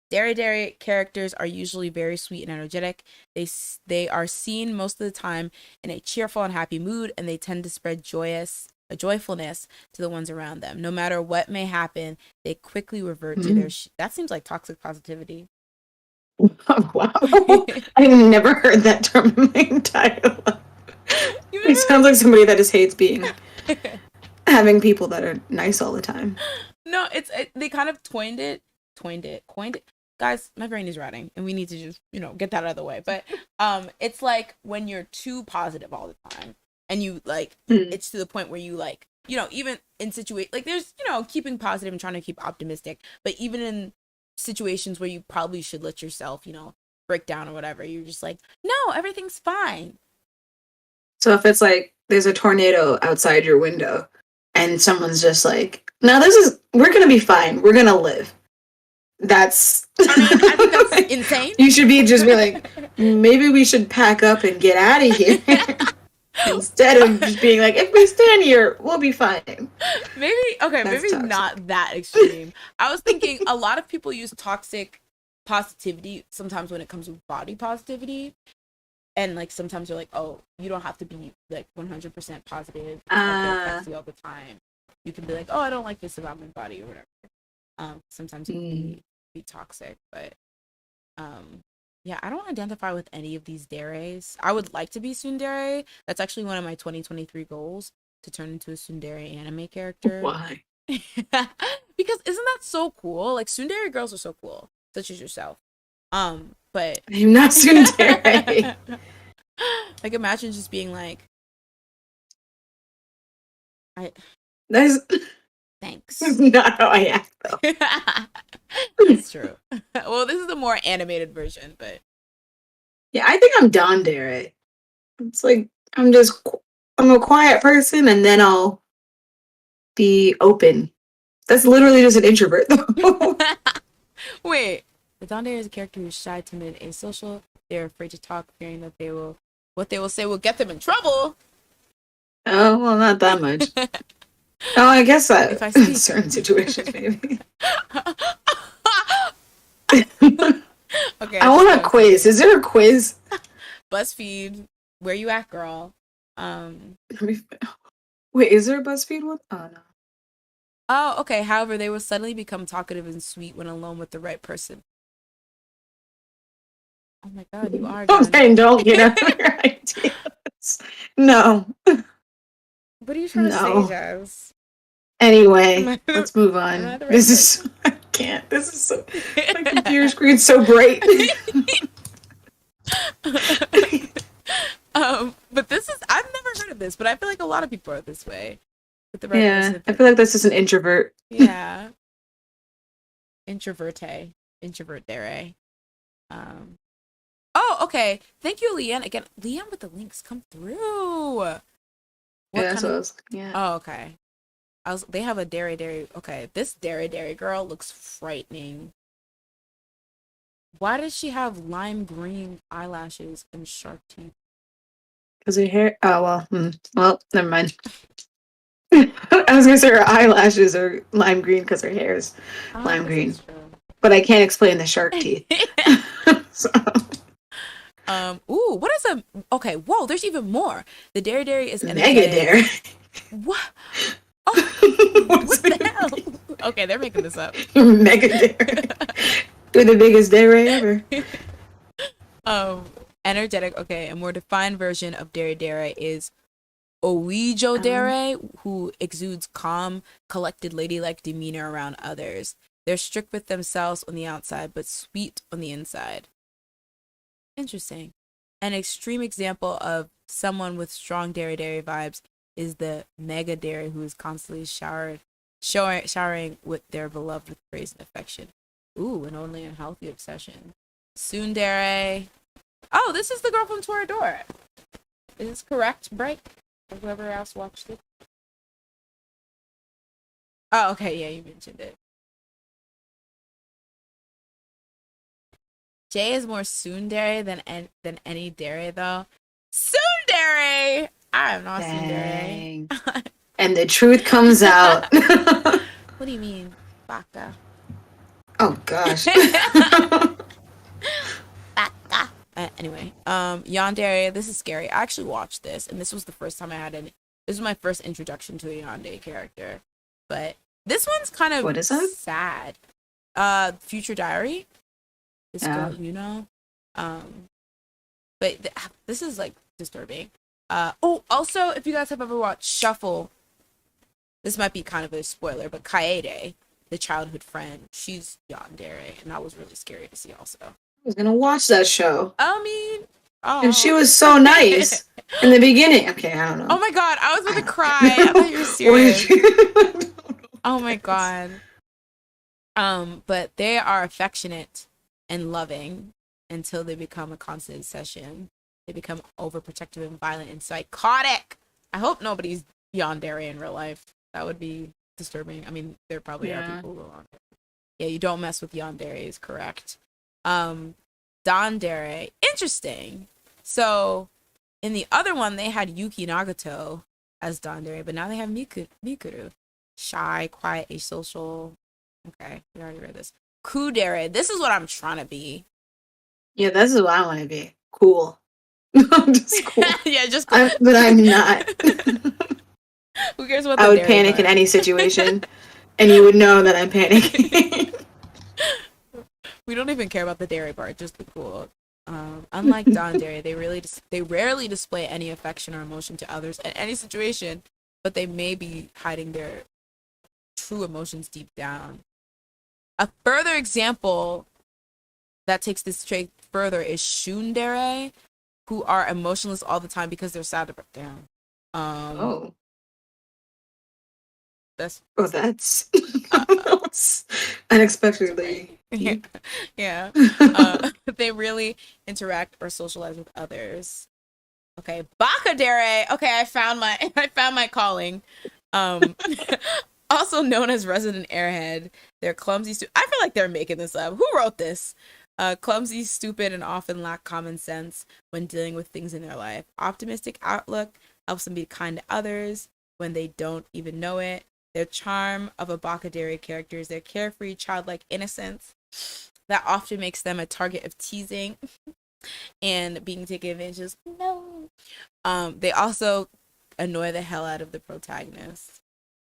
Dere characters are usually very sweet and energetic. They are seen most of the time in a cheerful and happy mood, and they tend to spread joyfulness to the ones around them. No matter what may happen, they quickly revert to their that seems like toxic positivity. Oh, wow. I've never heard that term in my entire life. It sounds like somebody that just hates having people that are nice all the time. No, they kind of coined it. Guys, my brain is rotting and we need to just, get that out of the way. But it's like when you're too positive all the time. and you like Hmm. it's to the point where you like even in situation like there's keeping positive and trying to keep optimistic, but even in situations where you probably should let yourself break down or whatever, you're just like, no, everything's fine. So if it's like there's a tornado outside your window and someone's just like, no, we're going to be fine. We're going to live. That's, I mean, I think that's insane. you should just be like, maybe we should pack up and get out of here. Instead of just being like, if we stand here, we'll be fine. Maybe, okay, That's maybe toxic. not that extreme. I was thinking a lot of people use toxic positivity sometimes when it comes to body positivity. And like sometimes you're like, oh, you don't have to be like 100% positive, like sexy all the time. You can be like, oh, I don't like this about my body or whatever. Sometimes it can be toxic, but yeah, I don't identify with any of these deres. I would like to be tsundere. That's actually one of my 2023 goals, to turn into a tsundere anime character. Why? Because isn't that so cool? Like tsundere girls are so cool, such as yourself. But I'm not tsundere. like imagine just being like, I That's thanks. not how I act, though. That's true. Well, this is the more animated version, but Yeah, I think I'm dare. It's like I'm a quiet person, and then I'll be open. That's literally just an introvert, though. wait. The Dondere is a character who's shy, timid, asocial. They're afraid to talk, fearing that what they will say will get them in trouble. Oh well, not that much. Oh, I guess that If I in speak. certain situations, maybe. Okay, I want a quiz. Is there a quiz? BuzzFeed, where you at, girl? Wait, is there a BuzzFeed one? Oh no. Oh, okay. However, they will suddenly become talkative and sweet when alone with the right person. Oh my god, you are I'm done. saying don't get out of your ideas. No, What are you trying to say, no. Jazz? Anyway, let's move Am I on. the right This person? is I can't. This is so my computer screen's so bright. But this is I've never heard of this, but I feel like a lot of people are this way with the right Yeah, person. I feel like this is an introvert. Yeah, introvert dere. Um. Oh, okay. Thank you, Leanne. Again, Leanne with the links come through. What Yeah, that's kind what I of? was looking at. Oh, okay. They have a dere. Okay, this dere girl looks frightening. Why does she have lime green eyelashes and sharp teeth? Because her hair. Oh well. Well, never mind. I was gonna say her eyelashes are lime green because her hair is I lime guess green, that's true. but I can't explain the shark teeth. So. Ooh, what is a okay, whoa, there's even more. The dere is Mega energetic. dare. What? Oh, What's what the it hell? mean? Okay, they're making this up. Mega dare. They're the biggest dare ever. um energetic, okay, a more defined version of dere is Oijo dere, who exudes calm, collected, ladylike demeanor around others. They're strict with themselves on the outside, but sweet on the inside. Interesting. An extreme example of someone with strong dere vibes is the mega dere, who is constantly showering with their beloved with praise and affection. Ooh, an only unhealthy obsession. Tsundere. Oh, this is the girl from Toradora. Is this correct, Bright? Or whoever else watched it? Oh, okay, yeah, you mentioned it. Jay is more tsundere than any dere, though. Tsundere! I am not Dang. tsundere. And the truth comes out. What do you mean, baka? Oh gosh. Baka. Anyway, yandere. This is scary. I actually watched this, and this was the first time I had any. This was my first introduction to a yandere character, but this one's kind of What is that? sad. Future Diary. This girl, but this is like disturbing. Oh, also, if you guys have ever watched Shuffle, this might be kind of a spoiler, but Kaede, the childhood friend, she's yandere, and that was really scary to see also. I was gonna watch that show. I mean, And she Oh. was so nice in the beginning. Okay, I don't Oh know. my god, I was about I to don't cry. I thought you were what did serious. you? I don't know Oh what my it is. god. But they are affectionate and loving until they become a constant obsession. They become overprotective and violent and psychotic. I hope nobody's yandere in real life. That would be disturbing. I mean, there probably are Yeah. people who are. Yeah, you don't mess with yandere is correct. Um, Dandere, interesting. So in the other one, they had Yuki Nagato as Dandere, but now they have Mikuru. Shy, quiet, asocial. Okay, we already read this. Kudere, this is what I'm trying to be. Yeah, this is what I want to be. Cool. I'm just cool. Yeah, just cool. But I'm not. Who cares about I the would dairy panic in part? any situation, and you would know that I'm panicking. We don't even care about the dairy part, just the cool. Unlike Don Dairy, they rarely display any affection or emotion to others in any situation, but they may be hiding their true emotions deep down. A further example that takes this trait further is Shundere, who are emotionless all the time because they're sad about them. Um, Oh. that's Oh, that's uh, that's unexpectedly yeah, deep. yeah. They really interact or socialize with others. Okay, Bakadere. Okay, I found my calling. Um, also known as resident airhead. They're clumsy. I feel like they're making this up. Who wrote this? Clumsy, stupid, and often lack common sense when dealing with things in their life. Optimistic outlook helps them be kind to others when they don't even know it. Their charm of a Bakadere character is their carefree, childlike innocence that often makes them a target of teasing and being taken advantage of. No. They also annoy the hell out of the protagonist.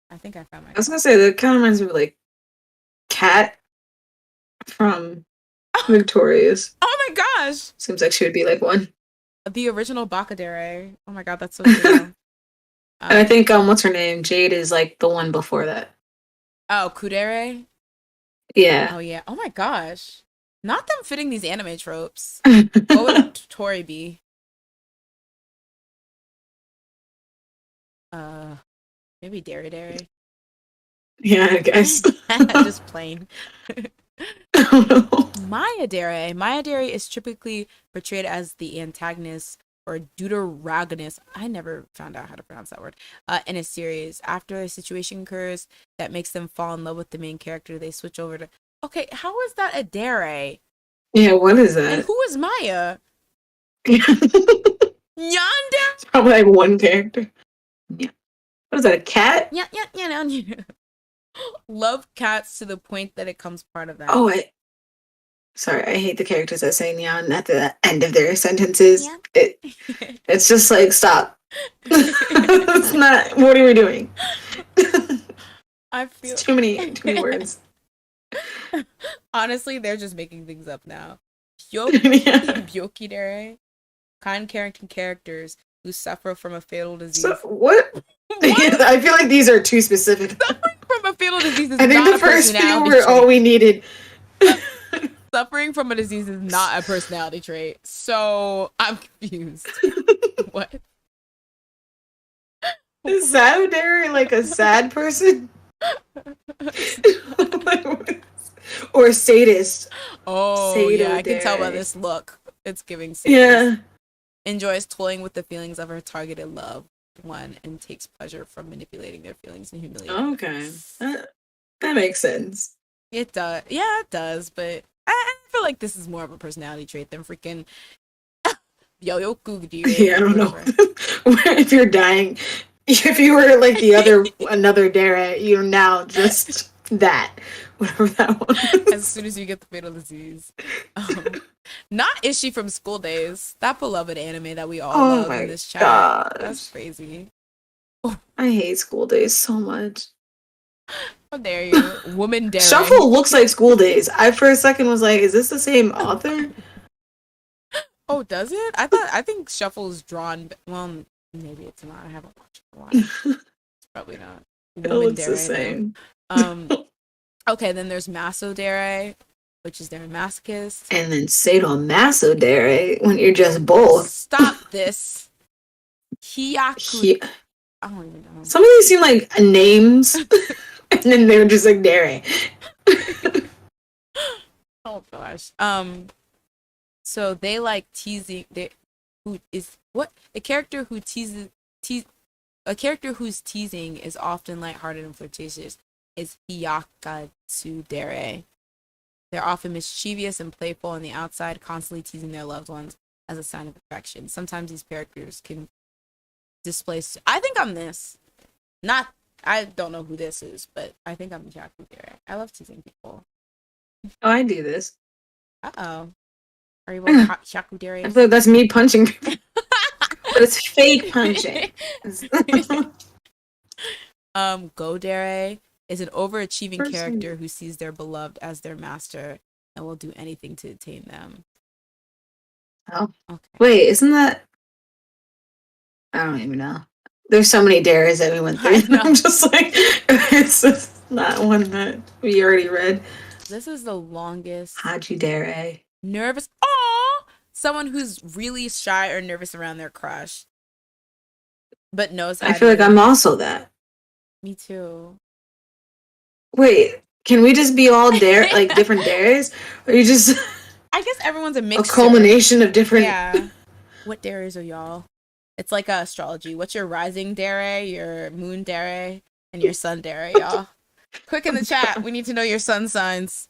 I think I found my I was call. gonna say that kind of reminds me of like Cat from Victorious. Oh my gosh! Seems like she would be like one. The original Bakadere. Oh my god, that's so true. And I Um, think what's her name? Jade is like the one before that. oh, Kudere. Yeah. Oh yeah. Oh my gosh. Not them fitting these anime tropes. What would Tori be? Uh, maybe Dere Dere. Yeah, I guess. Just plain. I don't know. Maya Dere is typically portrayed as the antagonist or deuteragonist. I never found out how to pronounce that word. In a series, after a situation occurs that makes them fall in love with the main character, they switch over to. Okay, how is that a Dere? Yeah, what is And that? who is Maya? It's Yonder. probably like one character. Yeah. What is that, a cat? Yeah, yeah, yeah. Love cats to the point that it comes part of Oh, them. sorry, I hate the characters that say neon at the end of their sentences. Yeah. It's just like, stop. It's not, what are we doing? I It's feel. too many words. Honestly, they're just making things up now. Yeah. Byokidere, kind caring characters who suffer from a fatal So, disease. what? What? I feel like these are too specific. Suffering from a fatal disease is I think not the a first few personality were all trait. we needed. Suffering from a disease is not a personality trait. So I'm confused. What? Is Sadodary like a sad person? Or a sadist? Oh yeah, I can tell by Sadodary. this look. It's giving sadist. Yeah. Enjoys toying with the feelings of her targeted loved one and takes pleasure from manipulating their feelings and humiliating them. Okay. That makes sense. It does. Yeah, it does. But I feel like this is more of a personality trait than freaking yo Yeah, I Kugdire or don't know. whatever. If you're dying, if you were like another Dare, you're now just that. Whatever that As was. soon as you get the fatal disease. Not Ishi from School Days, that beloved anime that we all Oh love in my this chat. That's gosh. crazy. I hate School Days so much. How dare you, woman daring? Shuffle looks like School Days. I for a second was like, is this the same author? Oh, does it? I think Shuffle's drawn. Well, maybe it's not. I haven't watched it in a while. It's probably not. It Woman looks the daring though. same. Um. Okay, then there's Maso Dere. which is they're masochist. And then sadomaso dare when you're just both. Stop this. Hiyaku. He, I don't even know. some of these seem like names, and then they're just like dare. Oh gosh. So they like teasing. Who is what the character who a character whose teasing is often lighthearted and flirtatious is Hiyakatsudere. They're often mischievous and playful on the outside, constantly teasing their loved ones as a sign of affection. Sometimes these characters can display. I think I'm this. Not. I don't know who this is, but I think I'm Hiyakatsudere. I love teasing people. Oh, I do this. Uh-oh. Are you both Hyakuderes? I thought that's me punching people. But it's fake punching. Godere is an overachieving character who sees their beloved as their master and will do anything to attain them. Oh. Okay. Wait, isn't that... I don't even know. There's so many dares that we went through. I'm just like, it's just not one that we already read. This is the longest. Haji dare. Nervous. Aww! Someone who's really shy or nervous around their crush, but knows how I feel like I'm also that. Me too. Wait, can we just be all dare, like different dares? Or you just... I guess everyone's a mixture. A culmination of different... Yeah. What dares are y'all? It's like astrology. What's your rising dare, your moon dare, and your sun dare, y'all? Quick in the chat. We need to know your sun signs.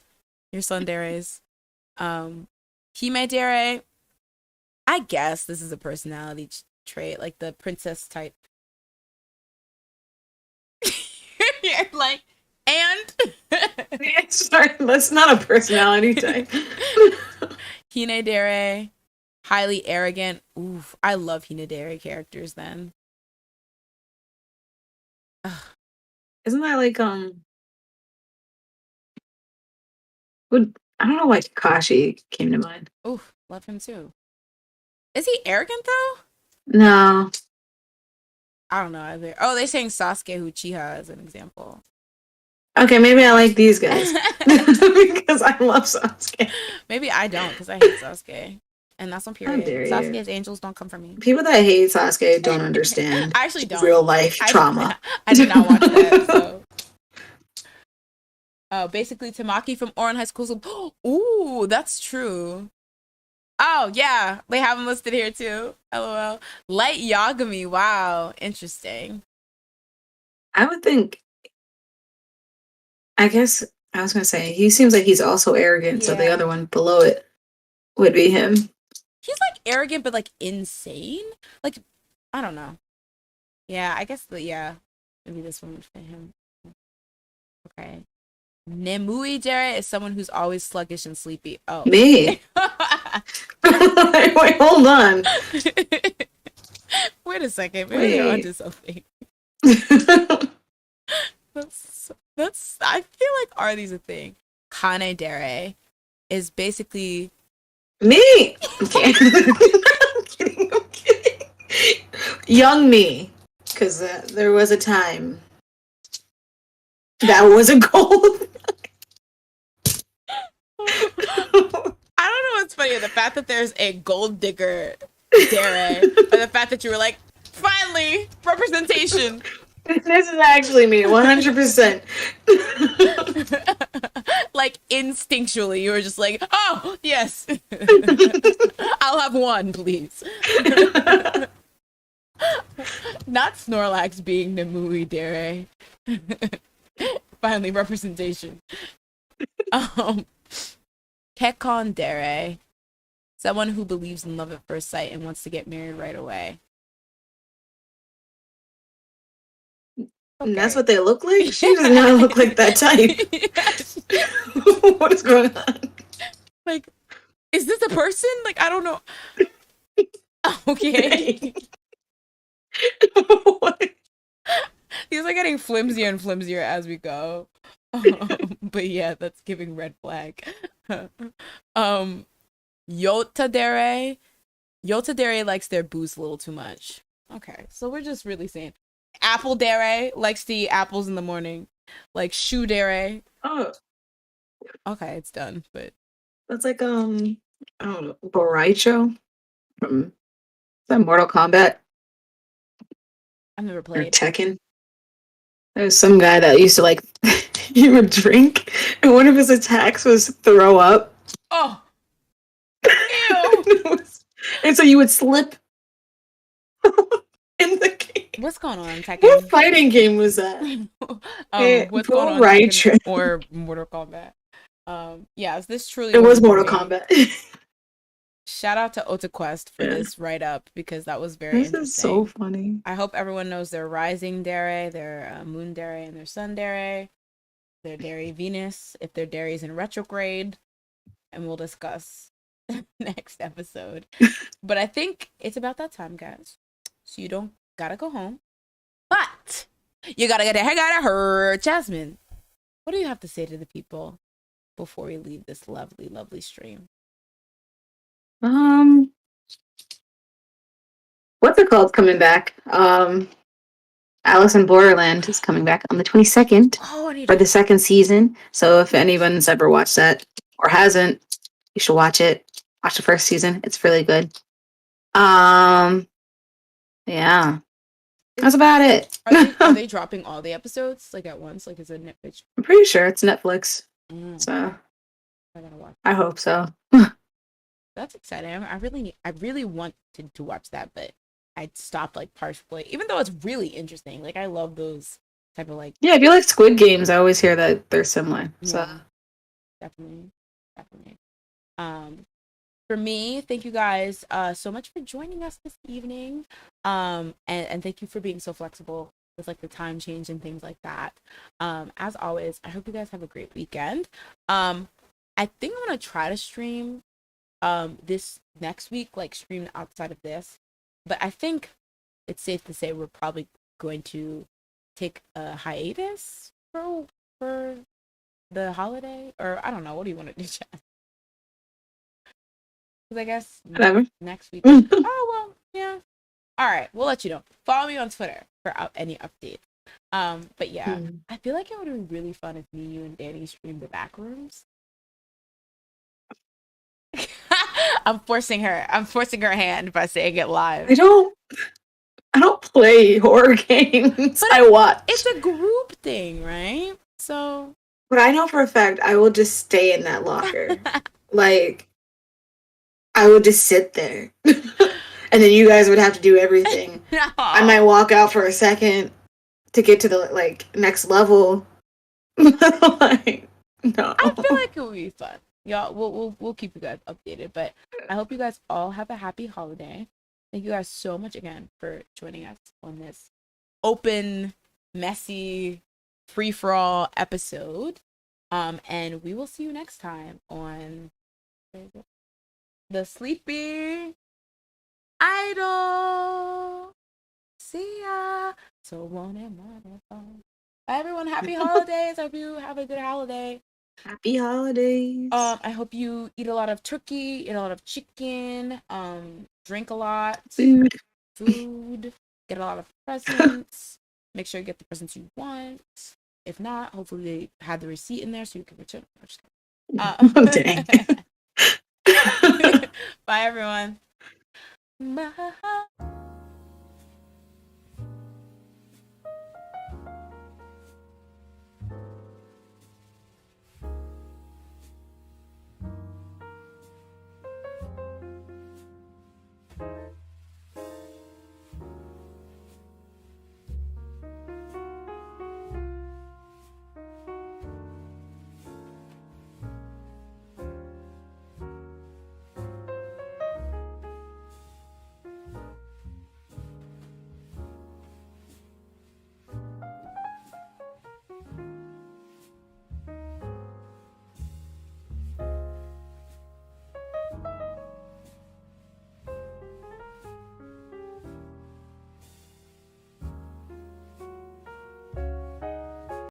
Your sun dares. Hime dare. I guess this is a personality trait, like the princess type. You're like, and sorry, that's not a personality type. Hinedere, highly arrogant. Oof, I love Hinedere characters then. Ugh. Isn't that like I don't know why Kakashi came to mind. Oof, love him too. Is he arrogant though? No. I don't know either. Oh, they're saying Sasuke Uchiha as an example. Okay, maybe I like these guys. Because I love Sasuke. Maybe I don't, because I hate Sasuke. And that's on period. Sasuke's angels don't come from me. People that hate Sasuke don't understand I actually don't. real life trauma. I did not watch that, so. Oh, basically Tamaki from Oran High School. So, ooh, that's true. Oh, yeah. They have them listed here, too. LOL. Light Yagami. Wow. Interesting. I would think... I guess I was going to say, he seems like he's also arrogant, so the other one below it would be him. He's, like, arrogant, but, like, insane? Like, I don't know. Yeah, I guess, maybe this one would fit him. Okay. Nemui Dere is someone who's always sluggish and sleepy. Oh. Me? Wait, hold on. Wait a second. Maybe you're onto something. That's I feel like are these a thing? Kane Dere is basically me. Okay. I'm kidding. Young me, because there was a time that was a goal. I don't know what's funnier, the fact that there's a gold digger Dere, or the fact that you were like, finally, representation. This is actually me, 100%. Like, instinctually, you were just like, oh, yes. I'll have one, please. Not Snorlax being Nemui Dere. Finally, representation. Kekon Dere. Someone who believes in love at first sight and wants to get married right away. Okay. And that's what they look like? She does not look like that type. What is going on? Like, is this a person? Like, I don't know. Okay. These are getting flimsier and flimsier as we go. But yeah, that's giving red flag. Yotadere. Yotadere likes their booze a little too much. Okay, so we're just really saying Apple Dere likes to eat apples in the morning. Like Shoe Dere. Oh. Okay, it's done, but That's like I don't know, Boraicho from is that Mortal Kombat I've never or played. Tekken. There's some guy that used to like he would drink and one of his attacks was throw up. Oh, ew. And so you would slip in the game. What's going on, What Tekken? fighting game was that? What's going on, Tekken Boraicho. or Mortal Kombat? Yes, this truly It was was Mortal informing. Kombat. Shout out to OtaQuest for Yeah. this write up because that was very This is so interesting. funny. I hope everyone knows their rising dere, their moon dere, and their sun dere, their dere Venus, if their dere is in retrograde, and we'll discuss next episode. But I think it's about that time, guys. So you don't gotta go home, but you gotta get the heck out of her. Jasmine, what do you have to say to the people before we leave this lovely, lovely stream? Um, what's it called coming back? Alice in Borderland is coming back on the 22nd Oh, I need for to. the second season. So if anyone's ever watched that or hasn't, you should watch it. Watch the first season. It's really good. Um, yeah. That's about it. Are they dropping all the episodes like at once? Like is it Netflix? I'm pretty sure it's Netflix. Mm, So I gotta watch. I hope so. That's exciting. I really want to watch that, but I stopped like partially. Even though it's really interesting. Like I love those type of like Yeah, if you like Squid Games, I always hear that they're similar. So yeah, definitely, definitely. Um, for me, thank you guys so much for joining us this evening. And thank you for being so flexible with like the time change and things like that. As always, I hope you guys have a great weekend. I think I'm gonna try to stream this next week, like stream outside of this. But I think it's safe to say we're probably going to take a hiatus for the holiday, or I don't know. What do you want to do, Chad? Because I guess whatever. next week. Oh well, yeah. All right, we'll let you know. Follow me on Twitter for any updates. But yeah, I feel like it would be really fun if me, you, and Danny streamed the back rooms. I'm forcing her. I'm forcing her hand by saying it live. I don't play horror games. But I watch. it's a group thing, right? So But I know for a fact I will just stay in that locker. Like I would just sit there. And then you guys would have to do everything. no. I might walk out for a second to get to the like next level. Like no. I feel like it would be fun. Y'all, we'll keep you guys updated. But I hope you guys all have a happy holiday. Thank you guys so much again for joining us on this open, messy, free for all episode. And we will see you next time on the Sleepy Idol. See ya. So one and one. Bye everyone. Happy holidays. I hope you have a good holiday. Happy holidays. I hope you eat a lot of turkey, eat a lot of chicken, drink a lot, food, get a lot of presents. Make sure you get the presents you want. If not, hopefully they had the receipt in there so you can return. Dang. Bye everyone. Bye.